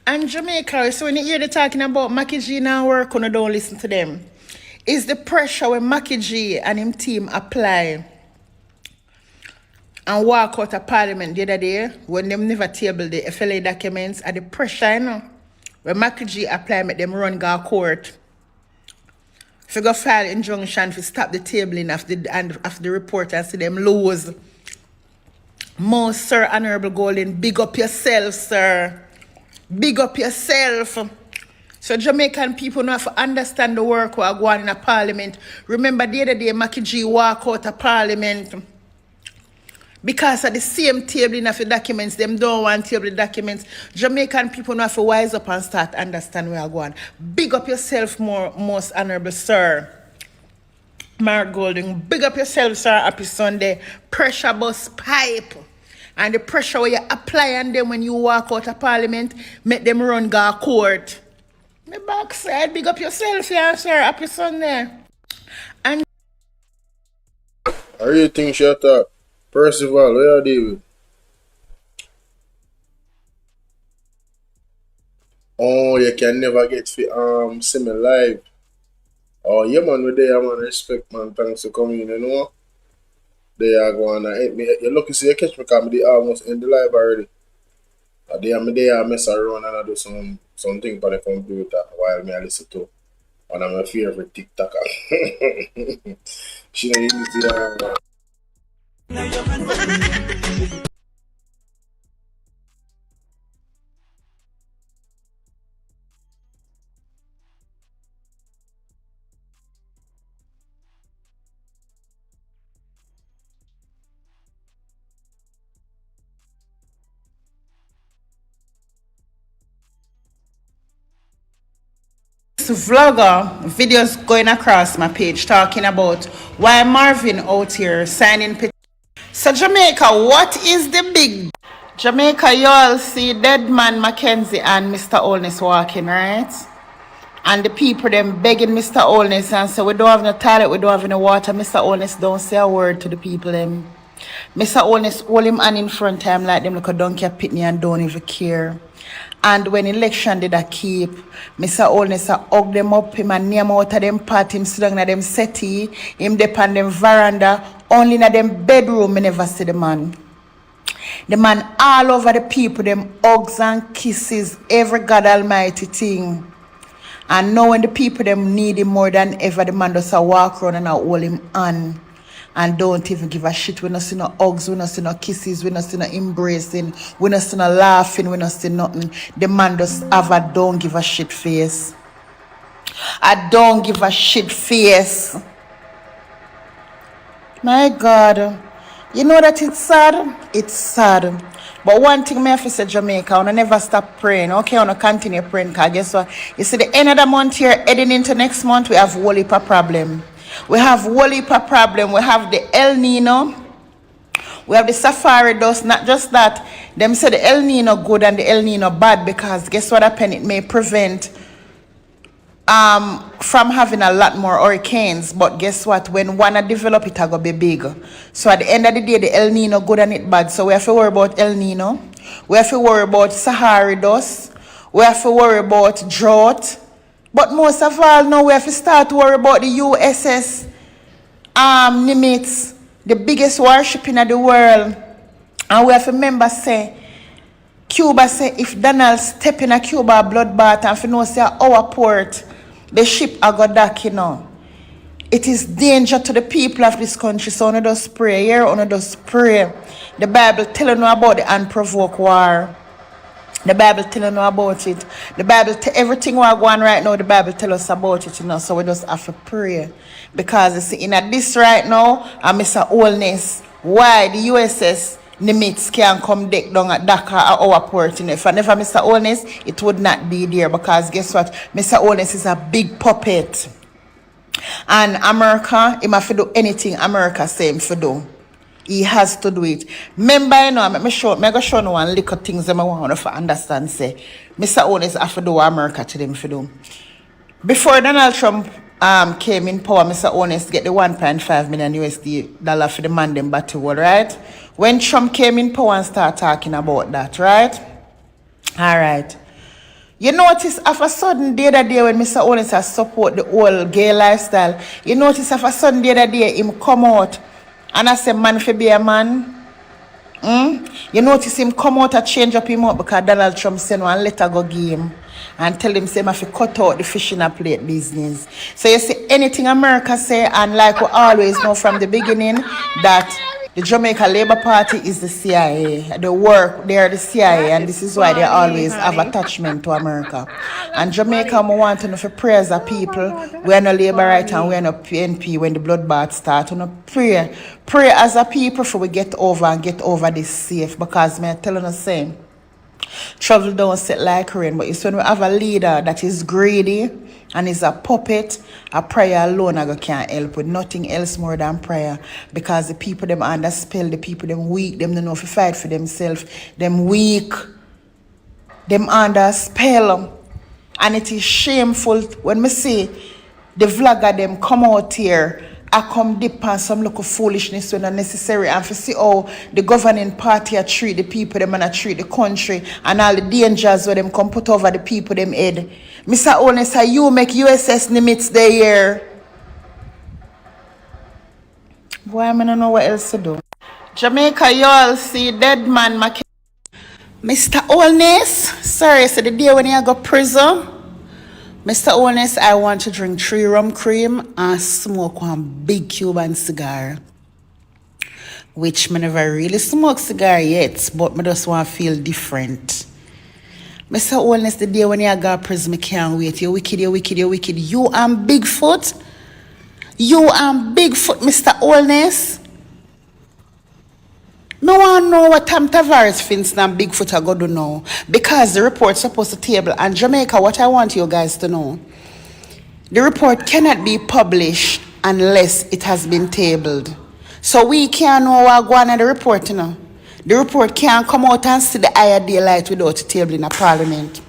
And Jamaica, so when you hear they talking about Mackie G now work, you don't listen to them. It's the pressure when Mackie G and him team apply and walk out of Parliament the other day when them never tabled the FLA documents, and the pressure, you know, when Mackie G apply, make them run go court. If you go file injunction to stop the tabling of the report and see them lose. Most, Sir Honorable Golden, big up yourself, sir. Big up yourself. So Jamaican people know have to understand the work we are going in a Parliament. Remember the other day Mackie G walk out of Parliament because of the same tabling of the documents. Them don't want to table the documents. Jamaican people know have to wise up and start understand where we are going. Big up yourself, most honorable sir. Mark Golding, big up yourself, sir. Happy Sunday. Pressure bus pipe. And the pressure where you apply on them when you walk out of Parliament, make them run go court. My backside, big up yourself, yeah, sir. Happy Sunday. And I really think shut up. Percival, where are David? Oh, you can never get see me live. Oh, yeah, man, we're there, man. Respect, man. Thanks for coming, you know. They are going to hit me. You're lucky to see you catch me because they almost in the live already. They are mess around and I do some something on the computer while me I listen to one of my favorite TikToker. She don't use the vlogger videos going across my page talking about why Marvin out here signing petition. So Jamaica, what is the big Jamaica? You all see dead man Mackenzie and Mr. Olness walking, right? And the people them begging Mr. Olness and say we don't have no toilet, we don't have no water. Mr. Olness don't say a word to the people them. Mr. Olness hold him hand in front time like them like a donkey a pitney and don't even care. And when election did a keep, Mr. Olness hug them up, him and name out of them part, him sit down in them settee, him dep on them veranda, only in them bedroom, me never see the man. The man all over the people, them hugs and kisses, every God Almighty thing. And now when the people them need him more than ever, the man does a walk around and hold him on. And don't even give a shit. We not see no hugs, we not see no kisses, we not see no embracing, we not see no laughing, we not see nothing. The man just have a don't give a shit face. I don't give a shit face. My God. You know that it's sad? It's sad. But one thing I have to say, Jamaica, I never stop praying. Okay, I continue praying, because guess what? You see, the end of the month here, heading into next month, we have a whole heap of problem. We have whole heap of problem. We have the El Nino. We have the Safari dust. Not just that. Them say the El Nino good and the El Nino bad, because guess what happened? It may prevent from having a lot more hurricanes. But guess what? When one develop, it will be big. So at the end of the day, the El Nino good and it bad. So we have to worry about El Nino. We have to worry about Sahara dust. We have to worry about drought. But most of all, now we have to start to worry about the USS Nimitz, the biggest warship in the world. And we have to remember, say, Cuba say, if Donald step in a Cuba bloodbath and if you know, say, our port, the ship I got back, you know. It is danger to the people of this country, so on just pray. Here on just pray. The Bible telling you about the unprovoked war. The Bible telling you about it. The Bible, everything we are going right now, the Bible tell us about it, you know. So we just have to pray. Because you see, in this right now, and Mr. Olness, why the USS Nimitz can come deck down at Dakar at our port, you know. If I never Mr. Olness, it would not be there. Because guess what? Mr. Olness is a big puppet. And America, he must do anything America say him to do. He has to do it. Remember, you know, I'm going to show you one little things that I want to understand. Say, Mr. Olness have to do what America to them to do. Before Donald Trump came in power, Mr. Olness get the 1.5 million USD dollar for the man them battle world, right? When Trump came in power and start talking about that, right? All right. You notice of a sudden the other day when Mr. Olness has support the whole gay lifestyle, you notice of a sudden the other day him come out and I say man for be a man. You notice him come out and change up him up because Donald Trump sent one letter go give him and tell him say if he cut out the fishing a plate business. So you see anything America say, and like we always know from the beginning that the Jamaica Labour Party is the CIA. They work, they are the CIA, and this is why they always have attachment to America. And Jamaica, we want to know for pray as a people. We are no Labour right and we are no PNP when the bloodbath starts. We no pray. Pray as a people for we get over this safe. Because me telling us saying, trouble don't set like rain. But it's when we have a leader that is greedy and is a puppet, a prayer alone can't help with nothing else more than prayer. Because the people them under spell, the people them weak, them don't know if to fight for themselves. Them weak, them under spell. And it is shameful when me see the vlogger them come out here, I come deep on some local foolishness when unnecessary, and to see how the governing party a treat the people them and a treat the country and all the dangers where them come put over the people them head. Mr. Olness, you make USS Nimitz there here. Boy, I don't know what else to do. Jamaica, you all see dead man Mr. Olness, Sorry, so the day when you go prison, Mr. Honest, I want to drink 3 rum cream and smoke one big Cuban cigar. Which me never really smoke cigar yet, but me just want to feel different. Mr. Honest, the day when you go prison, me can't wait. You wicked, you wicked, you wicked. You and Bigfoot? You and Bigfoot, Mr. Honest? Me want to know what Tom Tavares thinks and Bigfoot are going to know. Because the report's supposed to table. And Jamaica, what I want you guys to know, the report cannot be published unless it has been tabled. So we can't know what going on in the report, you know. The report can't come out and see the eye of daylight without a table in a parliament.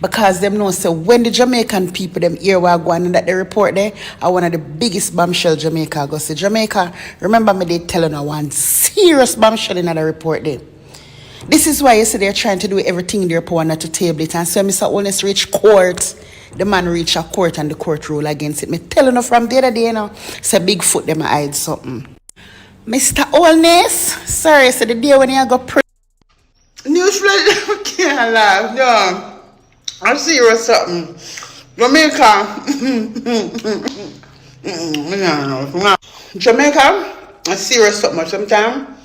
Because them know, so when the Jamaican people them hear what going on that the report there are one of the biggest bombshell Jamaica go see. Jamaica, remember me they telling you one serious bombshell in the report there. This is why you see they're trying to do everything in their power not to table it. And so Mr. Honest reach court, the man reach a court and the court rule against it. Me telling you from the other day, you know, say Bigfoot them hide something. Mr. Honest, sorry, so the day when you go newsflash, can't laugh, no. I'm serious something. Jamaica. Jamaica, I'm serious something. Sometimes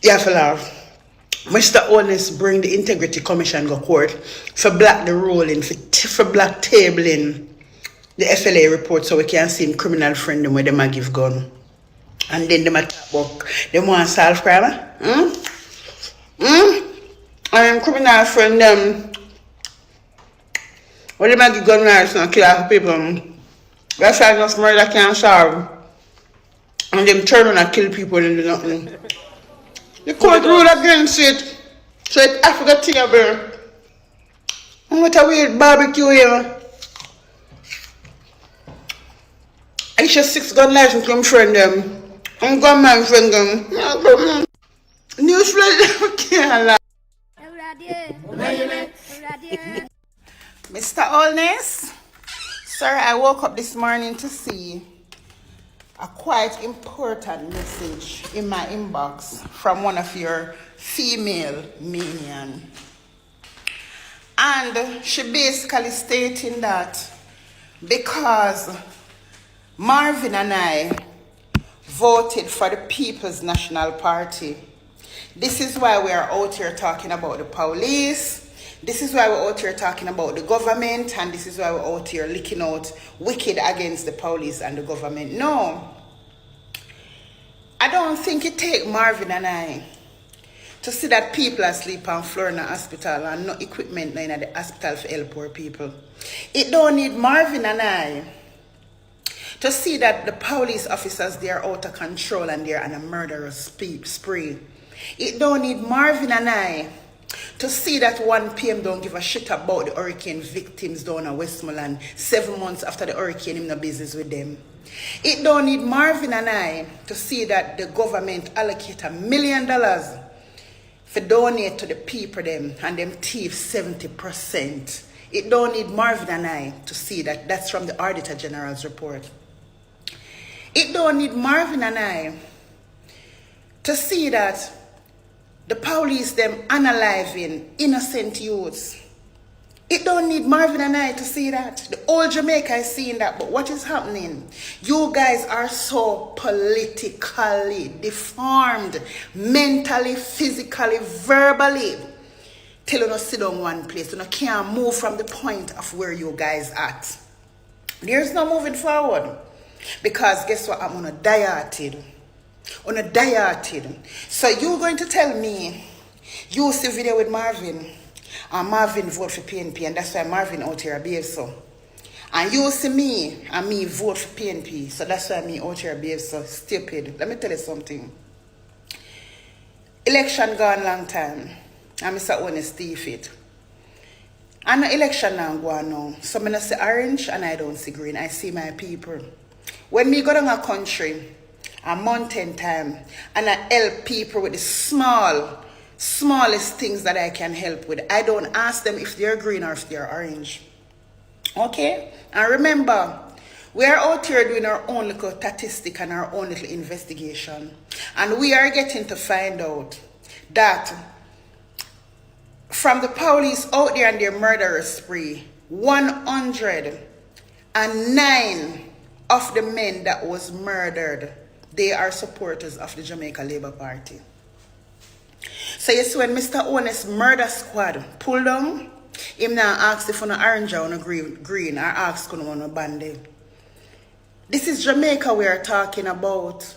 you have to laugh. Mr. Honest bring the Integrity Commission go court for black the ruling, for black tabling the FLA report so we can see him criminal friend them where them a give gun. And then them a talk about them want to solve crime. And criminal friend them what they might give gun rights and kill people. That's why enough murder can't solve. And them turn around and kill people and do nothing. The court rule against it. So it's Africa thing about. And what a weird barbecue here. I just 6 gun license from friend them. I'm gunman friend them. Newsflash can't lie. Mr. Honest, sir, I woke up this morning to see a quite important message in my inbox from one of your female minions. And she basically stating that because Marvin and I voted for the People's National Party, this is why we are out here talking about the police. This is why we're out here talking about the government, and this is why we're out here licking out wicked against the police and the government. No. I don't think it takes Marvin and I to see that people are asleep on floor in the hospital and no equipment in the hospital for help poor people. It don't need Marvin and I to see that the police officers, they are out of control and they're on a murderous spree. It don't need Marvin and I to see that 1 PM don't give a shit about the hurricane victims down in Westmoreland 7 months after the hurricane, in no business with them. It don't need Marvin and I to see that the government allocate $1 million for donate to the people them and them thief 70%. It don't need Marvin and I to see that. That's from the Auditor General's report. It don't need Marvin and I to see that the police them unaliving innocent youths. It don't need Marvin and I to see that. The whole Jamaica is seeing that. But what is happening? You guys are so politically deformed, mentally, physically, verbally. Till you sit down one place. You can't move from the point of where you guys at. There's no moving forward. Because guess what? I'm on a dieted. On a dieted. So you're going to tell me you see video with Marvin and Marvin vote for PNP and that's why Marvin out here behave so. And you see me and me vote for PNP so that's why me out here behave so stupid. Let me tell you something. Election gone long time and Mr. Honest thief it. And the election now go on now. So I see orange and I don't see green. I see my people. When me go down a country a mountain time and I help people with the smallest things that I can help with. I don't ask them if they're green or if they're orange. Okay? And remember, we are out here doing our own little statistic and our own little investigation. And we are getting to find out that from the police out there and their murderous spree, 109 of the men that was murdered, they are supporters of the Jamaica Labour Party. So you see when Mr. Honest murder squad pull down, him now ask if on a orange or on a green or ask on a bandy. This is Jamaica we are talking about.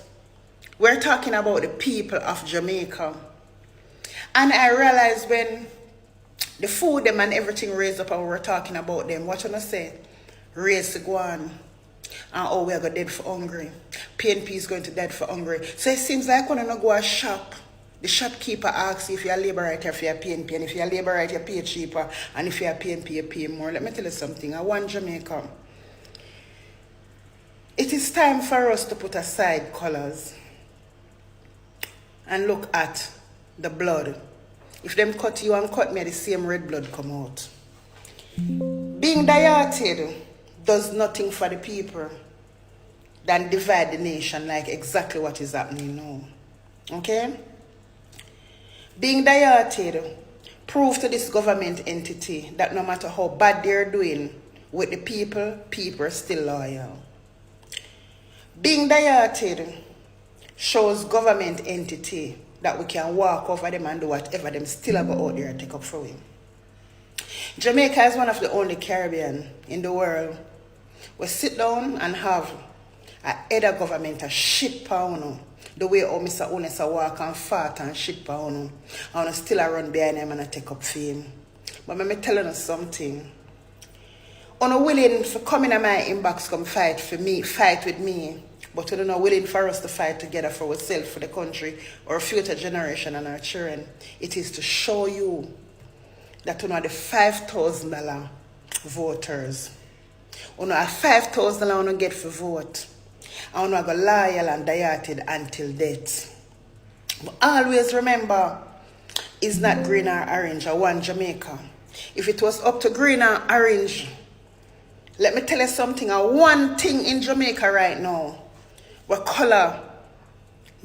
We're talking about the people of Jamaica. And I realized when the food them and everything raised up and we were talking about them, what you gonna say? Raise to go on. And oh, we are going dead for hungry. PNP is going to dead for hungry. So it seems like when you go a shop, the shopkeeper asks if you're a labor right or if you're a PNP. And if you're a labor right, you pay cheaper. And if you're a PNP, you pay more. Let me tell you something. I want Jamaica. It is time for us to put aside colors and look at the blood. If them cut you and cut me, the same red blood come out. Being diarrheated does nothing for the people than divide the nation like exactly what is happening now. Okay? Being diarrheated prove to this government entity that no matter how bad they're doing with the people, people are still loyal. Being diarrheated shows government entity that we can walk over them and do whatever them still go out there and take up for him. Jamaica is one of the only Caribbean in the world we sit down and have a head of government a shit pound the way how Mr. Honest walk and fart and shit pound and still run behind him and I take up for him. But let me tell you something. I'm willing for coming to my inbox come fight for me, fight with me, but we're not willing for us to fight together for ourselves, for the country, our future generation and our children. It is to show you that you know the $5,000 voters. You know $5,000 you get for vote. And you go loyal and dieted until death. But always remember, it's not green or orange. I want Jamaica. If it was up to green or orange, let me tell you something. One thing in Jamaica right now, where color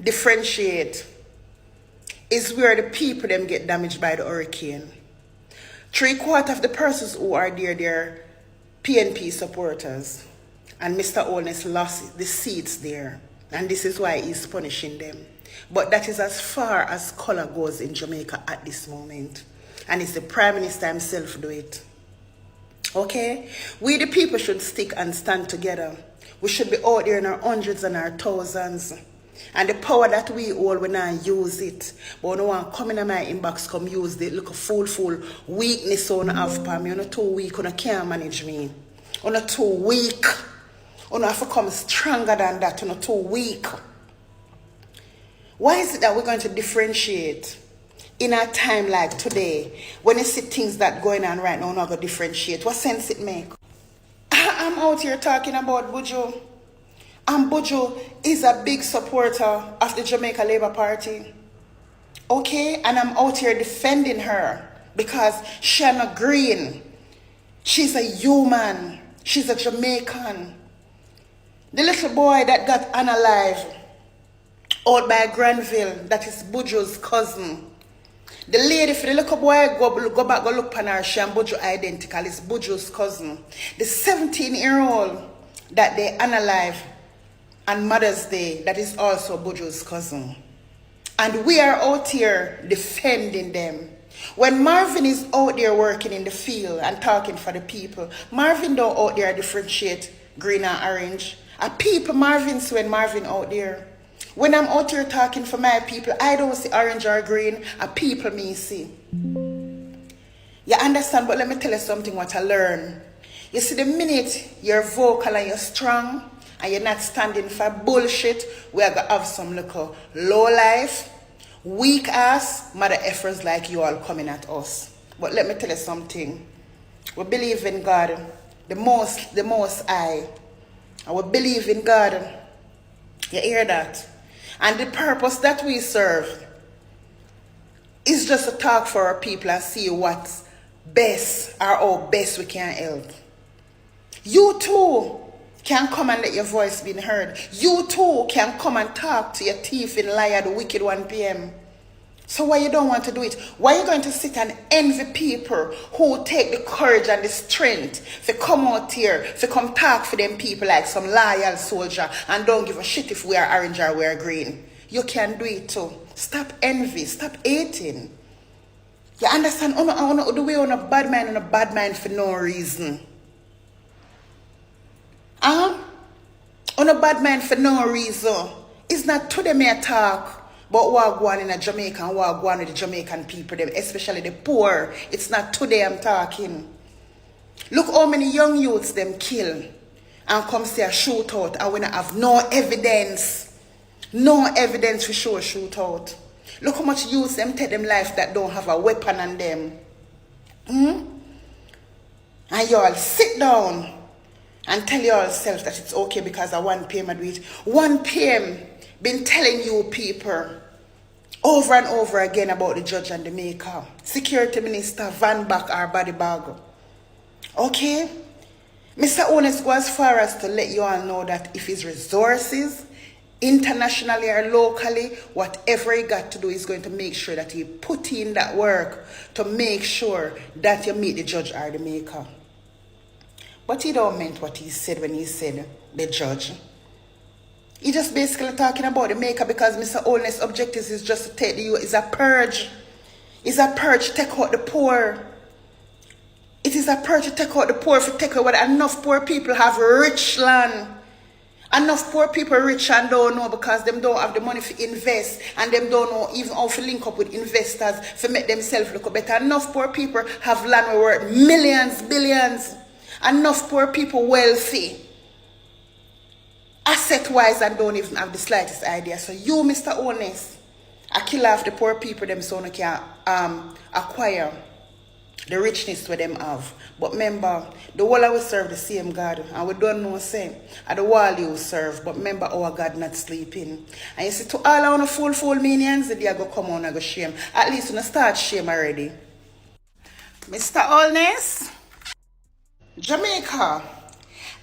differentiate, is where the people them get damaged by the hurricane. 3/4 of the persons who are there, they're PNP supporters. And Mr. Honest lost the seats there. And this is why he's punishing them. But that is as far as color goes in Jamaica at this moment. And it's the Prime Minister himself do it. Okay? We the people should stick and stand together. We should be out there in our hundreds and our thousands. And the power that we hold, we not use it. But no one come in my inbox, come use the look a full weakness on have for me. You're not too weak, you can't manage me. You're not too weak. You have to come stronger than that. You're not too weak. Why is it that we're going to differentiate in a time like today, when you see things that going on right now, we're not going to differentiate? What sense it make? I'm out here talking about Buju. And Buju is a big supporter of the Jamaica Labour Party. Okay? And I'm out here defending her because she's not green. She's a human. She's a Jamaican. The little boy that got unalive out by Granville, that is Buju's cousin. The lady, for the little boy, go back, go look on her, she and Buju identical, it's Buju's cousin. The 17-year-old that they unalive on Mother's Day, that is also Buju's cousin. And we are out here defending them. When Marvin is out there working in the field and talking for the people, Marvin don't out there differentiate green and orange. A people Marvin see when Marvin out there. When I'm out here talking for my people, I don't see orange or green. A people me see. You understand? But let me tell you something what I learned. You see, the minute you're vocal and you're strong and you're not standing for bullshit, we are going to have some little low life, weak ass, mother effers like you all coming at us. But let me tell you something. We believe in God, the most high. And we believe in God. You hear that? And the purpose that we serve is just to talk for our people and see what's best or how best we can help. You too can come and let your voice be heard. You too can come and talk to your thief in liar, the wicked 1 p.m. So why you don't want to do it? Why you going to sit and envy people who take the courage and the strength to come out here, to come talk for them people like some loyal soldier and don't give a shit if we are orange or we are green? You can do it too. Stop envy. Stop hating. You understand? The way on a bad mind for no reason. On a bad mind for no reason. It's not to them I talk. But what go on in Jamaica and what go on with the Jamaican people, them, especially the poor, it's not today I'm talking. Look how many young youths them kill and come say a shootout and we not have no evidence. No evidence for show a shootout. Look how much youths them take them life that don't have a weapon on them. And y'all sit down and tell yourself that it's okay because of 1 PM I do it. 1 PM been telling you people over and over again about the judge and the maker. Security Minister Van Back our body bag. Okay? Mr. Honest go as far as to let you all know that if his resources, internationally or locally, whatever he got to do is going to make sure that he put in that work to make sure that you meet the judge or the maker. But he don't meant what he said when he said the judge. He just basically talking about the maker because Mr. Olness' objective is just to take the youth. It's a purge. It's a purge to take out the poor. It is a purge to take out the poor, to take away enough poor people have rich land. Enough poor people rich and don't know because them don't have the money to invest and them don't know even how to link up with investors to make themselves look better. Enough poor people have land worth millions, billions. Enough poor people wealthy. Asset-wise and don't even have the slightest idea. So you, Mr. Honest, I kill off the poor people them so they can acquire the richness where them have. But remember, the whole of we serve the same God. And we don't know same. And the wall you serve. But remember our God not sleeping. And you see to all our full minions, they go come on and go shame. At least when start shame already. Mr. Honest, Jamaica,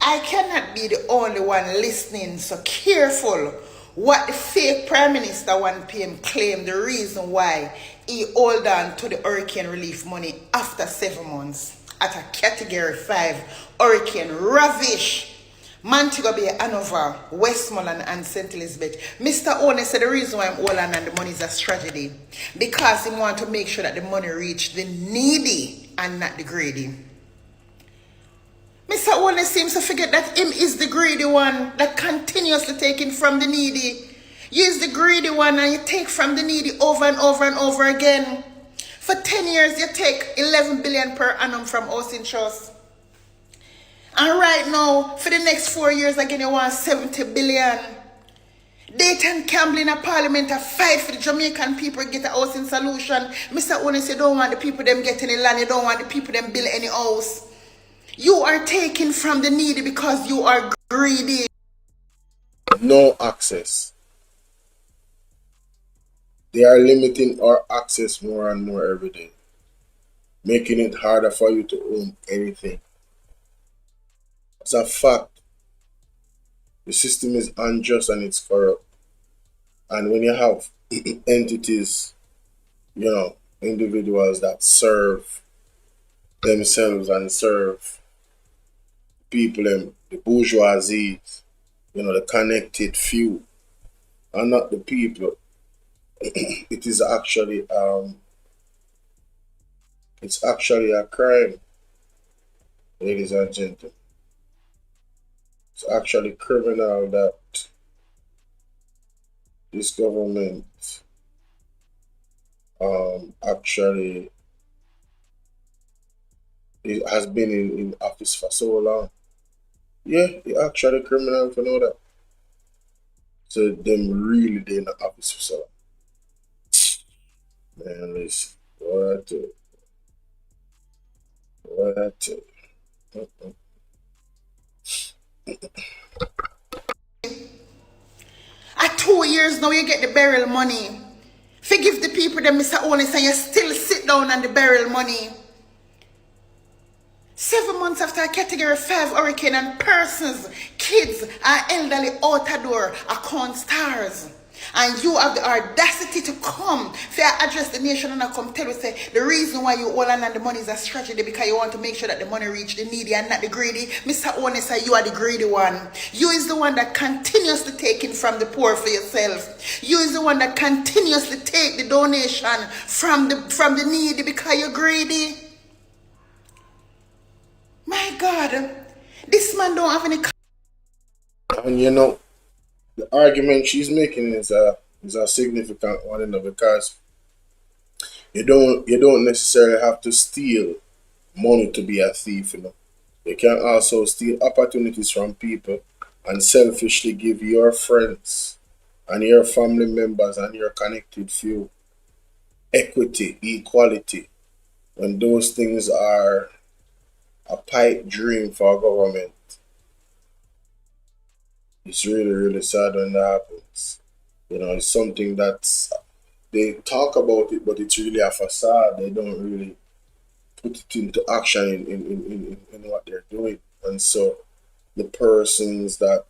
I cannot be the only one listening, so careful what the fake Prime Minister 1 PM claimed the reason why he hold on to the hurricane relief money after 7 months at a Category 5 hurricane ravish Montego Bay, Hanover, Westmoreland and St. Elizabeth. Mr. Honest said the reason why I'm holding on the money is a strategy because he want to make sure that the money reach the needy and not the greedy. Mr. Honest seems to forget that him is the greedy one that continuously taking from the needy. You is the greedy one and you take from the needy over and over and over again. For 10 years, you take 11 billion per annum from Housing Trust. And right now, for the next 4 years, again, you want 70 billion. Dayton Campbell in a parliament a fight for the Jamaican people to get a housing solution. Mr. Honest, you don't want the people them get any land. You don't want the people them build any house. You are taking from the needy because you are greedy. No access. They are limiting our access more and more every day, making it harder for you to own anything. It's a fact. The system is unjust and it's corrupt. And when you have entities, individuals that serve themselves and serve people, the bourgeoisie, the connected few, and not the people. It is actually it's actually a crime, ladies and gentlemen. It's actually criminal that this government actually it has been in office for so long. Yeah, it's actually criminal to know that. So them really they in the office for so long. Man, listen, what I tell you. What I tell you. At 2 years now, you get the burial money. Forgive the people that Mr. Honest and you still sit down on the burial money. 7 months after a Category 5 hurricane and persons, kids, and elderly out the door are count stars. And you have the audacity to come for address the nation and come tell us say the reason why you all and the money is a strategy because you want to make sure that the money reach the needy and not the greedy. Mr. One say you are the greedy one. You is the one that continuously taking from the poor for yourself. You is the one that continuously take the donation from the needy because you're greedy. My God, this man don't have any. And you know, the argument she's making is a significant one, you know, because you don't necessarily have to steal money to be a thief, you know. You can also steal opportunities from people and selfishly give your friends and your family members and your connected few equity, equality, when those things are a pipe dream for government. It's really, really sad when that happens. You know, it's something that's, they talk about it, but it's really a facade. They don't really put it into action in what they're doing. And so the persons that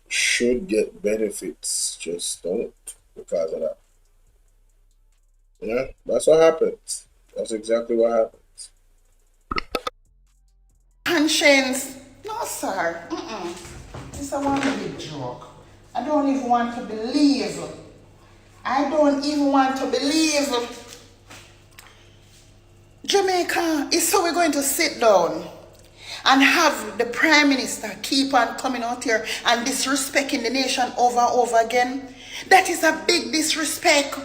should get benefits just don't because of that. Yeah, that's what happens. That's exactly what happens. Conscience. No, sir. This is one big joke. I don't even want to believe. I don't even want to believe. Jamaica is so we're going to sit down and have the Prime Minister keep on coming out here and disrespecting the nation over and over again. That is a big disrespect.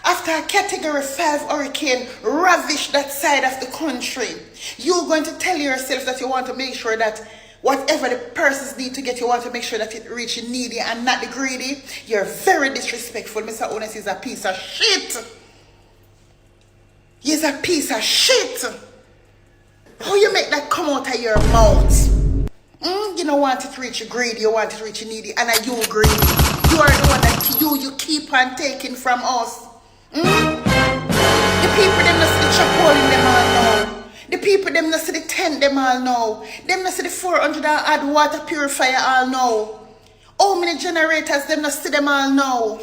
After a Category 5 hurricane ravished that side of the country, you're going to tell yourself that you want to make sure that whatever the persons need to get, you want to make sure that it reaches the needy and not the greedy. You're very disrespectful. Mr. Honest is a piece of shit. He's a piece of shit. How you make that come out of your mouth? You don't want it to reach the greedy, you want it to reach the needy, and are you greedy? You are the one that you keep on taking from us. The people them not see the chop hole in them all know. The people them not see the tent them all know. Them not see the 400 odd water purifier all know. How many generators them not see them all know.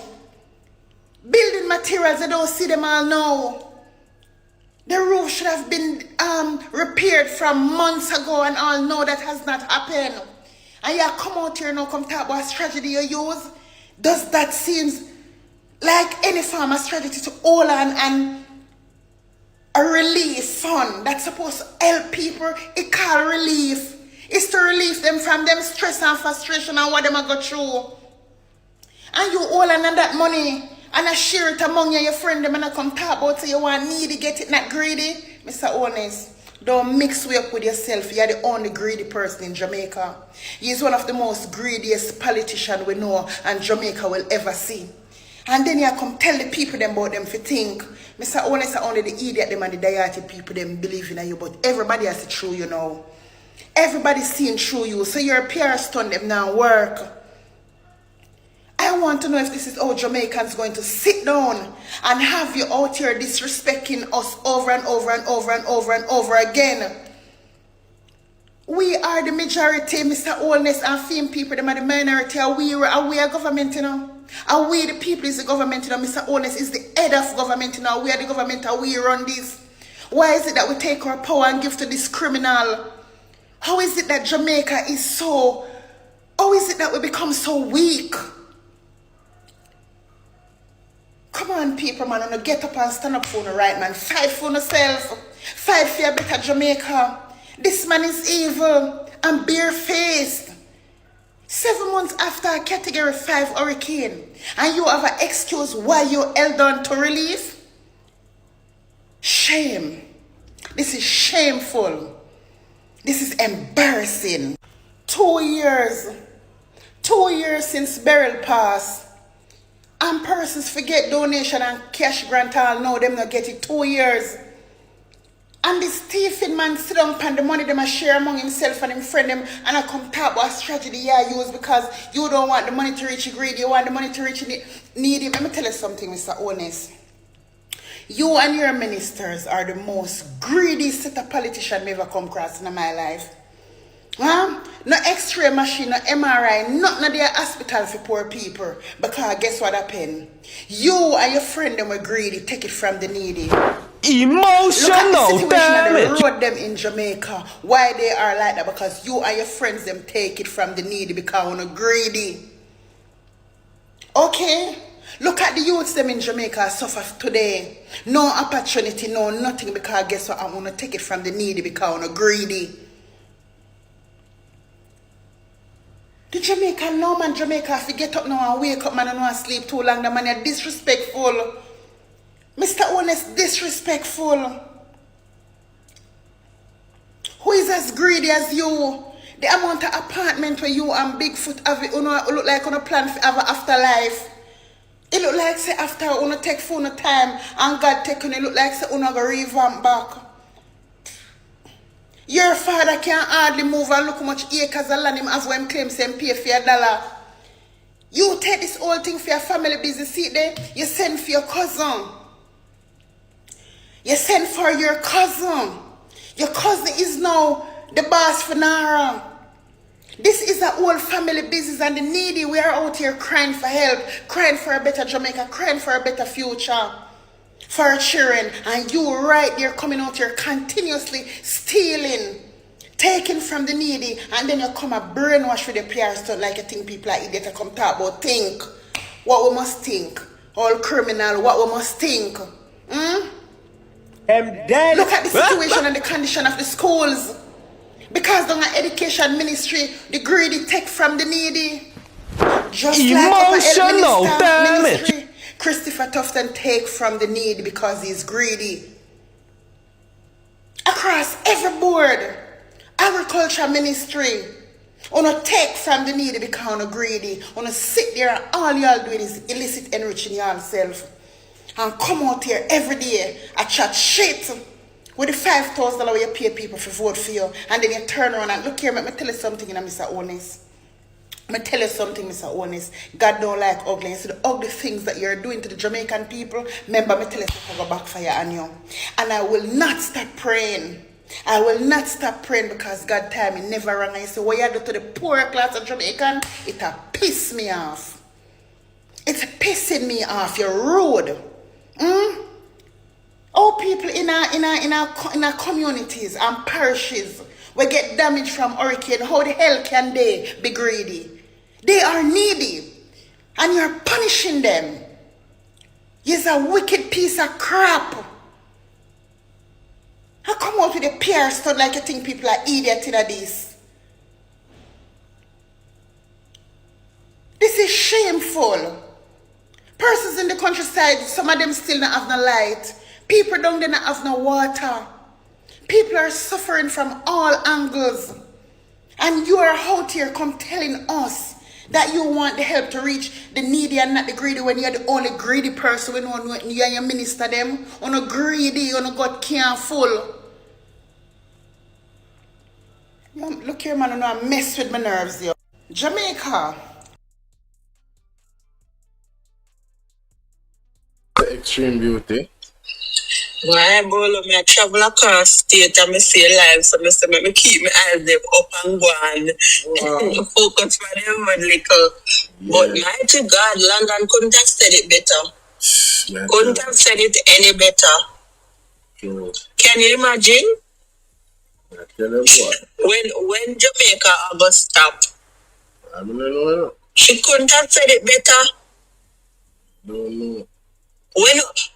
Building materials they don't see them all know. The roof should have been repaired from months ago and all know that has not happened. And you come out here now come talk about strategy you use. Does that seem like any form of strategy to hold on and a relief fund that's supposed to help people? It called relief. It's to relieve them from them stress and frustration and what them go through. And you hold on that money and I share it among you, your friend them and I come talk about so you want needy, get it, not greedy. Mr. Honest, don't mix way up with yourself. You're the only greedy person in Jamaica. He's one of the most greediest politicians we know and Jamaica will ever see. And then you come tell the people them about them if you think. Mr. Honest are only the idiot them and the diated people them believe in you, but everybody has it through you now. Everybody's seeing through you. So your PR stunt them now work. I want to know if this is how Jamaicans going to sit down and have you out here disrespecting us over and over and over and over and over again. We are the majority, Mr. Holness and Fame people, them are the minority. Are we a government, you know? Are we the people is the government, you know? Mr. Holness is the head of government, you know? We are the government, are we run this? Why is it that we take our power and give to this criminal? How is it that Jamaica is so, how is it that we become so weak? Come on, people, man, and get up and stand up for the right, man. Fight for yourself. Fight for a better Jamaica. This man is evil and barefaced. 7 months after a Category 5 hurricane, and you have an excuse why you held on to relief? Shame. This is shameful. This is embarrassing. 2 years. 2 years since Beryl passed. And persons forget donation and cash grant all now, them not get it 2 years. And this thieving man sit down and the money them a share among himself and him friend them and I come talk about strategy you use because you don't want the money to reach the greedy, you want the money to reach the needy. Let me tell you something, Mr. Honest. You and your ministers are the most greedy set of politicians I've ever come across in my life. Huh? No x-ray machine, no MRI, nothing at their hospital for poor people. Because guess what happened? You and your friend them were greedy, take it from the needy. Emotional Look at the situation damage. that they road them in Jamaica. Why they are like that? Because you and your friends them take it from the needy because you're greedy. Okay? Look at the youths them in Jamaica suffer today. No opportunity, no nothing, because guess what? I'm gonna take it from the needy because you're greedy. The Jamaican, no man, Jamaica, if you get up now and wake up, man, and not sleep too long, the man is disrespectful. Mr. Honest, disrespectful. Who is as greedy as you? The amount of apartment where you and Bigfoot have it, you know, look like on a plan for have an afterlife. It look like say after you take phone time and God take on it look like say you go revamp back. Your father can't hardly move and look how much acres of land him have when him claim say him pay for $1. You take this whole thing for your family business, see there, you send for your cousin. You send for your cousin. Your cousin is now the boss for Nara. This is a whole family business, and the needy, we are out here crying for help, crying for a better Jamaica, crying for a better future for our children. And you right there coming out here continuously stealing, taking from the needy, and then you come a brainwash with the PR stuff like you think people are idiots to come talk about think. What we must think. All criminal, what we must think. Look at the situation and the condition of the schools. Because the education ministry, the greedy take from the needy. Just Emotional like damage. ministry, Christopher Tufton take from the needy because he's greedy. Across every board, agriculture ministry, wanna take from the needy because you're greedy. Wanna sit there and all y'all doing is illicit enriching yourself. And come out here every day and chat shit with the $5,000 you pay people for vote for you, and then you turn around and look here, let me tell you something, Mr. Honest. Let me tell you something, Mr. Honest. God don't like ugly. You see the ugly things that you're doing to the Jamaican people, remember me tell you something go backfire on you. And I will not stop praying. I will not stop praying because God time me never wrong. And you say, what you do to the poor class of Jamaican, it a piss me off. It's pissing me off. You're rude. All people in our communities and parishes will get damaged from hurricane. How the hell can they be greedy? They are needy. And you're punishing them. You're a wicked piece of crap. I come out with a PR stuff like you think people are idiots in this. This is shameful. Persons in the countryside, some of them still don't have no light. People down there don't have no water. People are suffering from all angles. And you are out here come telling us that you want the help to reach the needy and not the greedy when you're the only greedy person when you and your minister them. On a greedy, on a God careful. Look here, man, I mess with my nerves here. Jamaica. Extreme beauty. Why, Bolo, I travel across state and I see live, so I say, me keep my eyes them up and go and focus for them one little. Yeah. But mighty God, London couldn't have said it better. Couldn't have said it any better. True. Can you imagine? I tell you what. When Jamaica ever stop? I don't know. She couldn't have said it better. No.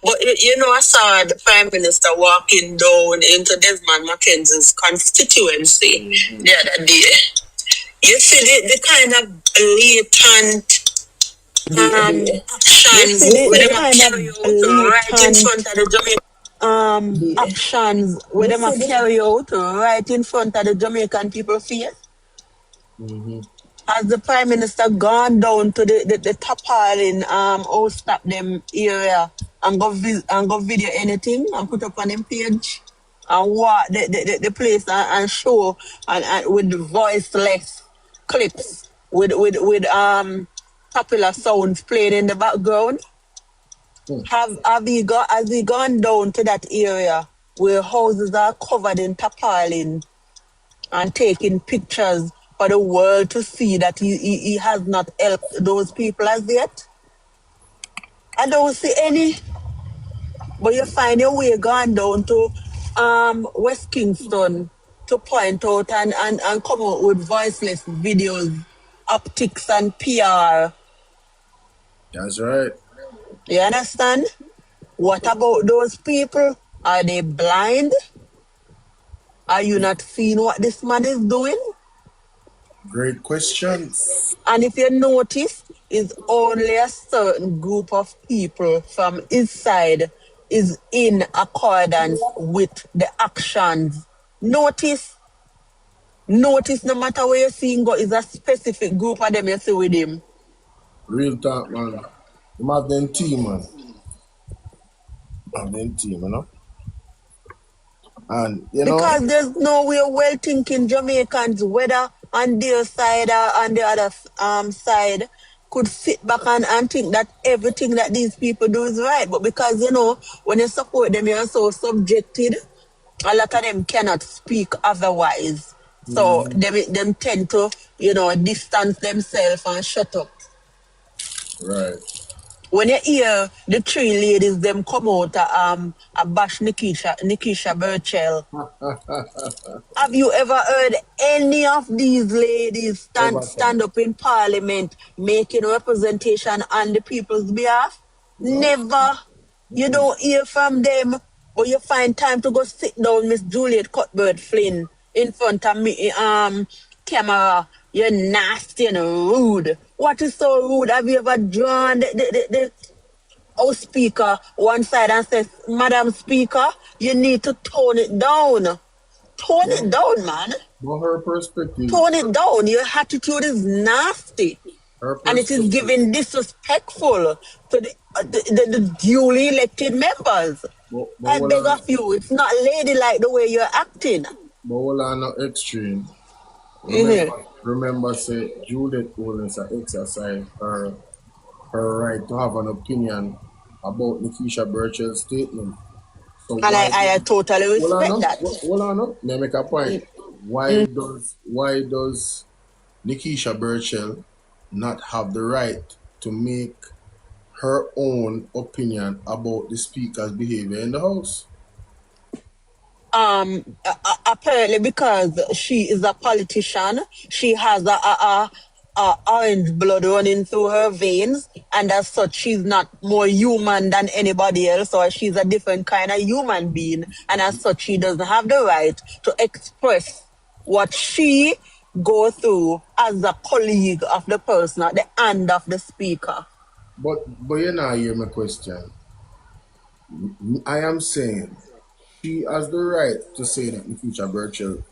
But you know, I saw the Prime Minister walking down into Desmond Mackenzie's constituency the other day. You see the kind of blatant actions where they carry out right in front of the Jamaican actions where they carry out right in front of the Jamaican people face. Has the Prime Minister gone down to the Tapaling stop them area and go video anything and put up on them page and walk the place and show and with voiceless clips with popular sounds playing in the background? Have we gone down to that area where houses are covered in tarpaulin and taking pictures for the world to see that he has not helped those people as yet. I don't see any. But you find your way going down to West Kingston to point out and come out with voiceless videos, optics and PR. That's right. You understand? What about those people? Are they blind? Are you not seeing what this man is doing? Great questions. And if you notice, it's only a certain group of people from his side is in accordance with the actions. Notice, no matter where you're seeing go, is a specific group of them you see with him. Real talk, man. You have them team, man. Have them team, you know? And, you know... Because there's no way well-thinking Jamaicans, whether on their side or on the other side, could sit back and think that everything that these people do is right. But because, you know, when you support them, you're so subjected, a lot of them cannot speak otherwise. So them tend to, you know, distance themselves and shut up. Right. When you hear the three ladies, them come out a bash Nikisha Burchell. Have you ever heard any of these ladies stand up in Parliament making representation on the people's behalf? Never. You don't hear from them, but you find time to go sit down, Miss Juliet Cuthbert Flynn, in front of me, camera. You're nasty and rude. What is so rude? Have you ever drawn the House Speaker one side and says, Madam Speaker, you need to tone it down. Tone it down, man. But her perspective... Tone it down. Your attitude is nasty. And it is giving disrespectful to the duly elected members. I beg of you, it's not ladylike the way you're acting. But all are not extreme. Remember, say, Judith Owens exercised her right to have an opinion about Nikisha Burchell's statement. So and I totally respect that. Hold on, let me make a point. Why does Nikisha Burchell not have the right to make her own opinion about the speaker's behavior in the House? Apparently because she is a politician, she has a orange blood running through her veins, and as such she's not more human than anybody else, or she's a different kind of human being, and as such she doesn't have the right to express what she go through as a colleague of the person at the hand of the speaker. But you now hear my question. I am saying she has the right to say that Nikisha Burchell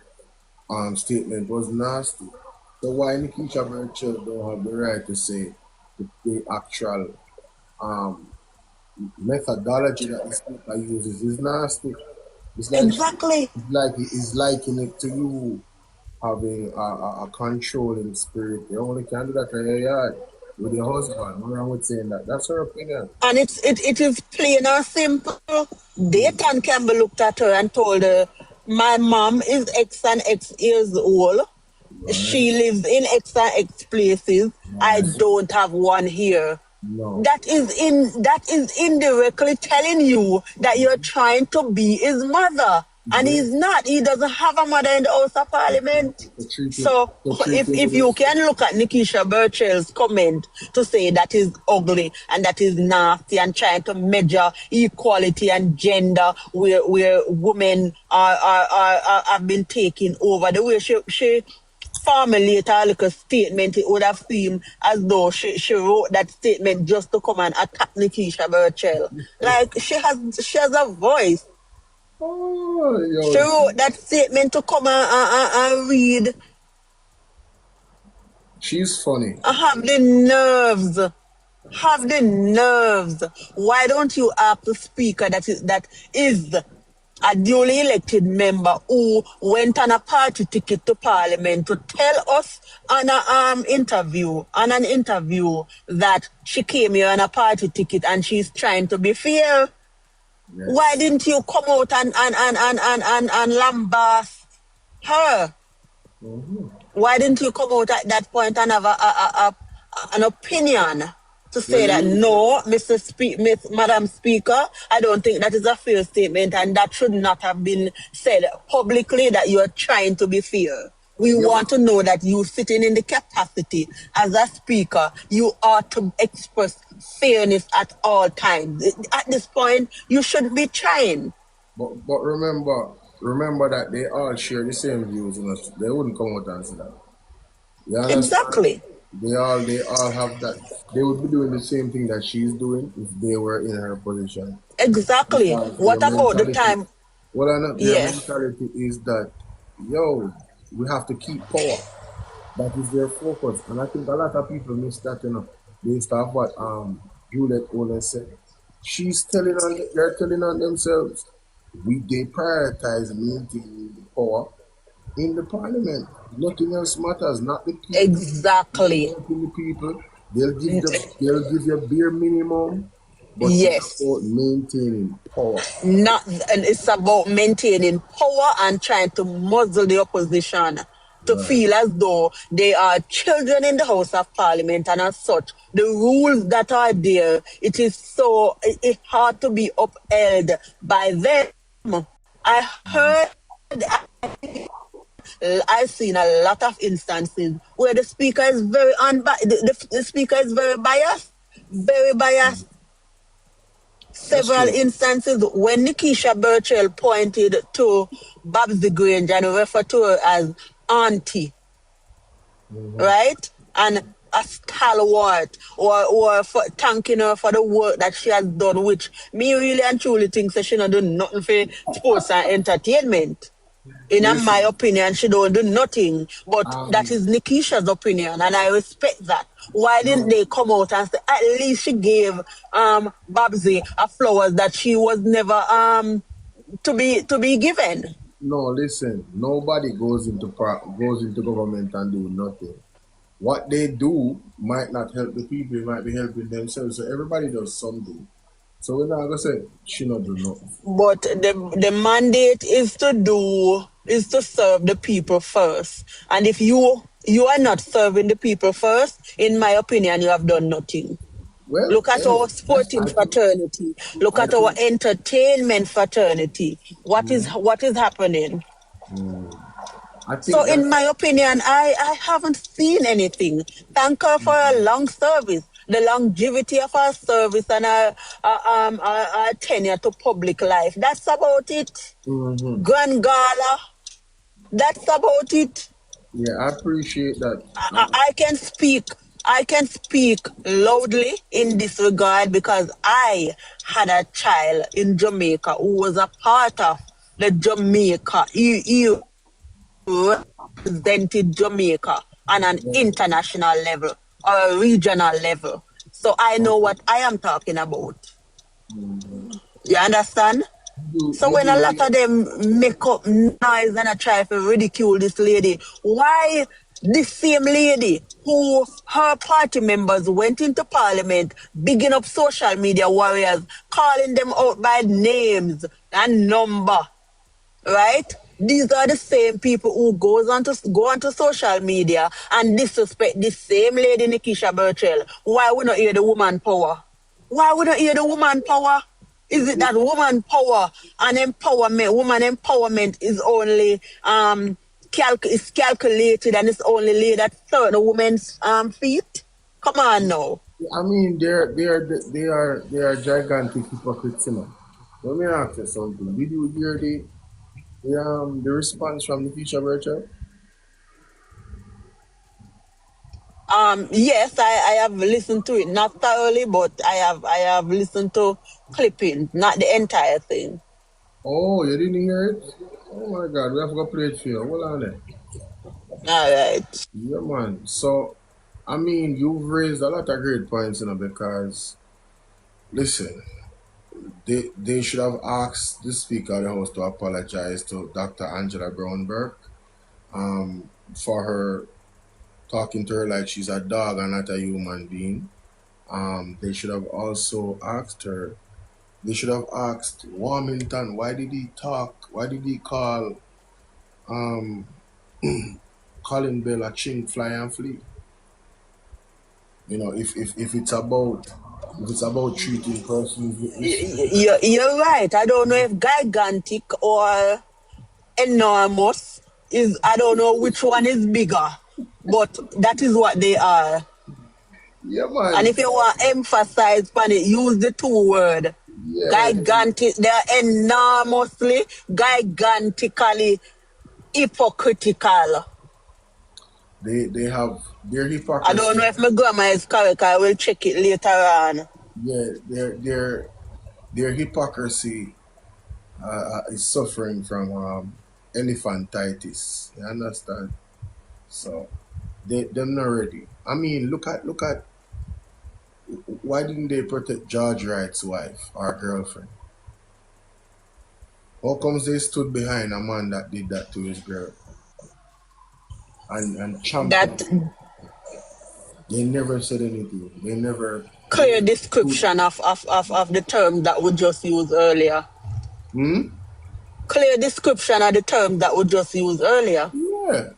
statement was nasty. So why Nikisha Burchell don't have the right to say the actual methodology that the speaker uses is nasty? It's like exactly. It's liking it to you having a controlling spirit. You only can do that in your yard with your husband. What's wrong with saying that? That's her opinion. And it is plain and simple. Dayton Campbell looked at her and told her, my mom is X and X years old. Right. She lives in X and X places. Right. I don't have one here. No. That is indirectly telling you that you're trying to be his mother. And he's not. He doesn't have a mother in the House of Parliament. So if you can look at Nikisha Burchell's comment to say that is ugly and that is nasty and trying to measure equality and gender where women are have been taken over, the way she formulated a little statement, it would have seemed as though she wrote that statement just to come and attack Nikisha Burchell. Like she has a voice. Oh, she wrote that statement to come and read. She's funny. Have the nerves. Why don't you ask the speaker that is a duly elected member who went on a party ticket to Parliament to tell us on an interview that she came here on a party ticket and she's trying to be fair? Yes. Why didn't you come out and lambast her? Why didn't you come out at that point and have an opinion to say that no, Madam Speaker, I don't think that is a fair statement and that should not have been said publicly that you are trying to be fair. We want to know that you sitting in the capacity as a speaker, you ought to express fairness at all times. At this point, you should be trying. But remember that they all share the same views, you know. They wouldn't come out and say that. You understand? Exactly. They all have that. They would be doing the same thing that she's doing if they were in her position. Exactly. What about the time? Well, their mentality is that, yo, we have to keep power. That is their focus. And I think a lot of people miss that, you know, based off what Juliet Owens said. They're telling on themselves. They prioritize maintaining the power in the parliament. Nothing else matters, not the people. Exactly. The people. They'll give you a bare minimum. But yes. It's about maintaining power. And it's about maintaining power and trying to muzzle the opposition to feel as though they are children in the House of Parliament, and as such, the rules that are there, it's hard to be upheld by them. I've seen a lot of instances where the speaker is very the speaker is very biased. Several instances when Nikisha Burchell pointed to Babsy Grange and referred to her as auntie, right? And a stalwart, or for thanking her for the work that she has done, which me really and truly think that she not do nothing for sports and entertainment. In my opinion, she don't do nothing, but that is Nikisha's opinion, and I respect that. Why didn't they come out and say, at least she gave Babsy a flowers that she was never to be given? No, listen. Nobody goes into government and do nothing. What they do might not help the people; it might be helping themselves. So everybody does something. So we're not gonna say she not do nothing. But the mandate is to serve the people first. And if you are not serving the people first, in my opinion, you have done nothing. Well, look at our sporting fraternity. Look at our entertainment fraternity. What is happening? So in my opinion, I haven't seen anything. Thank her for a long service. The longevity of our service and our tenure to public life. That's about it. Grand Gala. That's about it. Yeah, I appreciate that. I can speak loudly in this regard because I had a child in Jamaica who was a part of the Jamaica. He represented Jamaica on an international level or a regional level. So I know what I am talking about. You understand? So when a lot of them make up noise and try to ridicule this lady, why this same lady who her party members went into parliament, bigging up social media warriors, calling them out by names and number, right? These are the same people who go onto social media and disrespect this same lady, Nikisha Burchell. Why would not hear the woman power? Why would not hear the woman power? Is it that woman power and empowerment, woman empowerment is only is calculated and it's only laid at certain women's feet? Come on now. I mean, they are gigantic hypocrites, you know. Let me ask you something. Did you hear the response from Nikisha Burchell? Yes, I have listened to it, not thoroughly, but I have listened to clippings, not the entire thing. Oh, you didn't hear it? Oh my God, we have to go play it for you. Hold on there. All right. Yeah, man. So, I mean, you've raised a lot of great points, you know, because, listen, they should have asked the Speaker of the House to apologize to Dr. Angela Brownberg for her talking to her like she's a dog and not a human being. They should have also asked her, they should have asked Warmington, why did he talk, why did he call Colin Bell a ching, fly and flee. You know, if it's about treating persons with respect. You're right. I don't know if gigantic or enormous is, I don't know which one is bigger, but that is what they are. Yeah, man. And if you want to emphasize on it, use the 2 words. Yeah. Gigantic, they're enormously, gigantically hypocritical. They have their hypocrisy. I don't know if my grammar is correct. I will check it later on. Yeah, their hypocrisy is suffering from elephantitis. You understand? So they're not ready. I mean, look at why didn't they protect George Wright's wife or girlfriend? How comes they stood behind a man that did that to his girl? And championed. They never said anything. They never clear description of the term that we just used earlier. Clear description of the term that we just used earlier.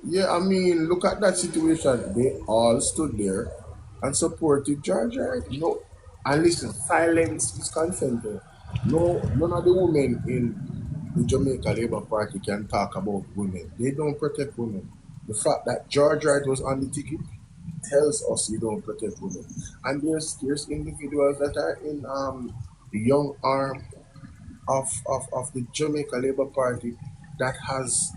Yeah. I mean, look at that situation. They all stood there and supported George Wright. No, and listen, silence is consented. No, none of the women in the Jamaica Labour Party can talk about women. They don't protect women. The fact that George Wright was on the ticket tells us you don't protect women. And there's individuals that are in the young arm of the Jamaica Labour Party that has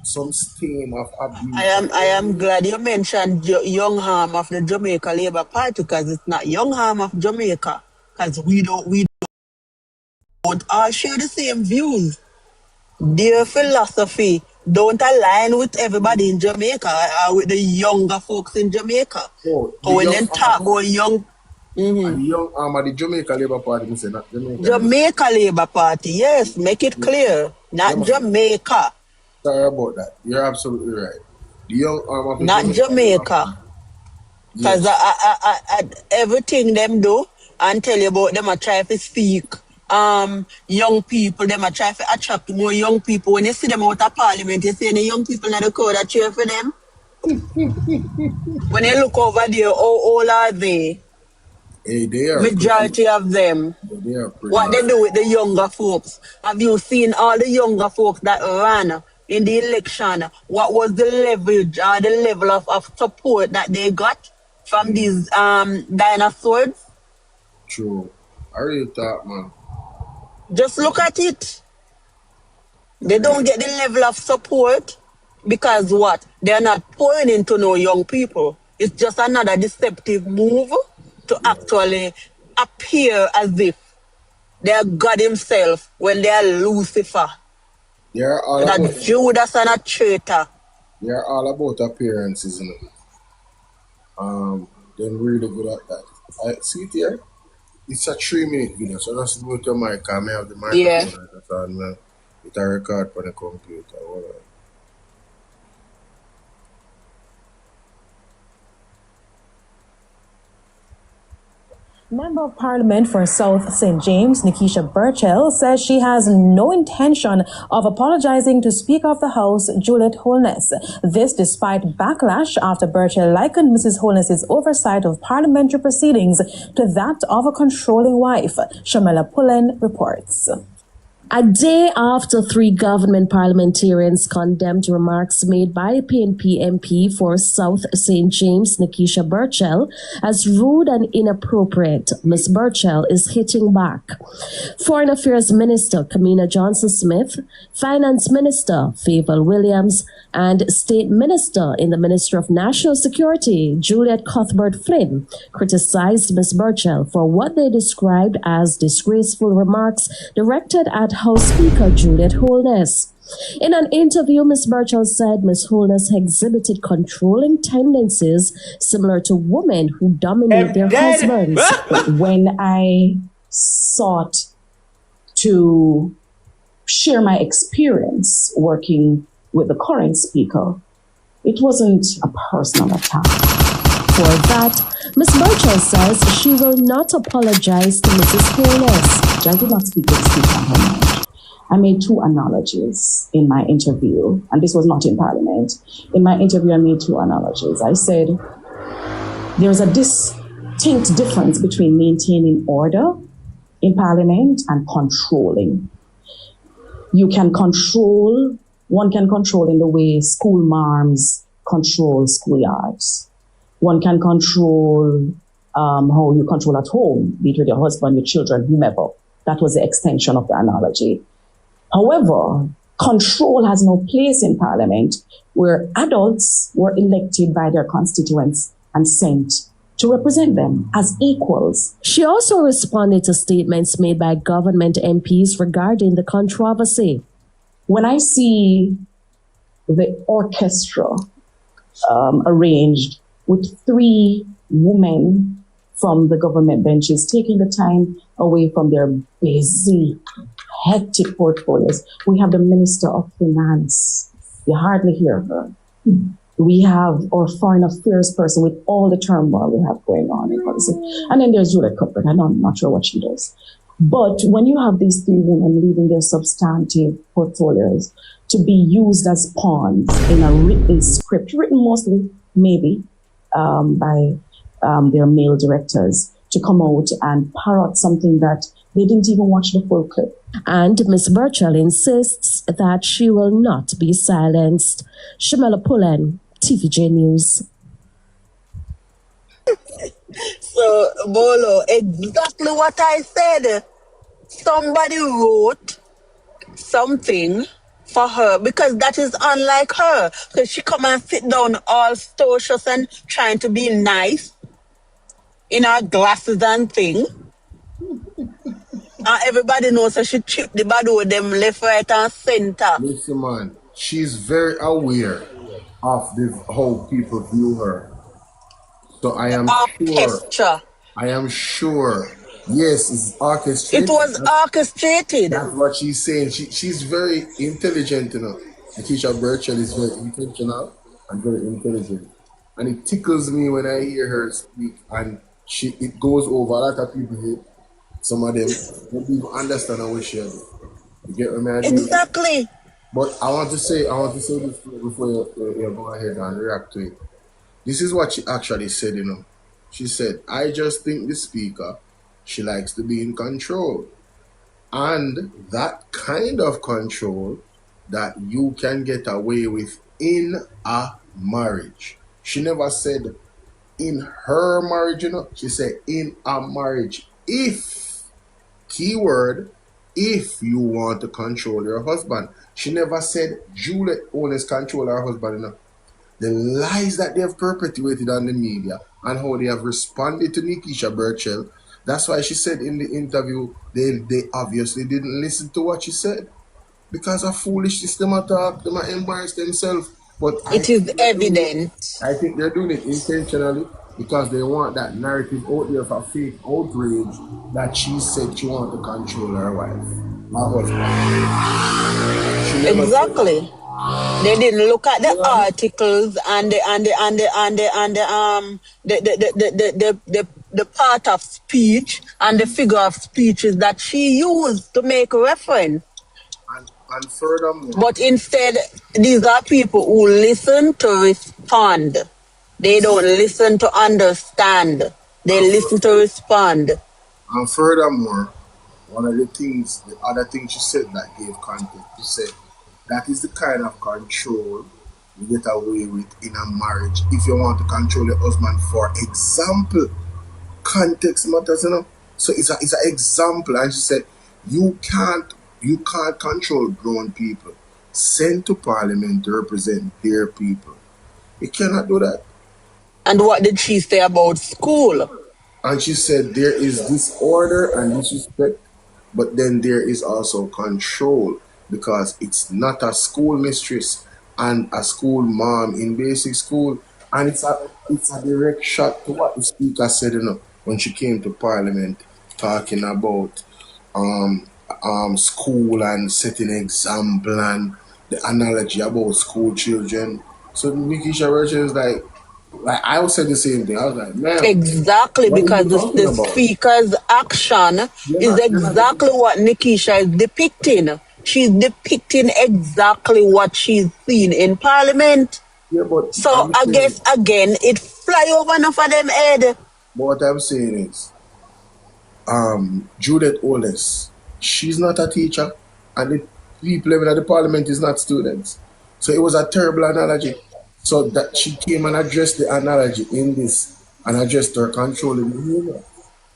some stain of abuse. I am glad you mentioned young arm of the Jamaica Labour Party, because it's not young arm of Jamaica, because we don't all share the same views. Their philosophy don't align with everybody in Jamaica or with the younger folks in Jamaica. So when they talk about young... And the young arm of the Jamaica Labour Party, you say not Jamaica. Jamaica Labour Party, yes, make it clear. Not Jamaica. Sorry about that. You're absolutely right. The young arm of the not Jamaica. Because everything them do and tell you about them, I try to speak. Young people, them are trying to attract more young people. When you see them out of parliament, you see any young people in the crowd that cheer for them. When you look over there, how old are they? Hey, they are majority of them. They are what they do with the younger folks? Have you seen all the younger folks that ran in the election? What was the leverage or the level of support that they got from these dinosaurs? True. I really thought, man. Just look at it. They don't get the level of support because what? They're not pouring into no young people. It's just another deceptive move to actually appear as if they're God himself when they are Lucifer. They're all about Judas and a traitor. They're all about appearances, you know. They're really good at that. I see it here. It's a 3-minute video, so just mute your mic. I may have the microphone. Yeah. And it's a record for the computer. Hold on. Member of Parliament for South St. James, Nikisha Burchell, says she has no intention of apologizing to Speaker of the House, Juliet Holness. This despite backlash after Burchell likened Mrs. Holness's oversight of parliamentary proceedings to that of a controlling wife. Shamela Pullen reports. A day after 3 government parliamentarians condemned remarks made by PNP MP for South St. James, Nikisha Burchell, as rude and inappropriate, Ms. Burchell is hitting back. Foreign Affairs Minister Kamina Johnson-Smith, Finance Minister Favour Williams, and State Minister in the Ministry of National Security, Juliet Cuthbert-Flynn, criticized Ms. Burchell for what they described as disgraceful remarks directed at House Speaker Juliet Holness. In an interview, Ms. Burchell said Ms. Holness exhibited controlling tendencies similar to women who dominate their husbands. When I sought to share my experience working with the current speaker, it wasn't a personal attack. For that, Ms. Burchell says she will not apologize to Mrs. Holness. I did not speak to the speaker on her marriage. I made two analogies in my interview, and this was not in Parliament. In my interview, I made two analogies. I said, there's a distinct difference between maintaining order in Parliament and controlling. One can control in the way school marms control schoolyards. One can control how you control at home, be it with your husband, your children, whomever. That was the extension of the analogy. However, control has no place in Parliament, where adults were elected by their constituents and sent to represent them as equals. She also responded to statements made by government MPs regarding the controversy. When I see the orchestra arranged with 3 women from the government benches taking the time away from their busy, hectic portfolios, we have the Minister of Finance. You hardly hear her. We have our foreign affairs person with all the turmoil we have going on in policy. And then there's Juliet Cuthbert. I'm not sure what she does. But when you have these 3 women leaving their substantive portfolios to be used as pawns in a written script, written mostly, maybe, by their male directors, to come out and parrot something that they didn't even watch the full clip. And Ms. Burchell insists that she will not be silenced. Shamela Pullen, TVJ News. So, Bolo, exactly what I said. Somebody wrote something for her because that is unlike her. Because she come and sit down all stocious and trying to be nice in her glasses and thing. And everybody knows that she tripped the bad with them left, right, and center. Listen, man, she's very aware of how people view her. So I am Orchestra. sure. Yes, it's orchestrated. It was orchestrated. That's what she's saying. She's very intelligent, you know. Nikisha Burchell is very intentional and very intelligent. And it tickles me when I hear her speak, and it goes over a lot of people here. Some of them don't even understand how she is. You get what I mean? Exactly. But I want to say this before you go ahead and react to it. This is what she actually said, you know. She said, I just think the speaker, she likes to be in control. And that kind of control that you can get away with in a marriage. She never said in her marriage, you know. She said in a marriage. If, keyword, if you want to control your husband. She never said Juliet always control her husband, you know. The lies that they have perpetuated on the media and how they have responded to Nikisha Burchell. That's why she said in the interview, they obviously didn't listen to what she said. Because of foolish system attack, they might embarrass themselves. But it is evident. I think they're doing it intentionally because they want that narrative out there for fake outrage that she said she wanted to control her wife, her husband. Exactly. They didn't look at the articles and the part of speech and the figure of speeches that she used to make reference. And furthermore, but instead, these are people who listen to respond. They don't listen to understand. They listen to respond. And furthermore, the other thing she said that gave context, she said, that is the kind of control you get away with in a marriage. If you want to control your husband, for example, context matters, you know. So it's an example, and she said, you can't control grown people sent to Parliament to represent their people. You cannot do that. And what did she say about school? And she said there is disorder and disrespect, but then there is also control. Because it's not a school mistress and a school mom in basic school, and it's a direct shot to what the speaker said, you know, when she came to Parliament talking about school and setting example and the analogy about school children. So Nikisha Burchell is like I would say the same thing. I was like, man, exactly, because the speaker's action is exactly what Nikisha is depicting. she's depicting exactly what she's seen in Parliament. Yeah, but so I guess again it fly over enough of them head. But what I'm saying is, Judith Oles, she's not a teacher, and the people living at the Parliament is not students. So it was a terrible analogy. So that she came and addressed the analogy in this and addressed her controlling behavior.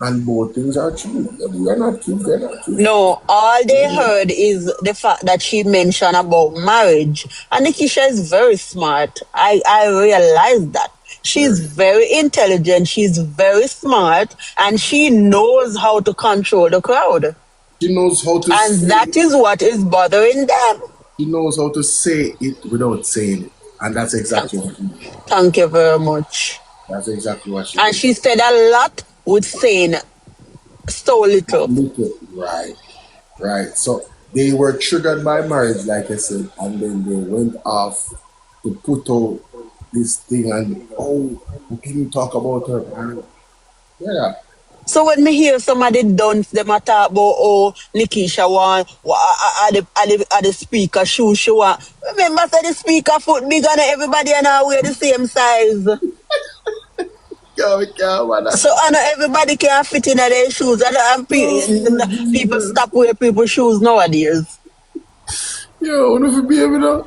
And both things are true. They are not kids, they're not kids. No, all they heard is the fact that she mentioned about marriage. And Nikisha is very smart. I realize that. She's very intelligent, she's very smart, and she knows how to control the crowd. She knows how to And that is what is bothering them. She knows how to say it without saying it. And that's exactly what she did. Thank you very much. That's exactly what she And did. she said a lot with saying so little. Right, right. So they were triggered by marriage, like I said, and then they went off to put out this thing and, oh, we didn't talk about her. And, yeah. So when me hear somebody done them a talk about, oh, Nikisha want at the speaker shoe she want. Remember say the speaker foot bigger than everybody and I wear the same size. So I know everybody can fit in their shoes. And people stop wearing people's shoes nowadays. Yo, what if you be able to?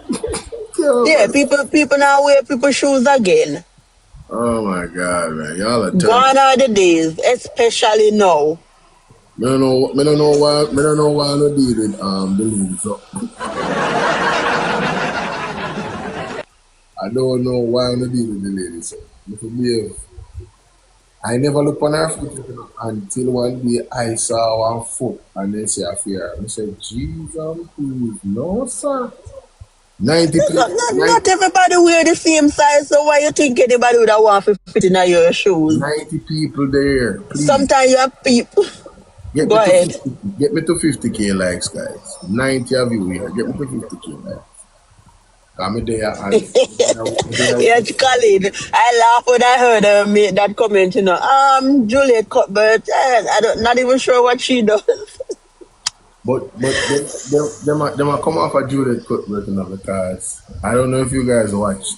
Yeah, people now wear people's shoes again. Oh my God, man, y'all are terrible. Gone are the days, especially now. I don't know why I don't deal with the ladies. So. I don't know why I don't deal with the ladies. So. I never look on her foot until one day I saw one foot and then say I fear. I said, Jesus, please, no sir. 90 people. Not everybody wear the same size, so why you think anybody would have want to fit in your shoes? 90 people there. Please. Sometimes you have people. Go ahead. Get me to 50K likes, guys. 90 of you here. Get me to 50K likes. I'm there. Yeah, Colin. I laugh when I heard her make that comment, you know. Juliet Cuthbert, I'm not even sure what she does. But they might come off of Juliet Cuthbert, you know, because I don't know if you guys watched.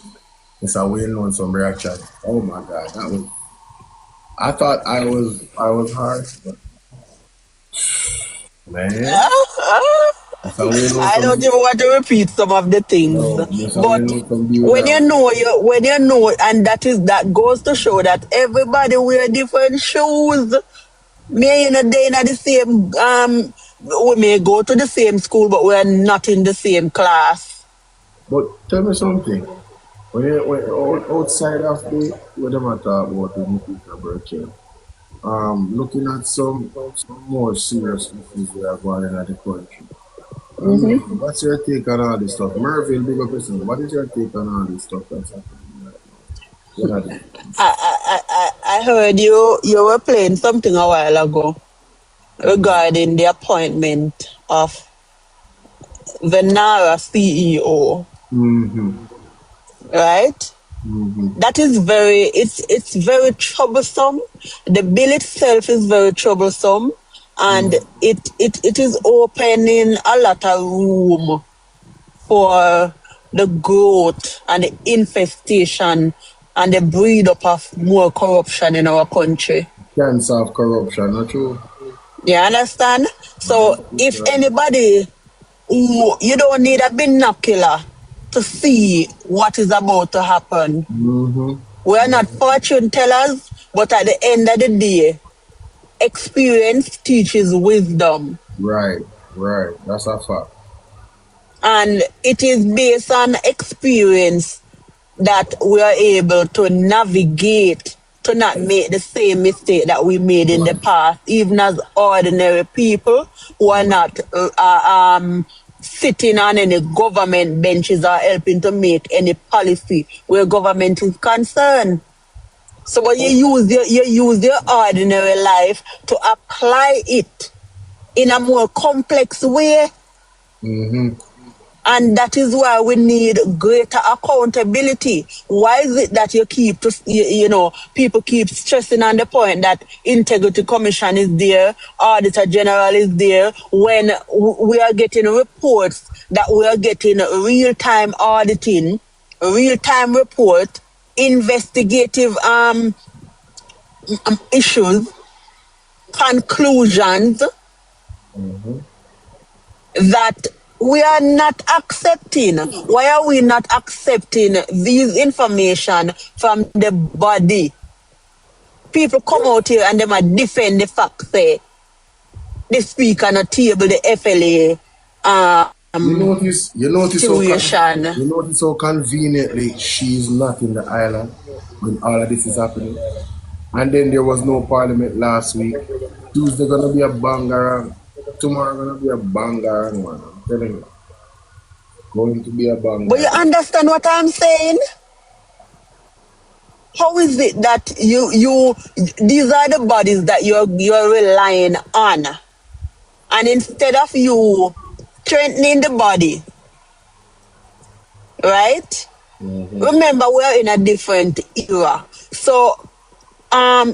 It's a well-known some reaction. Oh my God, that was. I thought I was harsh, but man. I don't even want to repeat some of the things, but when you know, and that goes to show that everybody wear different shoes. Me and they in the same we may go to the same school, but we're not in the same class. But tell me something. When outside of the what am I talking about the Nikisha Burchell, looking at some more serious issues that are going on in the country. What's your take on all this stuff? Mervyn, big up person. What is your take on all this stuff that's happening right now? I heard you were playing something a while ago regarding the appointment of the NARA CEO. Right? That is it's very troublesome. The bill itself is very troublesome. And it is opening a lot of room for the growth and the infestation and the breed up of more corruption in our country. Cancer of corruption, not true? You understand? So if anybody, you don't need a binocular to see what is about to happen. We're not fortune tellers, but at the end of the day, experience teaches wisdom. Right. That's a fact. And it is based on experience that we are able to navigate to not make the same mistake that we made in the past, even as ordinary people who are not sitting on any government benches or helping to make any policy where government is concerned. So when you use your ordinary life to apply it in a more complex way. And that is why we need greater accountability. Why is it that people keep stressing on the point that Integrity Commission is there, Auditor General is there, when we are getting reports that we are getting real-time auditing, real-time report, investigative issues, conclusions that we are not accepting. Why are we not accepting these information from the body? People come out here and they might defend the fact say they speak on a table, the FLA you notice situation. You notice how conveniently she's not in the island when all of this is happening. And then there was no parliament last week. Tuesday gonna be a banger. Tomorrow gonna be a banger, man. I'm telling you. Going to be a banger. But you understand what I'm saying? How is it that these are the bodies that you're relying on, and instead of you strengthening the body, right? Remember, we're in a different era, so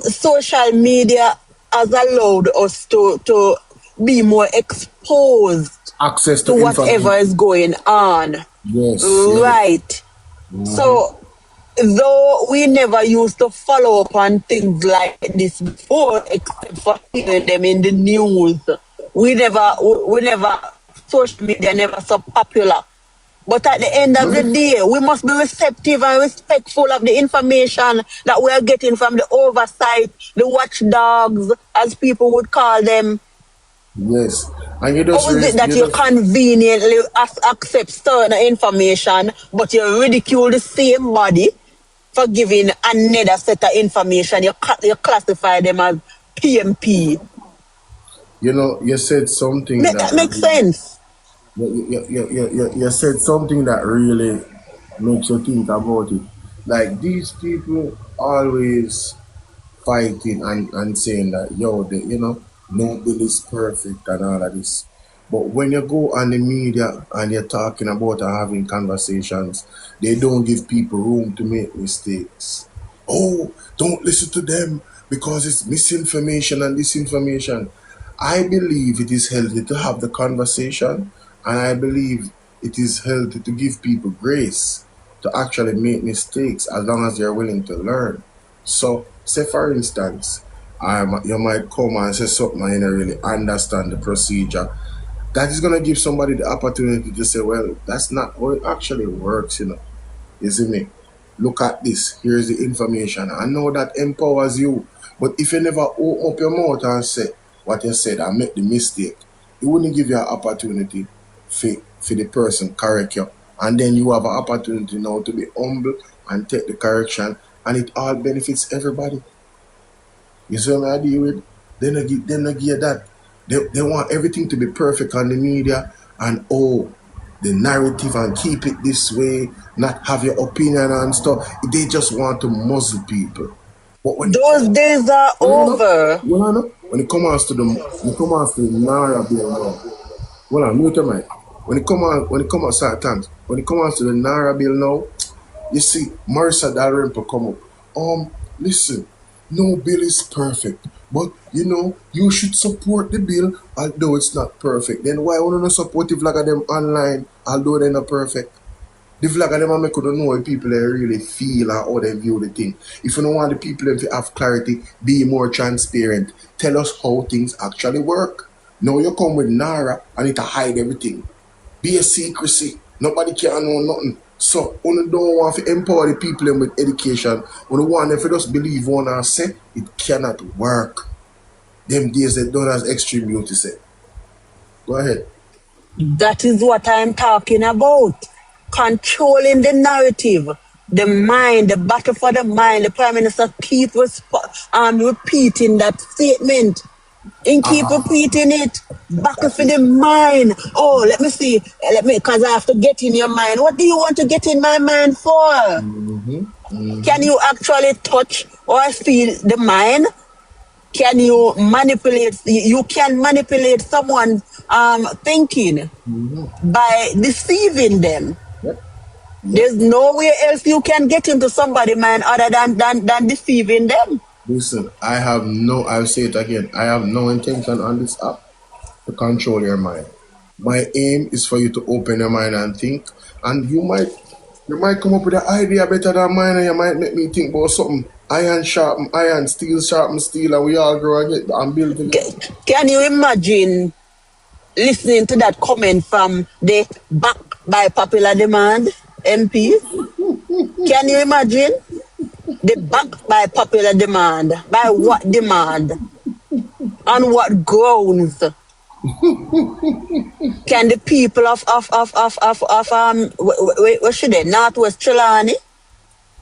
social media has allowed us to be more exposed access to whatever is going on. Yes. Right. So, though we never used to follow up on things like this before, except for hearing them in the news, we never, social media never so popular. But at the end of the day, we must be receptive and respectful of the information that we are getting from the oversight, the watchdogs, as people would call them. Yes. And you just how is it that you conveniently accept certain information, but you ridicule the same body for giving another set of information? You classify them as PMP. You know, you said something that makes sense. You said something that really makes you think about it. Like, these people always fighting and saying that, no bill is perfect and all of this. But when you go on the media and you're talking about and having conversations, they don't give people room to make mistakes. Oh, don't listen to them because it's misinformation and disinformation. I believe it is healthy to have the conversation, and I believe it is healthy to give people grace to actually make mistakes as long as they're willing to learn. So, say for instance, you might come and say something and you don't really understand the procedure. That is going to give somebody the opportunity to say, well, that's not how it actually works, You see me? Look at this. Here's the information. I know that empowers you. But if you never open up your mouth and say what you said and make the mistake, it wouldn't give you an opportunity for the person correct you. And then you have an opportunity now to be humble and take the correction. And it all benefits everybody. You see what I deal with? They don't give that. They want everything to be perfect on the media and the narrative and keep it this way, not have your opinion and stuff. They just want to muzzle people. But when those days are over. When it comes to the Nara bill now, mute your mic. When it comes to the Nara bill now, you see Marissa Dalrymple come up. Listen. No bill is perfect, but you should support the bill although it's not perfect. Then why wouldn't you support the vlog of them online although they're not perfect? The vlog of them make you know what people really feel and how they view the thing. If you don't want the people to have clarity, be more transparent. Tell us how things actually work. Now you come with Nara and it hide everything. Be a secrecy. Nobody can know nothing. So, you don't want to empower the people with education. You want them to just believe one and say, it cannot work. Them days they don't have extreme beauty say. Go ahead. That is what I'm talking about. Controlling the narrative, the mind, the battle for the mind. The Prime Minister keep repeating that statement. And keep repeating it. Battle for the mind. Oh, let me see. Because I have to get in your mind. What do you want to get in my mind for? Can you actually touch or feel the mind? Can you manipulate? You can manipulate someone's thinking by deceiving them. There's nowhere else you can get into somebody's mind other than deceiving them. Listen, I'll say it again, I have no intention on this app to control your mind. My aim is for you to open your mind and think, and you might come up with an idea better than mine, and you might make me think about something. Iron sharpen iron, steel sharpen steel, and we all grow and build together. Can you imagine listening to that comment from the back by popular demand MP? Can you imagine? The back by popular demand. By what demand? On what grounds? Can the people of where should they? Northwest Trelawney,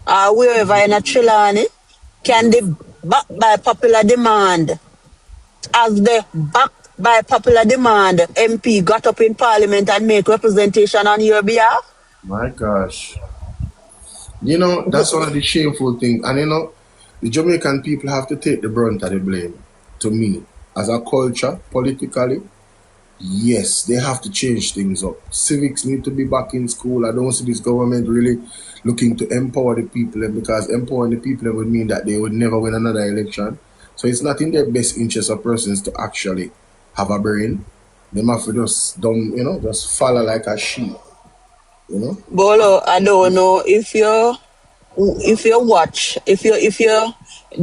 wherever in a Trelawney, can the back by popular demand, as the back by popular demand MP got up in Parliament and make representation on your behalf? My gosh. You know, that's one of the shameful things. And you know, the Jamaican people have to take the brunt of the blame. To me, as a culture, politically, yes, they have to change things up. Civics need to be back in school. I don't see this government really looking to empower the people, because empowering the people would mean that they would never win another election. So it's not in their best interest of persons to actually have a brain. They have to just just follow like a sheep. You know? Bolo, I don't know if you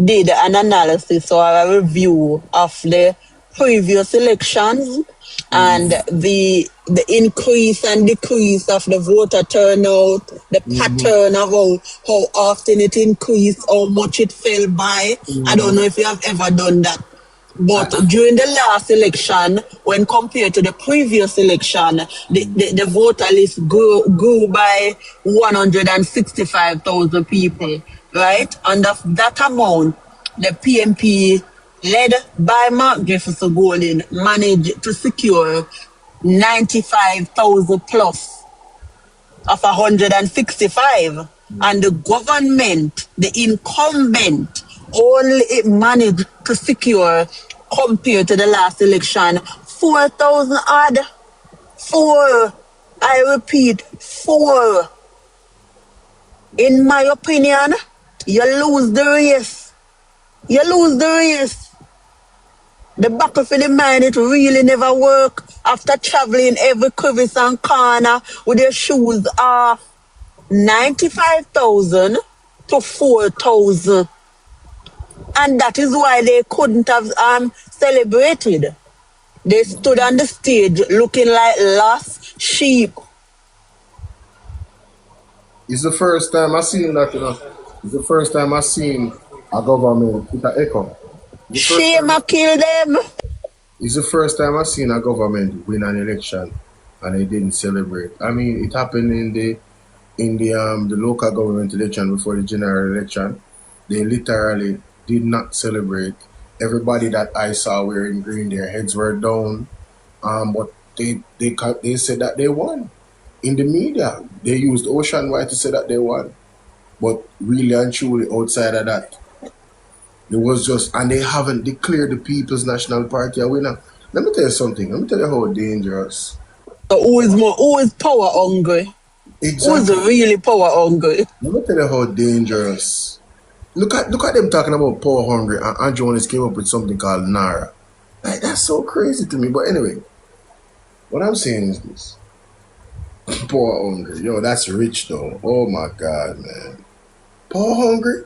did an analysis or a review of the previous elections and the increase and decrease of the voter turnout, the pattern of how often it increased, how much it fell by. I don't know if you have ever done that. But during the last election, when compared to the previous election, the voter list grew by 165,000 people, right? And of that amount, the PMP, led by Mark Jefferson Golden, managed to secure 95,000 plus of 165. And the government, the incumbent, only managed to secure, compared to the last election, 4,000 odd. 4. I repeat, 4. In my opinion, you lose the race. You lose the race. The battle for the mind, it really never work. After traveling every crevice and corner with your shoes off, 95,000 to 4,000. And that is why they couldn't have celebrated. They stood on the stage looking like lost sheep. It's the first time I've seen that, you know. It's the first time I've seen a government with an echo. Shame I kill them. It's the first time I've seen a government win an election and they didn't celebrate. I mean, it happened in the local government election before the general election. They literally did not celebrate. Everybody that I saw wearing green, their heads were down. But they said that they won. In the media, they used Ocean White to say that they won. But really and truly, outside of that, it was just, and they haven't declared the People's National Party a winner. Let me tell you something. Let me tell you how dangerous. So who is power hungry? Exactly. Who's really power hungry? Let me tell you how dangerous. Look at them talking about power hungry, and Andrew Jones came up with something called Nara. Like, that's so crazy to me. But anyway, what I'm saying is this. Power hungry. Yo, that's rich though. Oh my God, man. Power hungry?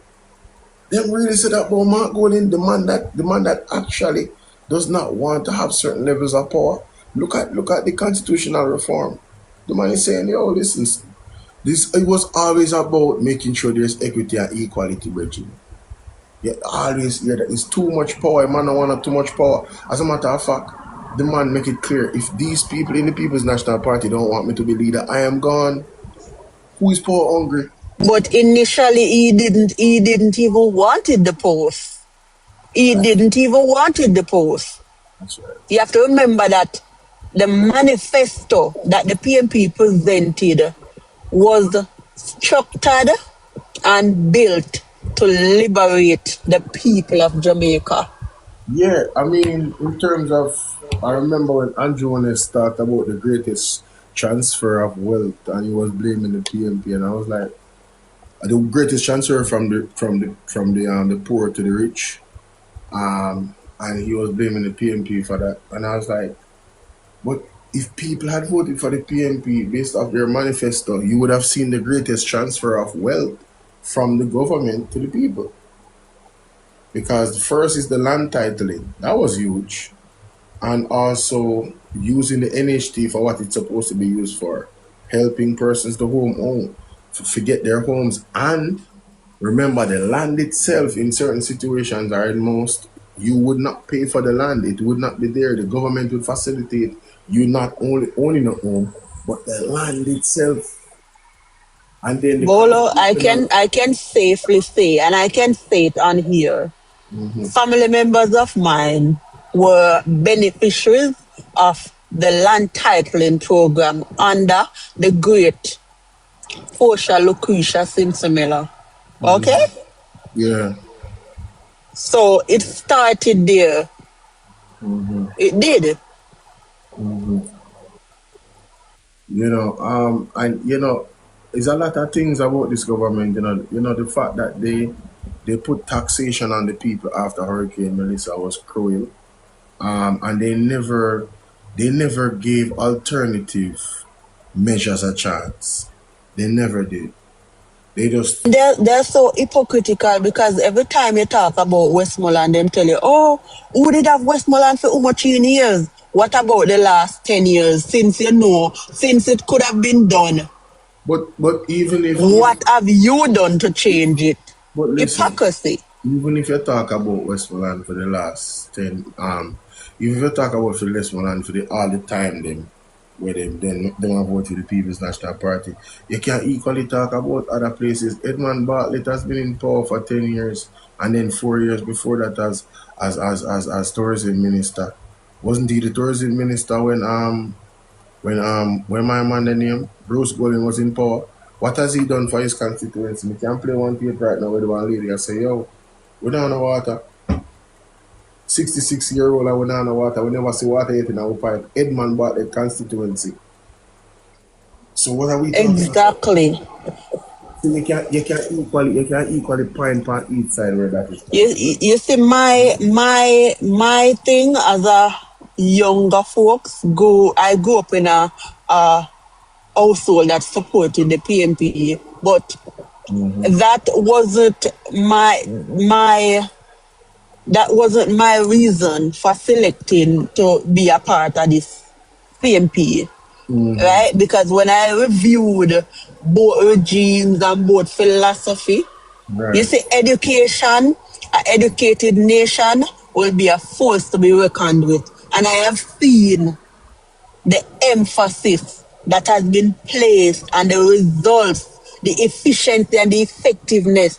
Them really said that about Mark Golden, the man that actually does not want to have certain levels of power. Look at the constitutional reform. The man is saying, yo, listen, it was always about making sure there's equity and equality, Bridget. You always hear that it's too much power, a man don't want too much power. As a matter of fact, the man make it clear, if these people in the People's National Party don't want me to be leader, I am gone. Who is power hungry? But initially, he didn't even wanted the post. He didn't even wanted the post. That's right. You have to remember that the manifesto that the PMP presented was structured and built to liberate the people of Jamaica. Yeah, I mean, in terms of, I remember when Andrew Holness talked about the greatest transfer of wealth, and he was blaming the PMP, and I was like, the greatest transfer from the poor to the rich, and he was blaming the PMP for that, and I was like, but if people had voted for the PMP based off their manifesto, you would have seen the greatest transfer of wealth from the government to the people. Because the first is the land titling. That was huge. And also using the NHT for what it's supposed to be used for. Helping persons to own, to get their homes. And remember, the land itself in certain situations, or in most, you would not pay for the land. It would not be there. The government would facilitate you not only owning a home, but the land itself. And then Bolo, I can safely say, and I can say it on here, family members of mine were beneficiaries of the land titling program under the great Portia Lucretia Simpson Miller. Okay? Yeah. So it started there. It did. There's a lot of things about this government, the fact that they put taxation on the people after Hurricane Melissa was cruel. And they never gave alternative measures a chance. They never did. They're so hypocritical, because every time you talk about Westmoreland, them tell you, oh, who did have Westmoreland for over 10 years? What about the last 10 years since it could have been done? But even if... What have you done to change it? But listen, hypocrisy. Even if you talk about Westmoreland for the last 10, if you talk about Westmoreland for all the time, them have voted for the People's National Party, you can equally talk about other places. Edmund Bartlett has been in power for 10 years, and then 4 years before that as tourism minister. Wasn't he the tourism minister when my man the name Bruce Golding was in power? What has he done for his constituency? We can play one tape right now with one lady and say, yo, we don't know water. 66-year-old and we don't know water. We never see water yet in our pipe. Edmund Bartlett constituency. So what are we talking exactly about? So you can equally point on each side where that is. You see, my thing as a younger folks, I grew up in a household that supported the PMP, but that wasn't my reason for selecting to be a part of this PMP, right? Because when I reviewed both regimes and both philosophy, you see, education, an educated nation will be a force to be reckoned with. And I have seen the emphasis that has been placed and the results, the efficiency and the effectiveness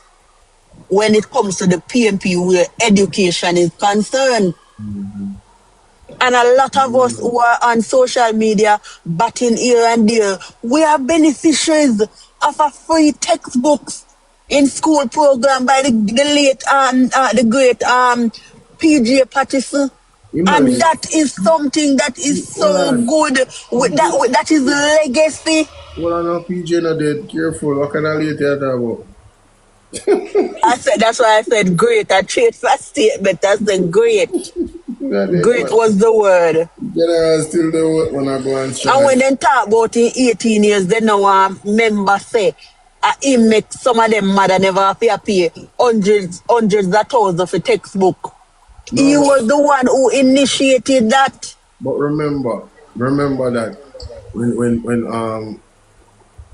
when it comes to the PMP where education is concerned. And a lot of us who are on social media batting here and there, we are beneficiaries of a free textbooks in school program by the great PJ Patterson. And that is something that is so good. That is legacy. Well, I know PJ not dead. Careful. What can I later about? That's why I said great. I changed that statement. That's the great. Great was the word. General still do what when I go and try. And when they talk about in 18 years, they know member say he make some of them mad and never have to pay hundreds of thousands for textbook. No. He was the one who initiated that. But remember that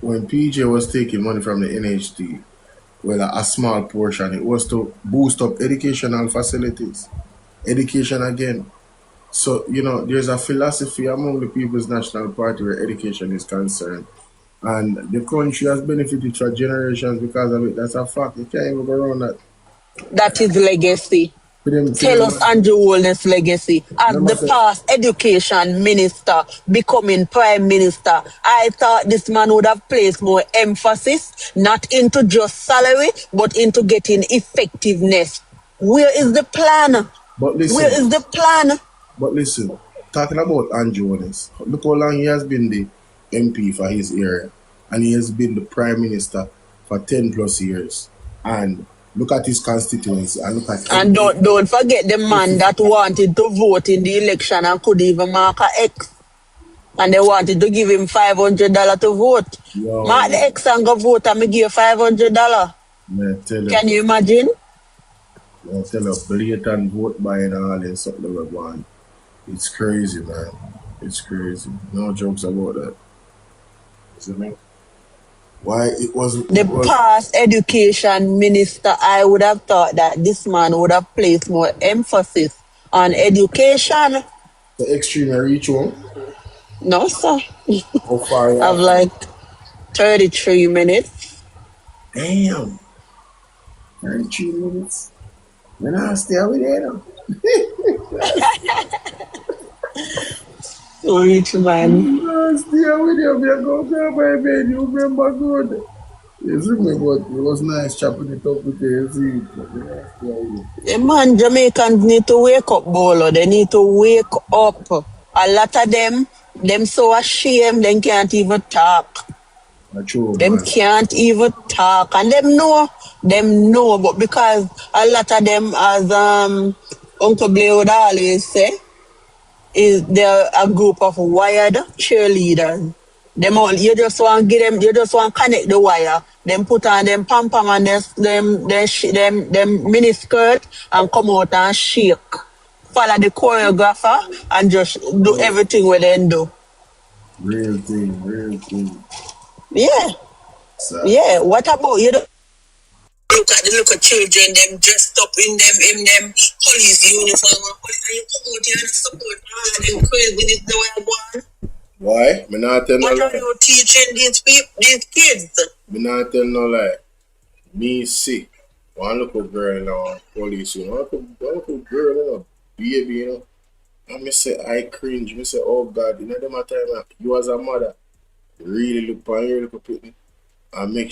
when PJ was taking money from the NHT, well, a small portion, it was to boost up educational facilities. Education again. So, there's a philosophy among the People's National Party where education is concerned. And the country has benefited for generations because of it. That's a fact. You can't even go around that. That is legacy. Tell us Andrew Holness' legacy. As the past education minister becoming prime minister, I thought this man would have placed more emphasis, not into just salary, but into getting effectiveness. Where is the plan? But listen. Where is the plan? But listen, talking about Andrew Holness, look how long he has been the MP for his area. And he has been the Prime Minister for 10 plus years. And look at his constituency and look at... And don't forget the man that wanted to vote in the election and could even mark a X. And they wanted to give him $500 to vote. Mark the X and go vote and me give $500. Can you imagine? I tell you, blatant vote buying and all that something like that. It's crazy, man. It's crazy. No jokes about that. See me? Why it wasn't... The past education minister, I would have thought that this man would have placed more emphasis on education. The extreme reach one? No, sir. How far you have like 33 minutes. Damn. 33 minutes? When I stay with you, Rich man. I stay with you, I go to my bed, you remember good. You see me, but it was nice chopping it up with you. The man, Jamaicans need to wake up, Bolo. They need to wake up. A lot of them so ashamed, they can't even talk. Them can't even talk. And them know, but because a lot of them, as Uncle Blair would always say, they're a group of wired cheerleaders. You just want to give them, you just want to connect the wire. Them put on them pom-pom and them miniskirt and come out and shake. Follow the choreographer and just do everything what they do. Real thing. Yeah. Yeah. What about you? Look at the little children, them dressed up in them police uniform. And you come out here and support all of them crazy the way I want. Why? Me not tell no lie. What are you teaching these kids? Me not tell no lie. Me sick. One little girl now, police, you know. One little girl, you know, baby, you know. And me say, I cringe. Me say, oh God, you know them time you as a mother really look for her little pitney and make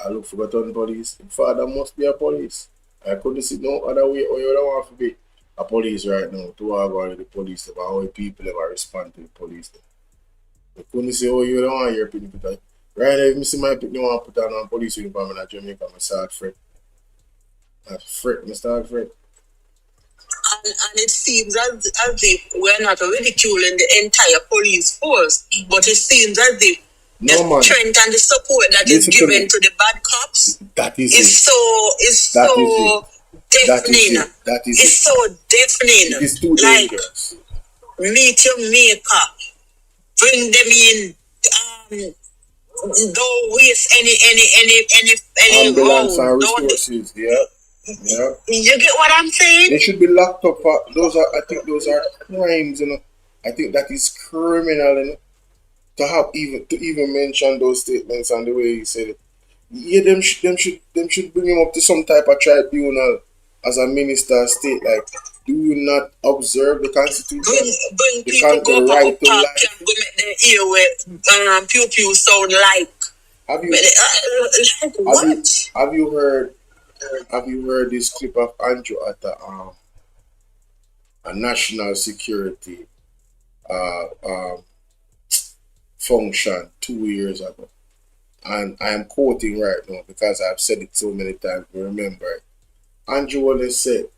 I look for the police. The father must be a police. I couldn't see no other way or you don't want to be a police right now to argue with the police about how people ever respond to the police. I couldn't say, oh, you don't want your pitney because right now if I see my pitney want to put on a police uniform in Jamaica, I start fret. I start fret. And it seems as if we're not ridiculing the entire police force, but it seems as if the strength and the support that is given to the bad cops is so deafening. It's so deafening. It is too dangerous. Meet your maker, bring them in. Don't waste any ambulance road. And resources. Yeah. You get what I'm saying? They should be locked up for I think those are crimes, you know. I think that is criminal, you know. To even mention those statements and the way he said it. Yeah, them should bring him up to some type of tribunal as a minister of state. Like, do you not observe the Constitution? Bring people go right to park and go make their ear with pew pew sound like. Have you heard this clip of Andrew at a national security function 2 years ago? And I am quoting right now because I've said it so many times. Remember it. Andrew Holness said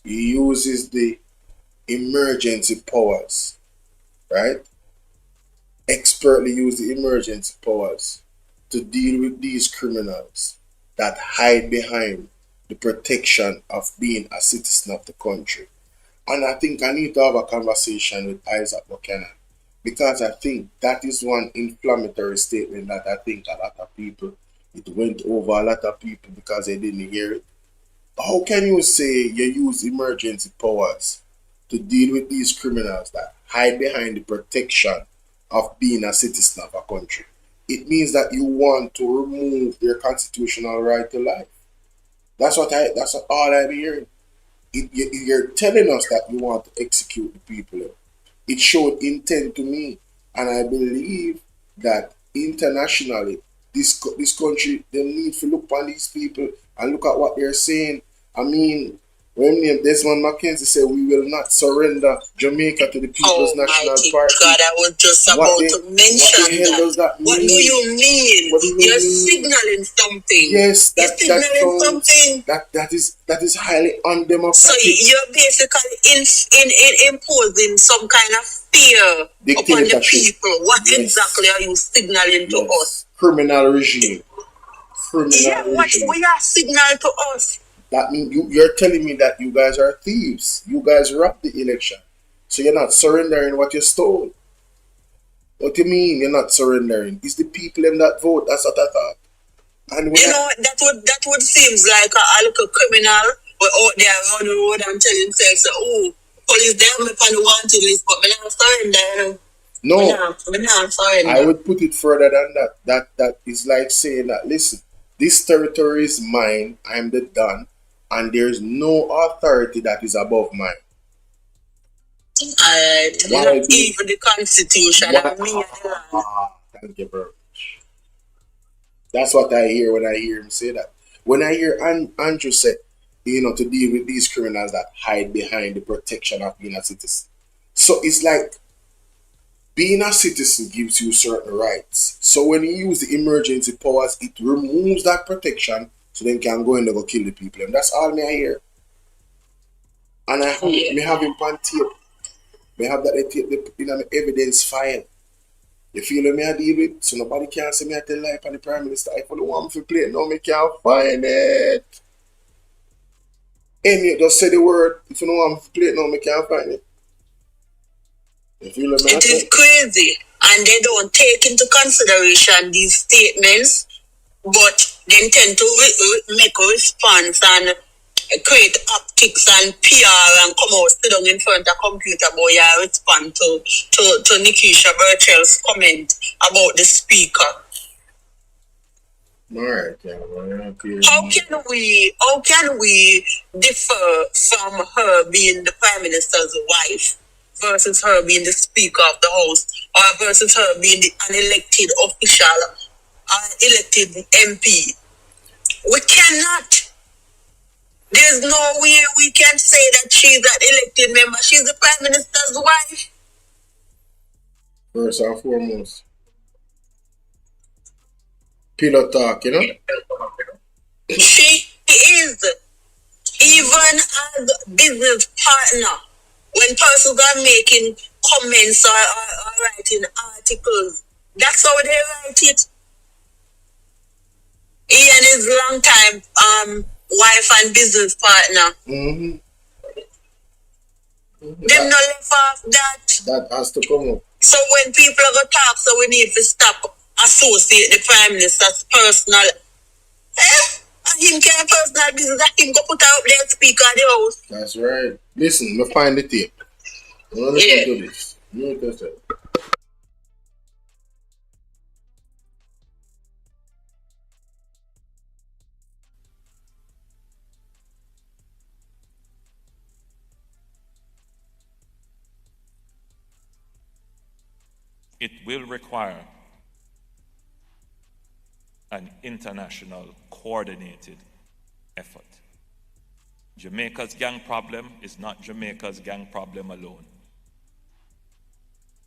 he uses the emergency powers, right? Expertly use the emergency powers to deal with these criminals that hide behind the protection of being a citizen of the country. And I think I need to have a conversation with Isaac Buchanan because I think that is one inflammatory statement that I think a lot of people, it went over a lot of people because they didn't hear it. How can you say you use emergency powers to deal with these criminals that hide behind the protection of being a citizen of a country? It means that you want to remove their constitutional right to life. That's all I'm hearing. You're telling us that you want to execute the people. It showed intent to me, and I believe that internationally, this country, they need to look on these people and look at what they're saying. I mean, when Desmond McKenzie said we will not surrender Jamaica to the People's National Party. God, I was just about to mention what the hell does that mean? What do you mean? You're signaling something. Yes, you're signaling something. That is highly undemocratic. So you're basically imposing some kind of fear upon the people. What exactly are you signaling to us? Criminal regime. What we are signaling to us? That means you're telling me that you guys are thieves. You guys robbed the election. So you're not surrendering what you stole. What do you mean you're not surrendering? It's the people in that vote. That's what I thought. And that would seems like a little criminal but out there on the road and tell himself, oh, police them me on the wanted list, but me not surrender. No. Me not surrender. I would put it further than that. That is like saying that, listen, this territory is mine, I'm the Don, and there's no authority that is above mine. Not even the Constitution. Thank you very much. That's what I hear when I hear him say that. When I hear Andrew say, to deal with these criminals that hide behind the protection of being a citizen. So it's like being a citizen gives you certain rights. So when you use the emergency powers, it removes that protection so they can go in and go kill the people. And that's all I hear. And I have him on tape. I have that tape in an evidence file. You feel me I deal with? So nobody can say me I tell lie on the Prime Minister. If I don't want to play it, no, me can't find it. And you just say the word. If you don't want to play it, no, me can't find it. You feel me? It is crazy. And they don't take into consideration these statements, but they tend to make a response and create optics and PR and come out, sit down in front of a computer boy and respond to Nikisha Burchell's comment about the speaker. Right. How can we differ from her being the Prime Minister's wife versus her being the Speaker of the House or versus her being the unelected official elected MP? We cannot. There's no way we can say that she's an elected member. She's the Prime Minister's wife. First and foremost. Pillow talk, She is. Even as business partner, when persons are making comments or writing articles, that's how they write it. He and his long-time wife and business partner. Mm-hmm. Them not left off that. That has to come up. So when people are going to talk, so we need to stop associate the Prime Minister's personal. Him can't personal business. That him go put out there and speak at the house. That's right. Listen, me find the tape. Listen to this. It will require an international coordinated effort. Jamaica's gang problem is not Jamaica's gang problem alone.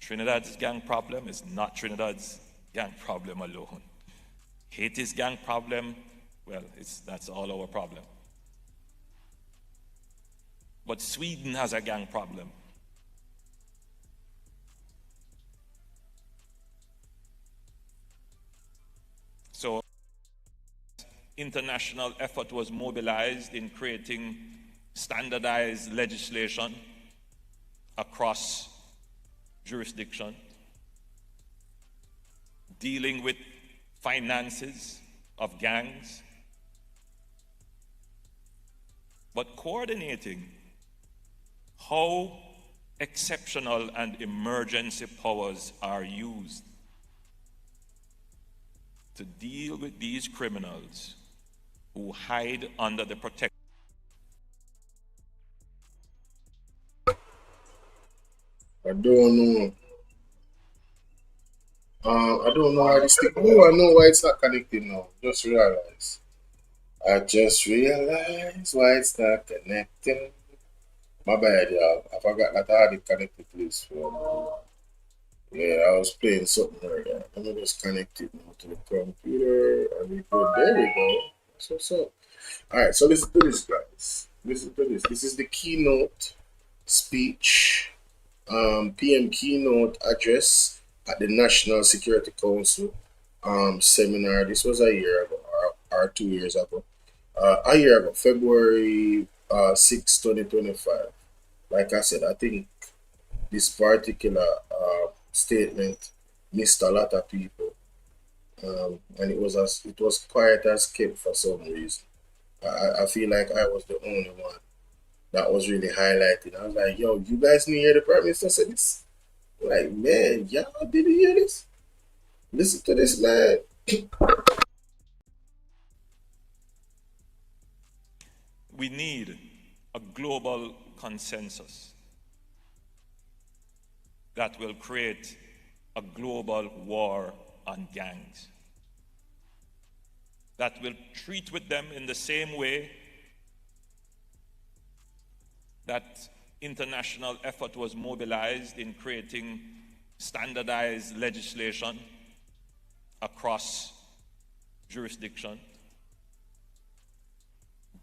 Trinidad's gang problem is not Trinidad's gang problem alone. Haiti's gang problem, well, that's all our problem. But Sweden has a gang problem. So, international effort was mobilized in creating standardized legislation across jurisdiction, dealing with finances of gangs, but coordinating how exceptional and emergency powers are used to deal with these criminals who hide under the protection. I don't know. I don't know why this thing. Oh, I know why it's not connecting now. Just realize. I just realized why it's not connecting. My bad, y'all. I forgot that I had it connected to this phone. Yeah, I was playing something earlier. Let me just connect it now to the computer. And we go. There we go. That's what's up. Alright, so listen to this, guys. Listen to this. This is the keynote speech, PM keynote address at the National Security Council seminar. This was a year ago, or 2 years ago. A year ago, February 6, 2025. Like I said, I think this particular statement missed a lot of people, and it was quiet as kept for some reason. I feel like I was the only one that was really highlighted. I was like, yo, you guys didn't hear the Prime Minister say this? Like, man, y'all didn't hear this? Listen to this, man. We need a global consensus that will create a global war on gangs, that will treat with them in the same way that international effort was mobilized in creating standardized legislation across jurisdiction,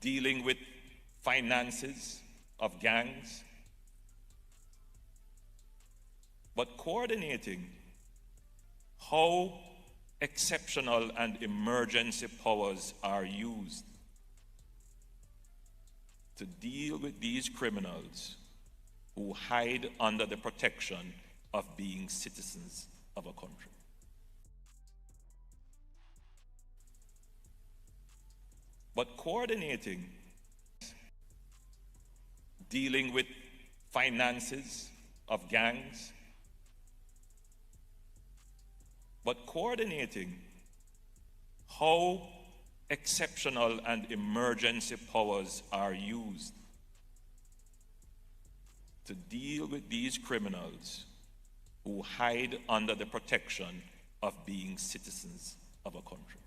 dealing with finances of gangs, but coordinating how exceptional and emergency powers are used to deal with these criminals who hide under the protection of being citizens of a country. But coordinating, dealing with finances of gangs, but coordinating how exceptional and emergency powers are used to deal with these criminals who hide under the protection of being citizens of a country.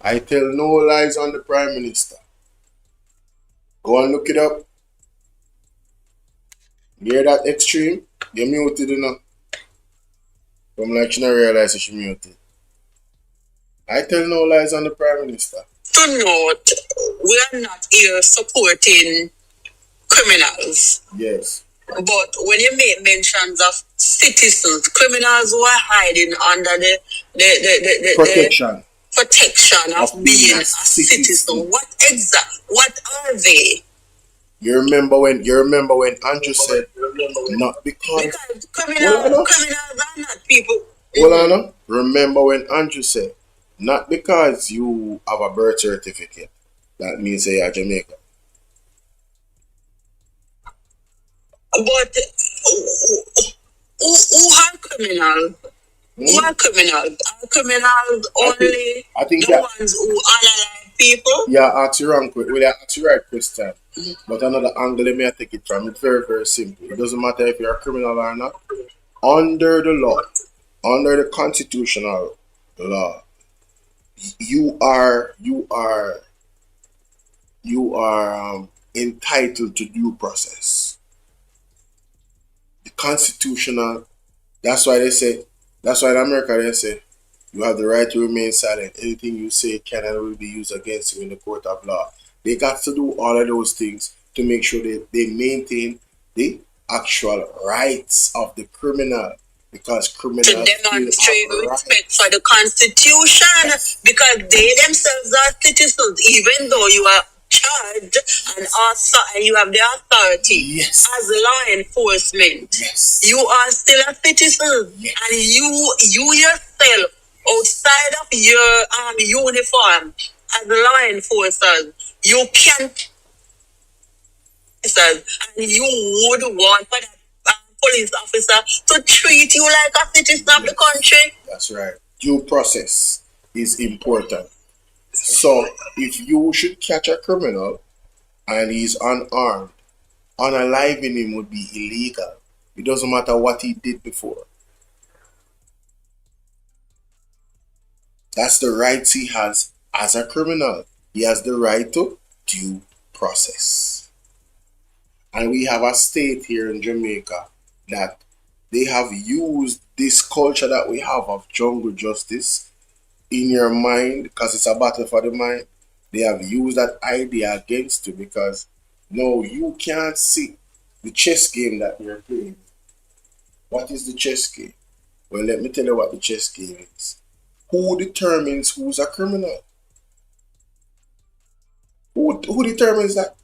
I tell no lies on the Prime Minister. Go and look it up. You hear that extreme? You're muted enough. I'm like, she not realize that she muted. I tell no lies on the Prime Minister. To note, we are not here supporting criminals. Yes. But when you make mentions of citizens, criminals who are hiding under the protection of being a citizen, what are they? You remember when Andrew said not because criminals are not people. Hold on, no? Remember when Andrew said not because you have a birth certificate that means you are Jamaican. But who are criminals? Who are criminals? Are criminals only the ones who unalive people? Yeah, ask you wrong. Well, ask you right question. But another angle, let me take it from. It's very, very simple. It doesn't matter if you're a criminal or not. Under the law, under the constitutional law, you are entitled to due process. The constitutional. That's why in America they say you have the right to remain silent. Anything you say can and will be used against you in the court of law. They got to do all of those things to make sure that they maintain the actual rights of the criminal, because criminals to demonstrate respect for the Constitution, because they themselves are citizens, even though you are charged and also and you have the authority as law enforcement. You are still a citizen, and you yourself outside of your uniform as law enforcers, you can't. And you would want for that police officer to treat you like a citizen of the country. That's right. Due process is important. So if you should catch a criminal and he's unarmed, unaliving him would be illegal. It doesn't matter what he did before. That's the rights he has as a criminal. He has the right to due process. And we have a state here in Jamaica that they have used this culture that we have of jungle justice in your mind, because it's a battle for the mind. They have used that idea against you because no, you can't see the chess game that you're playing. What is the chess game? Well, let me tell you what the chess game is. Who determines who's a criminal? Who determines that?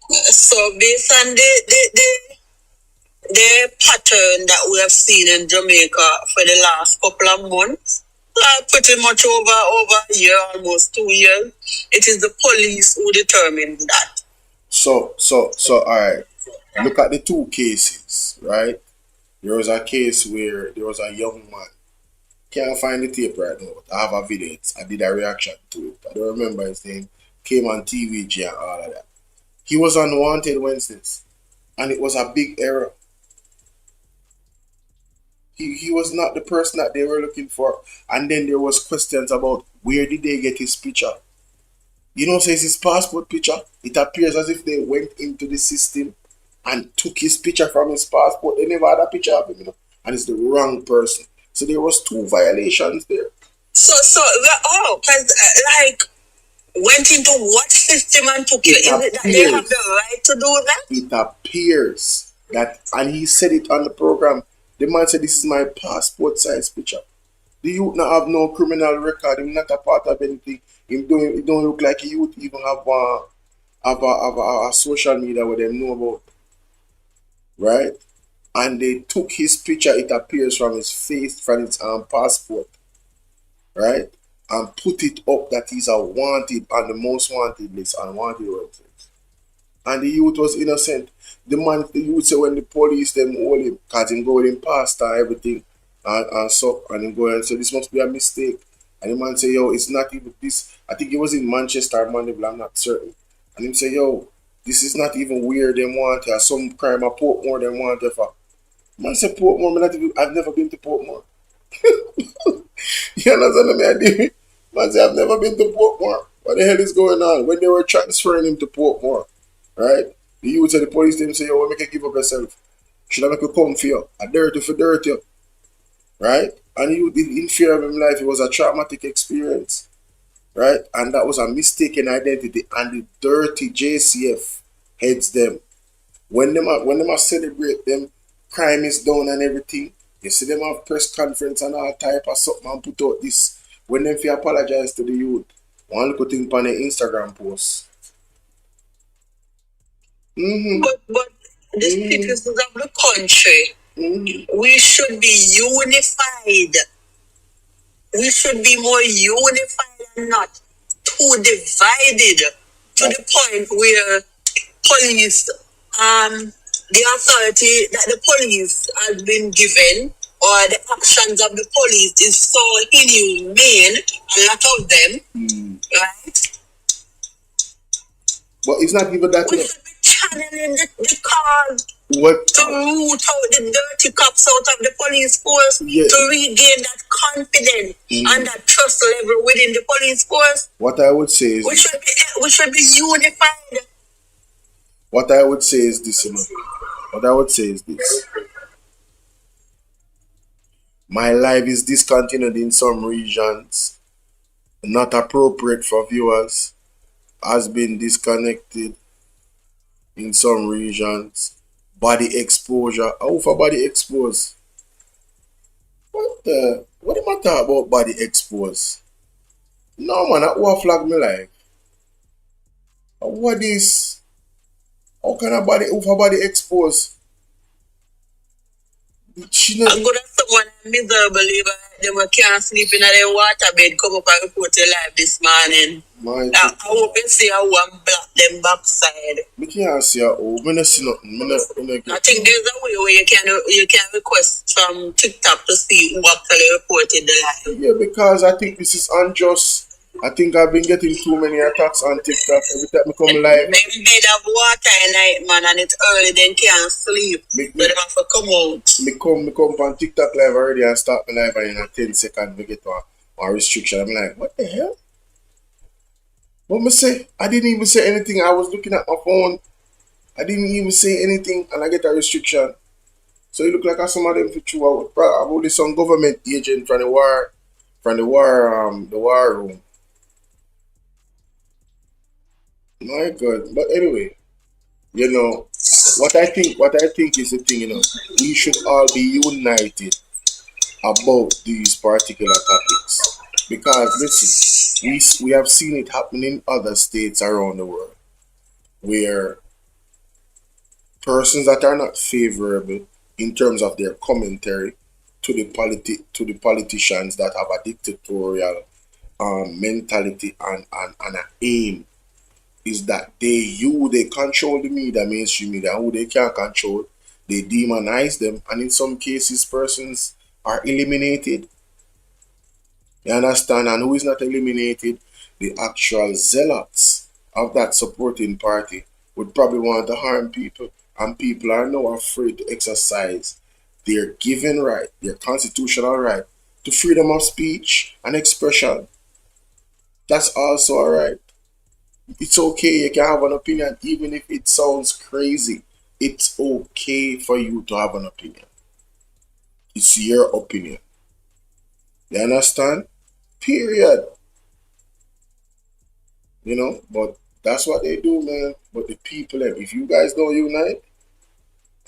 So based on the pattern that we have seen in Jamaica for the last couple of months, pretty much over a year, almost 2 years, it is the police who determines that. So, all right. Look at the two cases, right? There was a case where there was a young man. Can't find the tape right now, but I have a video. I did a reaction to it. I don't remember his name. Came on TVG and all of that. He was on Wanted Wednesdays, and it was a big error. He was not the person that they were looking for. And then there was questions about where did they get his picture. You know, says his passport picture. It appears as if they went into the system and took his picture from his passport. They never had a picture of him, you know, and it's the wrong person. So there was 2 violations there. So because like went into what system and took it? Is it that they have the right to do that? It appears that, and he said it on the program. The man said, "This is my passport size picture." The youth not have no criminal record. Him not a part of anything. It don't look like a youth even have a social media where they know about, right? And they took his picture. It appears from his face, from his passport, right? And put it up that he's a wanted on the most wanted list on wanted websites. And the youth was innocent. The youth said when the police them hold him, because him go with him pasta everything and so, and him go and say this must be a mistake. And the man say, yo, it's not even this. I think it was in Manchester or Mandeville, I'm not certain. And him say, yo, this is not even weird them want to, some crime of Portmore them want to. Man say Portmore, I've never been to Portmore. You understand me? Man say, I've never been to Portmore. What the hell is going on? When they were transferring him to Portmore, right? The youth said the police them say, yo, make you give up yourself. Should I make you come for you? A dirty for dirty. Right? And he did in fear of his life. It was a traumatic experience. Right? And that was a mistaken identity. And the dirty JCF heads them. When them are celebrate them, crime is down and everything. You see them have press conference and all type of something and put out this. When them fi apologize to the youth, one little thing on the Instagram post. But the citizens of the country, we should be unified. We should be more unified and not too divided to the point where police, the authority that the police has been given, or the actions of the police is so inhumane, a lot of them, right? But it's not even that. We should be channeling the cause to root out the dirty cops out of the police force, to regain that confidence and that trust level within the police force. What I would say is we should be unified. What I would say is this, you know. What I would say is this. My live is discontinued in some regions, not appropriate for viewers, has been disconnected in some regions. Body exposure. How for body expose? What am I talking about body expose? No man, I will flag me live. What is? How can a body expose? I'm good at someone miserable, they can't sleep in their water bed, come up and report your life this morning. I hope you see how one block them backside. I can't see how. I don't see nothing. I think there's a way where you can request from TikTok to see who actually reported the life. Yeah, because I think this is unjust. I think I've been getting too many attacks on TikTok every time I come live. They made up water at night, man, and it's early, then can't sleep. So they have to come out. Me come on TikTok live already and start my live and in a 10 seconds we get or restriction. I'm like, what the hell? What me say? I didn't even say anything. I was looking at my phone. I didn't even say anything, and I get a restriction. So it look like some of them for true. Probably some government agent from the war room. My God. But anyway, you know, what I think is the thing, you know, we should all be united about these particular topics. Because listen, we have seen it happen in other states around the world where persons that are not favorable in terms of their commentary to the politicians that have a dictatorial mentality and an aim is that they control the media, mainstream media, and who they can't control, they demonize them, and in some cases persons are eliminated. You understand? And who is not eliminated? The actual zealots of that supporting party would probably want to harm people, and people are now afraid to exercise their given right, their constitutional right to freedom of speech and expression. That's also all right. It's okay, you can have an opinion even if it sounds crazy. It's okay for you to have an opinion. It's your opinion. You understand? Period. You know, but that's what they do, man. But the people, if you guys don't unite,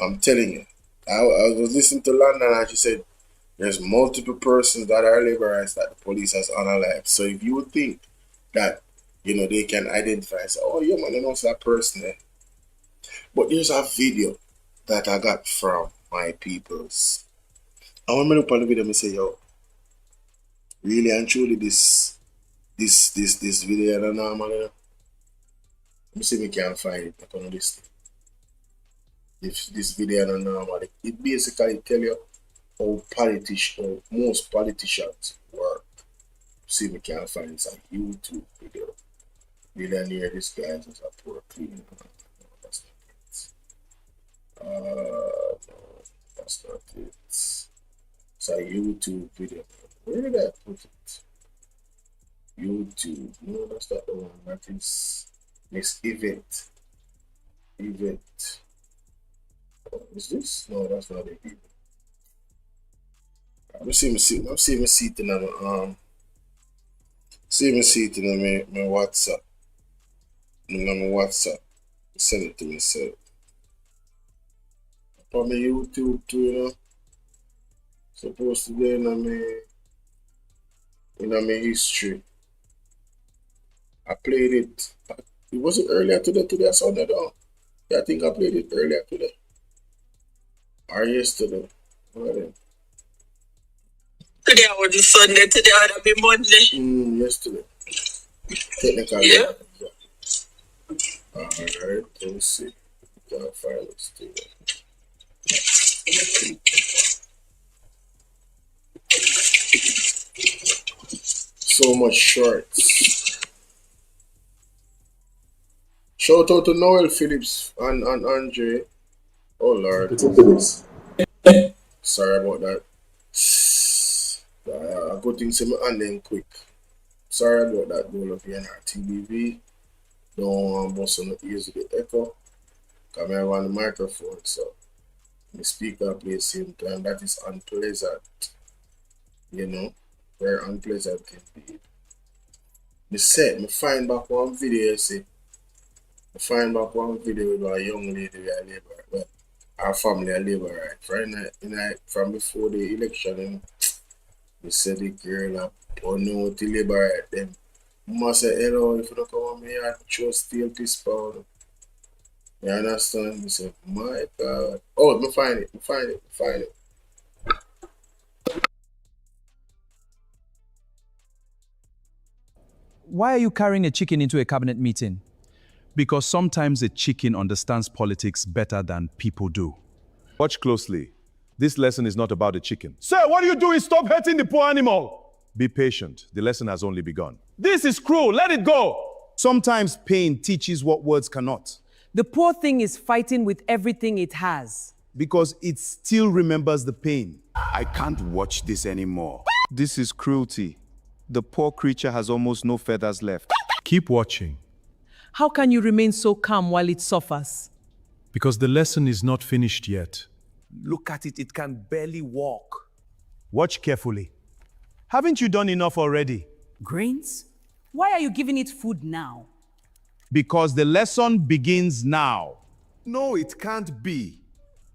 I'm telling you. I was listening to London and she said there's multiple persons that are liberals that the police has unalived. So if you would think that, you know, they can identify and say, oh yeah man, I know it's that person there. But there's a video that I got from my peoples. I want to look on the video and say, yo, really and truly this video I don't know, man. Let me see if we can find it up on this thing. If this video I don't know, man, it basically tell you how most politicians work. See if we can find it on YouTube video. Really near this guy is a poor clean. That's not it. No, that's not it. It's a YouTube video. Where did I put it? YouTube. No, that's not the one. That is this event. Oh, is this? No, that's not it. I'm seeing me see it in my my WhatsApp. On my WhatsApp. Send it to me, so. On my YouTube too, you know. Supposed to be in my history. I played it. It wasn't earlier today I saw that down. Yeah, I think I played it earlier today. Or yesterday. Right. Today I was Sunday, today I would be Monday. Yesterday. Technically. Yeah. Alright, let's see. Gotta find this thing. So much shorts. Shout out to Noel Phillips and Andre. Oh Lord. Sorry about that. I go things in my hand then quick. Sorry about that, BOLO TBV. Don't bust on the ears with the echo. Come here on the microphone, so the speaker plays same time. That is unpleasant. You know, very unpleasant indeed. Me find back one video, see. I find back one video with a young lady we are labor. Well, our family are labor, right? From before the election, you know, we said the girl or no to labor right then. Must say, hello, if you don't come on me, I just steal this powder. You understand? He said, my God. Oh, me find it. Why are you carrying a chicken into a cabinet meeting? Because sometimes a chicken understands politics better than people do. Watch closely. This lesson is not about the chicken. Sir, what are you doing? Stop hurting the poor animal. Be patient. The lesson has only begun. This is cruel. Let it go. Sometimes pain teaches what words cannot. The poor thing is fighting with everything it has. Because it still remembers the pain. I can't watch this anymore. This is cruelty. the poor creature has almost no feathers left. Keep watching, How can you remain so calm while it suffers? because the lesson is not finished yet. Look at it, it can barely walk. Watch carefully. Haven't you done enough already? Grains? Why are you giving it food now? Because the lesson begins now. No, it can't be.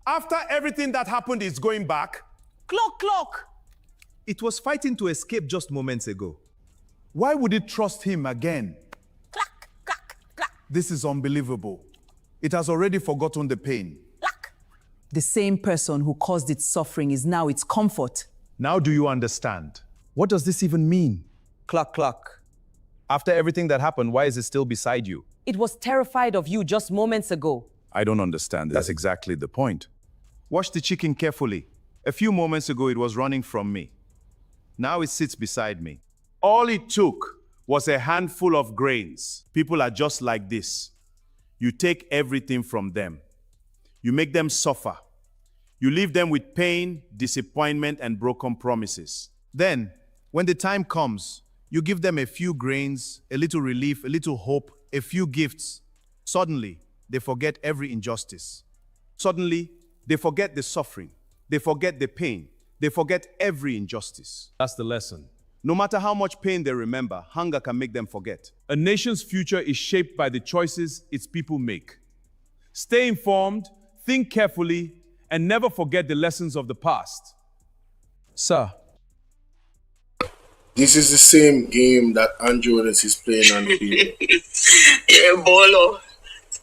After everything that happened is going back. Clock! It was fighting to escape just moments ago. Why would it trust him again? This is unbelievable. It has already forgotten the pain. The same person who caused its suffering is now its comfort. Now do you understand? What does this even mean? Cluck. After everything that happened, why is it still beside you? It was terrified of you just moments ago. I don't understand this. That's exactly the point. Watch the chicken carefully. A few moments ago, it was running from me. Now it sits beside me. All it took was a handful of grains. People are just like this. You take everything from them. You make them suffer. You leave them with pain, disappointment, and broken promises. Then, when the time comes, you give them a few grains, a little relief, a little hope, a few gifts. Suddenly, they forget every injustice. Suddenly, they forget the suffering. They forget the pain. They forget every injustice. That's the lesson. No matter how much pain they remember, hunger can make them forget. A nation's future is shaped by the choices its people make. Stay informed, think carefully, and never forget the lessons of the past. Sir. This is the same game that Andronis is playing on the field. Yeah, Bolo.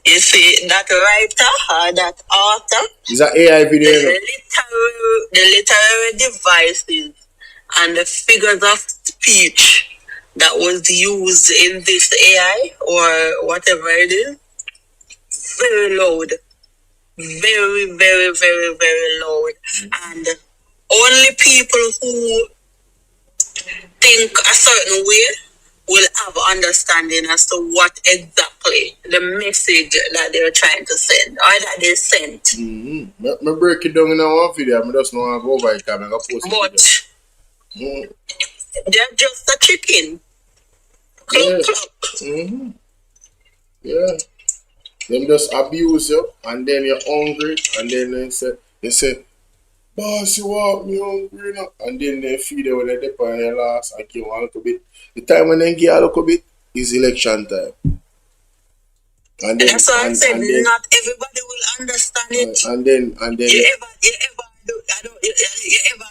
You see, that writer or that author, It's an AI video. the literary devices and the figures of speech that was used in this AI or whatever it is, very loud. Very, very, very, very loud. And only people who think a certain way will have understanding as to what exactly the message that they're trying to send or that they sent. Mm-hmm. I break it down in one video. I just want to go over it. I'm going to post it. But they're just a chicken. Yeah. Mm-hmm. Yeah. Them just abuse you, and then you're hungry, and then they say, boss, you want me hungry now? And then they feed you when they dip on your last and give you a little bit. The time when they give you a little bit is election time. And then, that's what I'm saying. Not everybody will understand it. And then you ever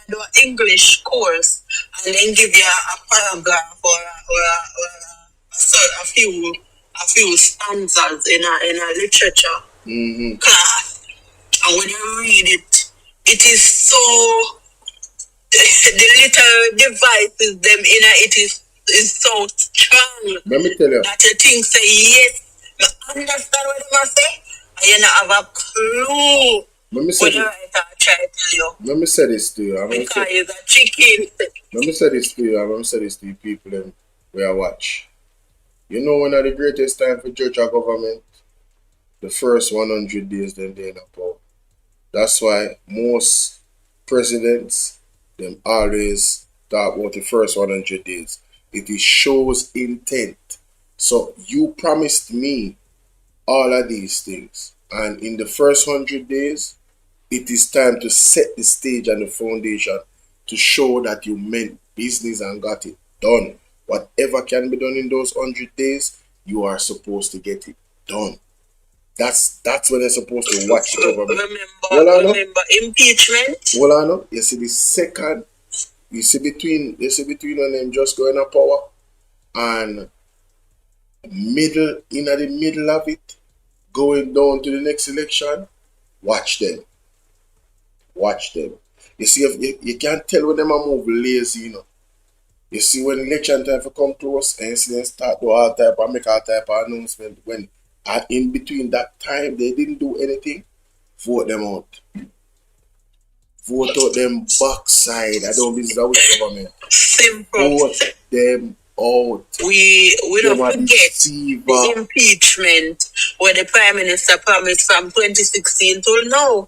do an English course and then give you a paragraph or a few stanzas in a literature class, and when you read it, it is so the literary devices them in it is so strong. Let me tell you that you think say yes, you understand what they must say, and you not have a clue. Let me say this to you. Because it's a chicken. Let me say this to you. I'm going to say this to you people and where I watch. You know when are the greatest time for judge our government? The first 100 days then they're in power. That's why most presidents, them always talk about the first 100 days. It is shows intent. So you promised me all of these things. And in the first 100 days, it is time to set the stage and the foundation to show that you meant business and got it done. Whatever can be done in those 100 days, you are supposed to get it done. That's when they're supposed to watch the government. Remember impeachment? Well, I know. You see the second, you see between them just going to power and in the middle of it, going down to the next election, watch them. Watch them. You see, if you can't tell when them are move lazy, you know. You see when election time for come close and you see them start do all type and make all type of announcement when in between that time they didn't do anything, vote them out. Vote out them backside. I don't visit with government. Simple. Vote them out. We don't forget the impeachment where the Prime Minister promised from 2016 till now.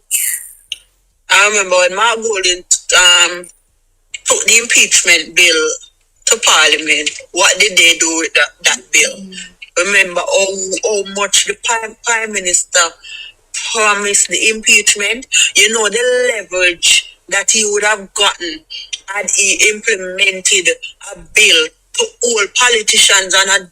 I remember when Mark Golding took the impeachment bill to Parliament, what did they do with that bill? Remember how much the Prime Minister promised the impeachment? You know, the leverage that he would have gotten had he implemented a bill to hold politicians and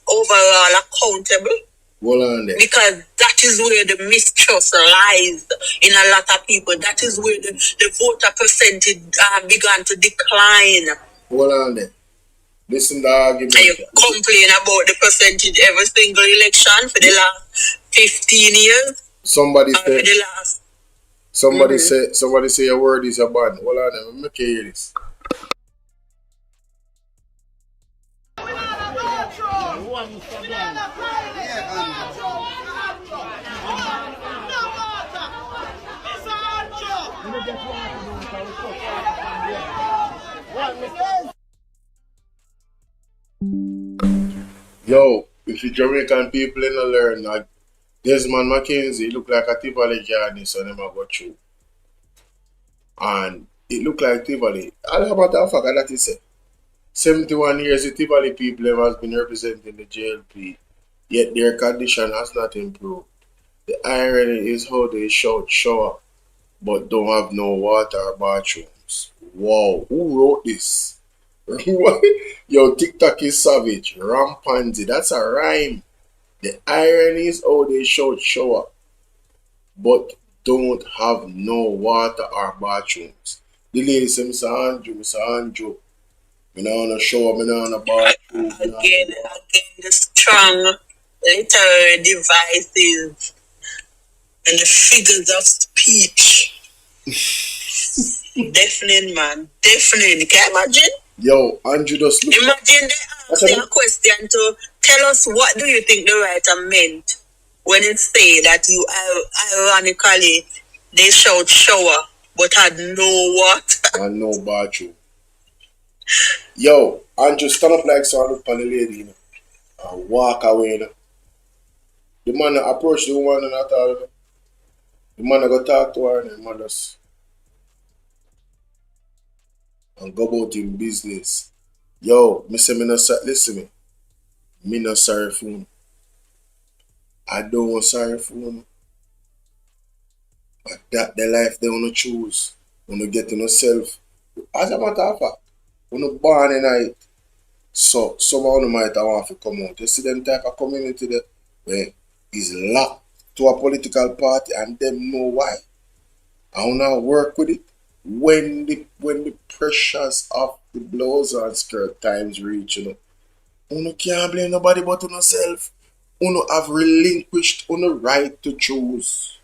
overall accountable. Because that is where the mistrust lies in a lot of people. That is where the voter percentage began to decline. Hold on there. Listen to the argument. And you complain about the percentage every single election for the last 15 years. Somebody say, the last. Somebody say your word is a ban. Hold on there. Let me hear this. Yo, if the Jamaican people in the learn that Desmond McKenzie look like a Tivoli journey, so them a go through. And it look like Tivoli. All about the fact that is 71 years the Tivoli people has been representing the JLP, yet their condition has not improved. The irony is how they shower, but don't have no water or bathrooms. Wow, who wrote this? Yo, TikTok is savage. Rampanzi, that's a rhyme. The irony is how they shower, but don't have no water or bathrooms. The lady said, Mr. Andrew, I don't want to shower, I don't want to bathroom. Again, the strong literary devices and the figures of speech. Deafening, man. Deafening. Can you imagine? Yo, Andrew just look. Imagine they ask you a question to tell us what do you think the writer meant when it say that you ironically they shower but had no water and no bathroom. Yo, Andrew stand up like so and look on the lady, you know, and walk away, you know. The man approach the woman and at all, you know. The man go talk to her and the man just and go about him business. Yo, me say me no listen me. Me no sorry for him. I don't want sorry for him. But that the life they wanna choose. Wanna get to yourself. As a matter of fact, when you born in it, so someone might want to come out. You see them type of community there where is locked to a political party and them know why. I wanna work with it. When the pressures of the blouse and skirt times reach, you know, you can't blame nobody but yourself. You have relinquished your right to choose.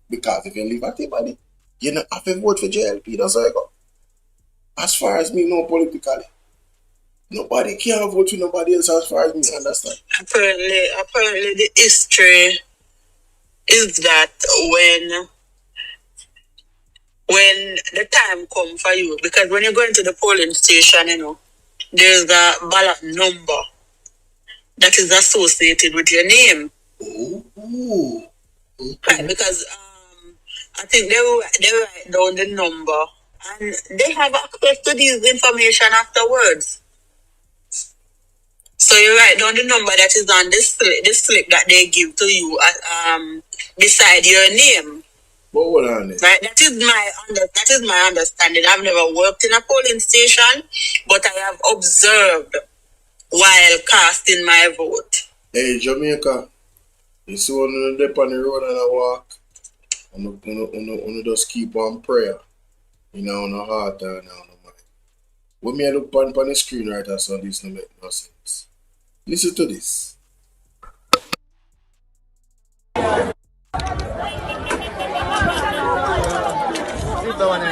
Because if you live at anybody, you don't have to vote for JLP, that's how I go. As far as me know politically, nobody can vote for nobody else as far as me understand. Apparently the history is that when the time comes for you, because when you go into the polling station, you know, there's a ballot number that is associated with your name. Ooh. Right, because I think they write down the number and they have access to this information afterwards. So you write down the number that is on the slip that they give to you beside your name. Right, that is my understanding. I've never worked in a polling station, but I have observed while casting my vote. Hey, Jamaica, you see when you dip on the road and I walk, you just keep on prayer. You know, on the heart and on the mind. When me look on the screen right now, so this don't make no sense. Listen to this. You don't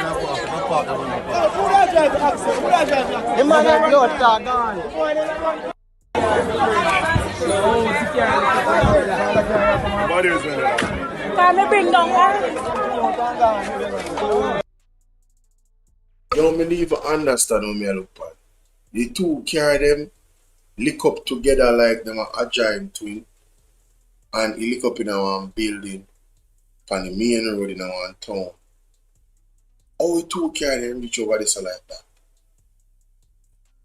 even understand how me look at. The two carry them, lick up together like them a giant twin, and he lick up in one building, on the main road in one town. How the two carry them reach over this like that?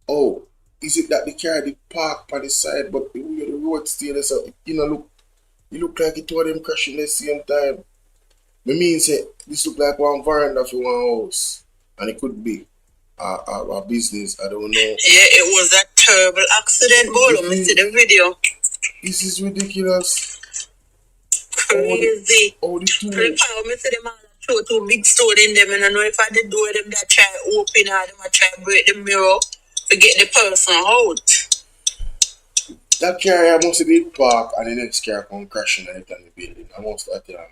Oh, is it that the car did park by the side, but the way the road still is up, it look like it two of them crashing at the same time. Me mean say this look like one veranda for one house. And it could be a business, I don't know. Yeah, it was a terrible accident, Bolo. Me see the video. This is ridiculous. Crazy. Oh, the two. Me see them all throw two big stone in them, and I know if I did do them that try open or them I try break the mirror to get the person out. That car must be parked and the next car come crashing on it on the building. I must have that.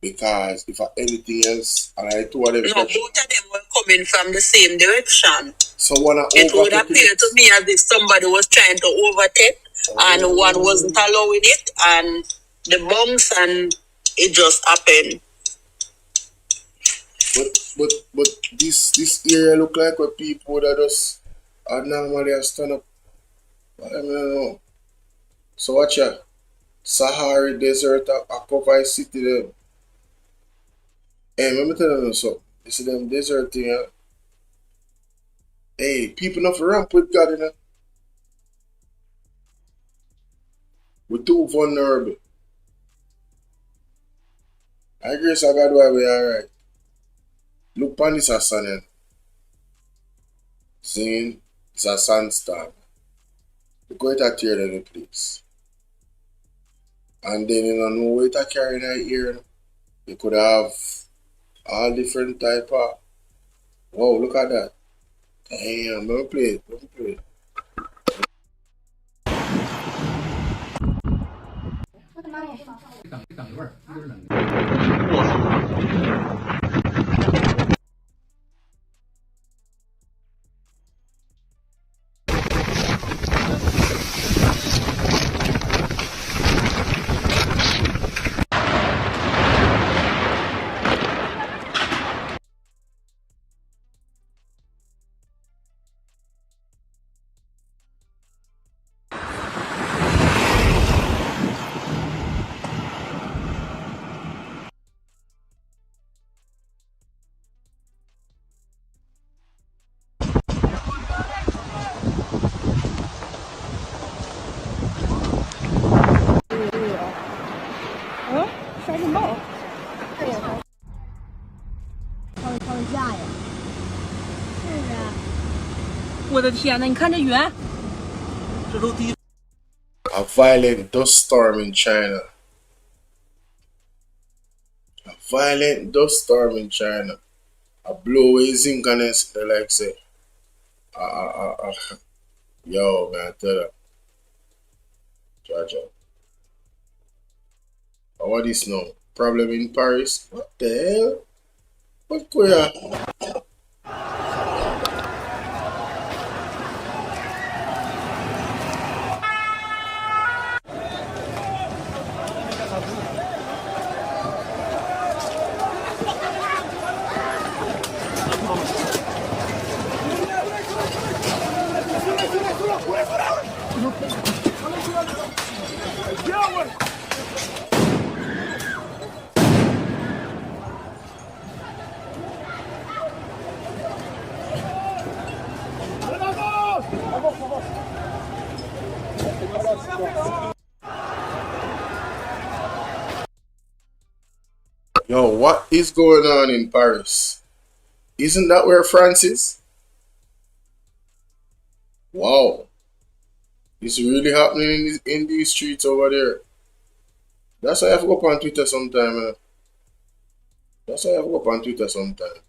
Because if anything else, and I two of them. No, both of them were coming from the same direction. So one it would appear to me as if somebody was trying to overtake and one wasn't allowing it, and the bumps and it just happened. But this area look like where people that just are normally stand up. I don't know. So watch out. Sahara Desert a cover city there. Hey, let me tell you something. You see them desert thing, huh? Hey, people not for ramp with God, you know. We're too vulnerable. I guess I got why we alright. Look on this sun, eh? Seeing it's a sandstorm. Look how it tear down the place. And then you don't know what it carry in the ear. You could have all different type of. Whoa, look at that. Damn, let me play it. Let me play it. A violent dust storm in China. A violent dust storm in China. A blow away zinc and they like say. Yo, man, tell you. Georgia. What is now? Problem in Paris? What the hell? What's going on? Yo, what is going on in Paris? Isn't that where France is? Wow. It's really happening in these streets over there. That's why I have to go up on Twitter sometime, man. That's why I have to go up on Twitter sometime.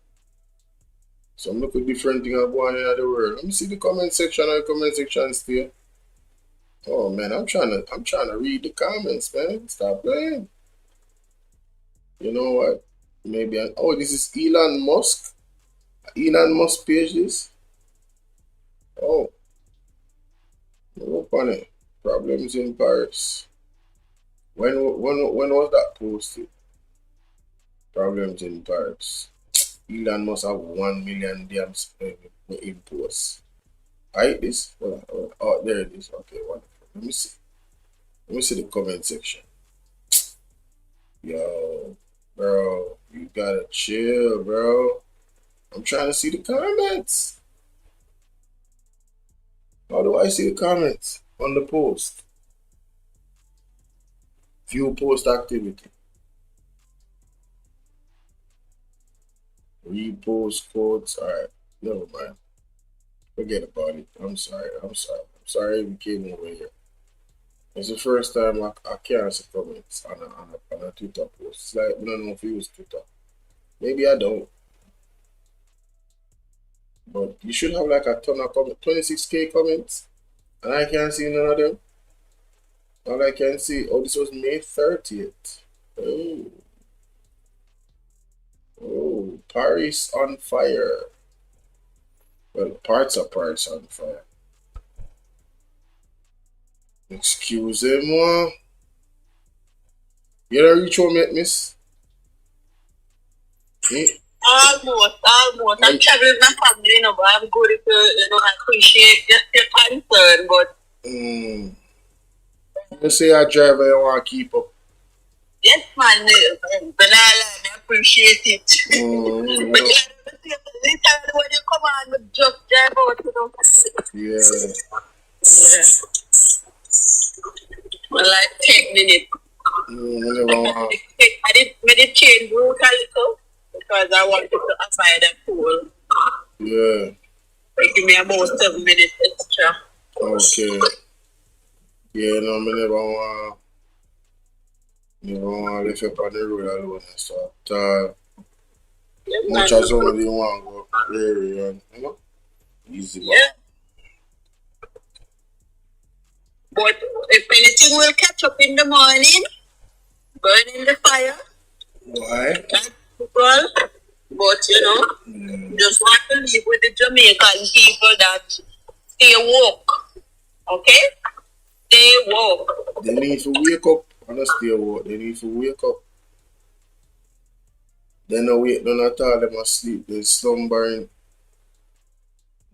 Some look at different things going on in the world. Let me see the comment section and the comment section still. Oh man, I'm trying to read the comments, man. Stop playing. You know what? Maybe oh, this is Elon Musk. Elon Musk page this. Oh. Look on it. Problems in Paris. When was that posted? Problems in Paris. Elon must have 1 million damn in posts. Alright, this? Oh, there it is. Okay, wonderful. Let me see. Let me see the comment section. Yo, bro, you gotta chill, bro. I'm trying to see the comments. How do I see the comments on the post? View post activity. Repost quotes. Alright, never mind. Forget about it. I'm sorry. I'm sorry we came over here. It's the first time I can't see comments on a Twitter post. It's like, I don't know if you use Twitter. Maybe I don't. But you should have like a ton of comments. 26K comments. And I can't see none of them. All I can see, oh, this was May 30th. Oh, Paris on fire. Well, parts of Paris on fire. Excusez-moi. You don't reach home yet, miss? Almost. I'm traveling with my family, but I'm good to, I appreciate your concern, but... You say a driver you want to keep up. Yes, man. But I appreciate it. But this time when you come on, just drive out, Yeah. Well, like 10 minutes. I did change route a little because I wanted to avoid the pool. Yeah. They give me about 7 minutes extra. Okay. Yeah, no, I never want to lift up on the road alone and stuff. Much as somebody want to go very, easy. Yeah. But if anything will catch up in the morning, burning the fire. Why? Well, but just want to live with the Jamaican people that stay woke. Okay? Stay woke. They need to wake up and stay woke. They need to wake up. They no wake none at all, them asleep. They're slumbering.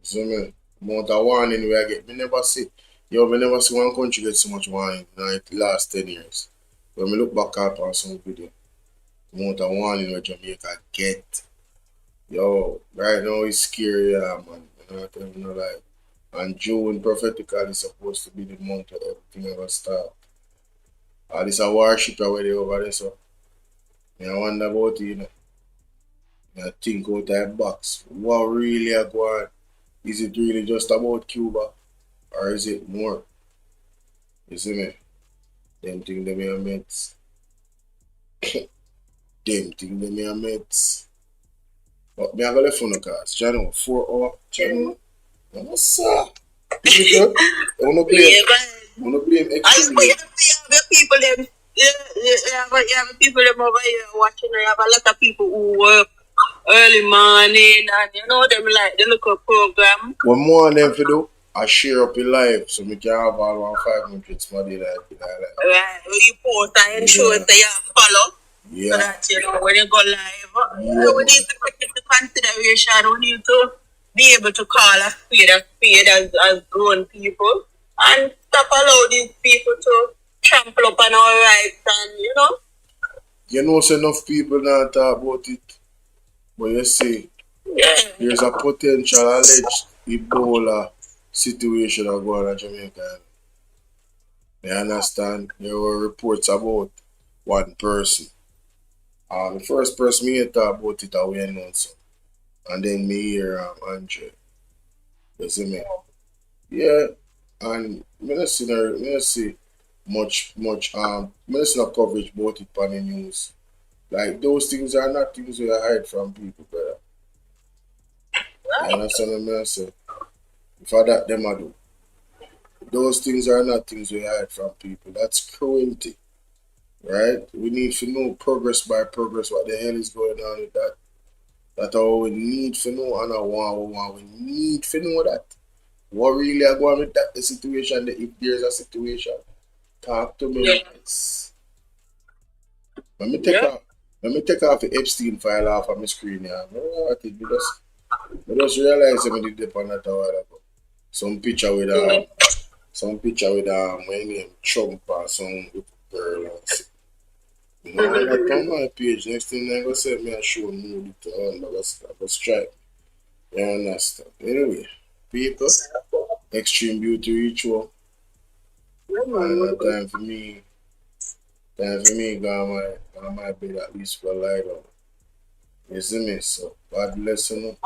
So man, amount of warning we I get. Me never see one country get so much warning in the last 10 years. When we look back up on some video, the amount of warning where Jamaica get. Yo, right now it's scary, man. Like, and June prophetically is supposed to be the month where everything ever start. This a warship already over there, so I wonder about it, I think out of that box. What really are going? Is it really just about Cuba? Or is it more? You see me? Them thing them are mates. Them thing them are mates. But me have a left phone cars. Channel 4 hours. Channel. What's up? I wanna blame extremely. You have people them. You have people them over here watching. You have a lot of people who work early morning and them like the local program. What more than for do? I share up your life so we can have all 500 somebody like. Right, you post and ensure that you follow. Yeah. So that when you go live, we need to take into consideration. We need to be able to call a spade as grown people and stop allow these people to trample up on our rights and so enough people now talk about it. But you see, there's a potential alleged Ebola situation going on in Jamaica. You understand? There were reports about one person. The first person me talk about it away and so. And then me hear Andre. You see me? Yeah. And I don't see much I don't see no coverage about it on the news. Like those things are not things we hide from people, brother. You understand what I say? For that them I do. Those things are not things we hide from people. That's cruelty. Right? We need to know progress by progress what the hell is going on with that. That's all we need to know and we need to know that. What really are going with that the situation, if there's a situation. Talk to me. Yes. Let me take off the Epstein file off of my screen here. I just realized I did dip on that a while ago. Some picture with my name Trump or some girl. I got on my page. Next thing I go send me a show mood to all. I go strike. You understand? Anyway, people. Extreme Beauty ritual. And time for me, go on my bed at least for a lie down. You see me? So, God bless you.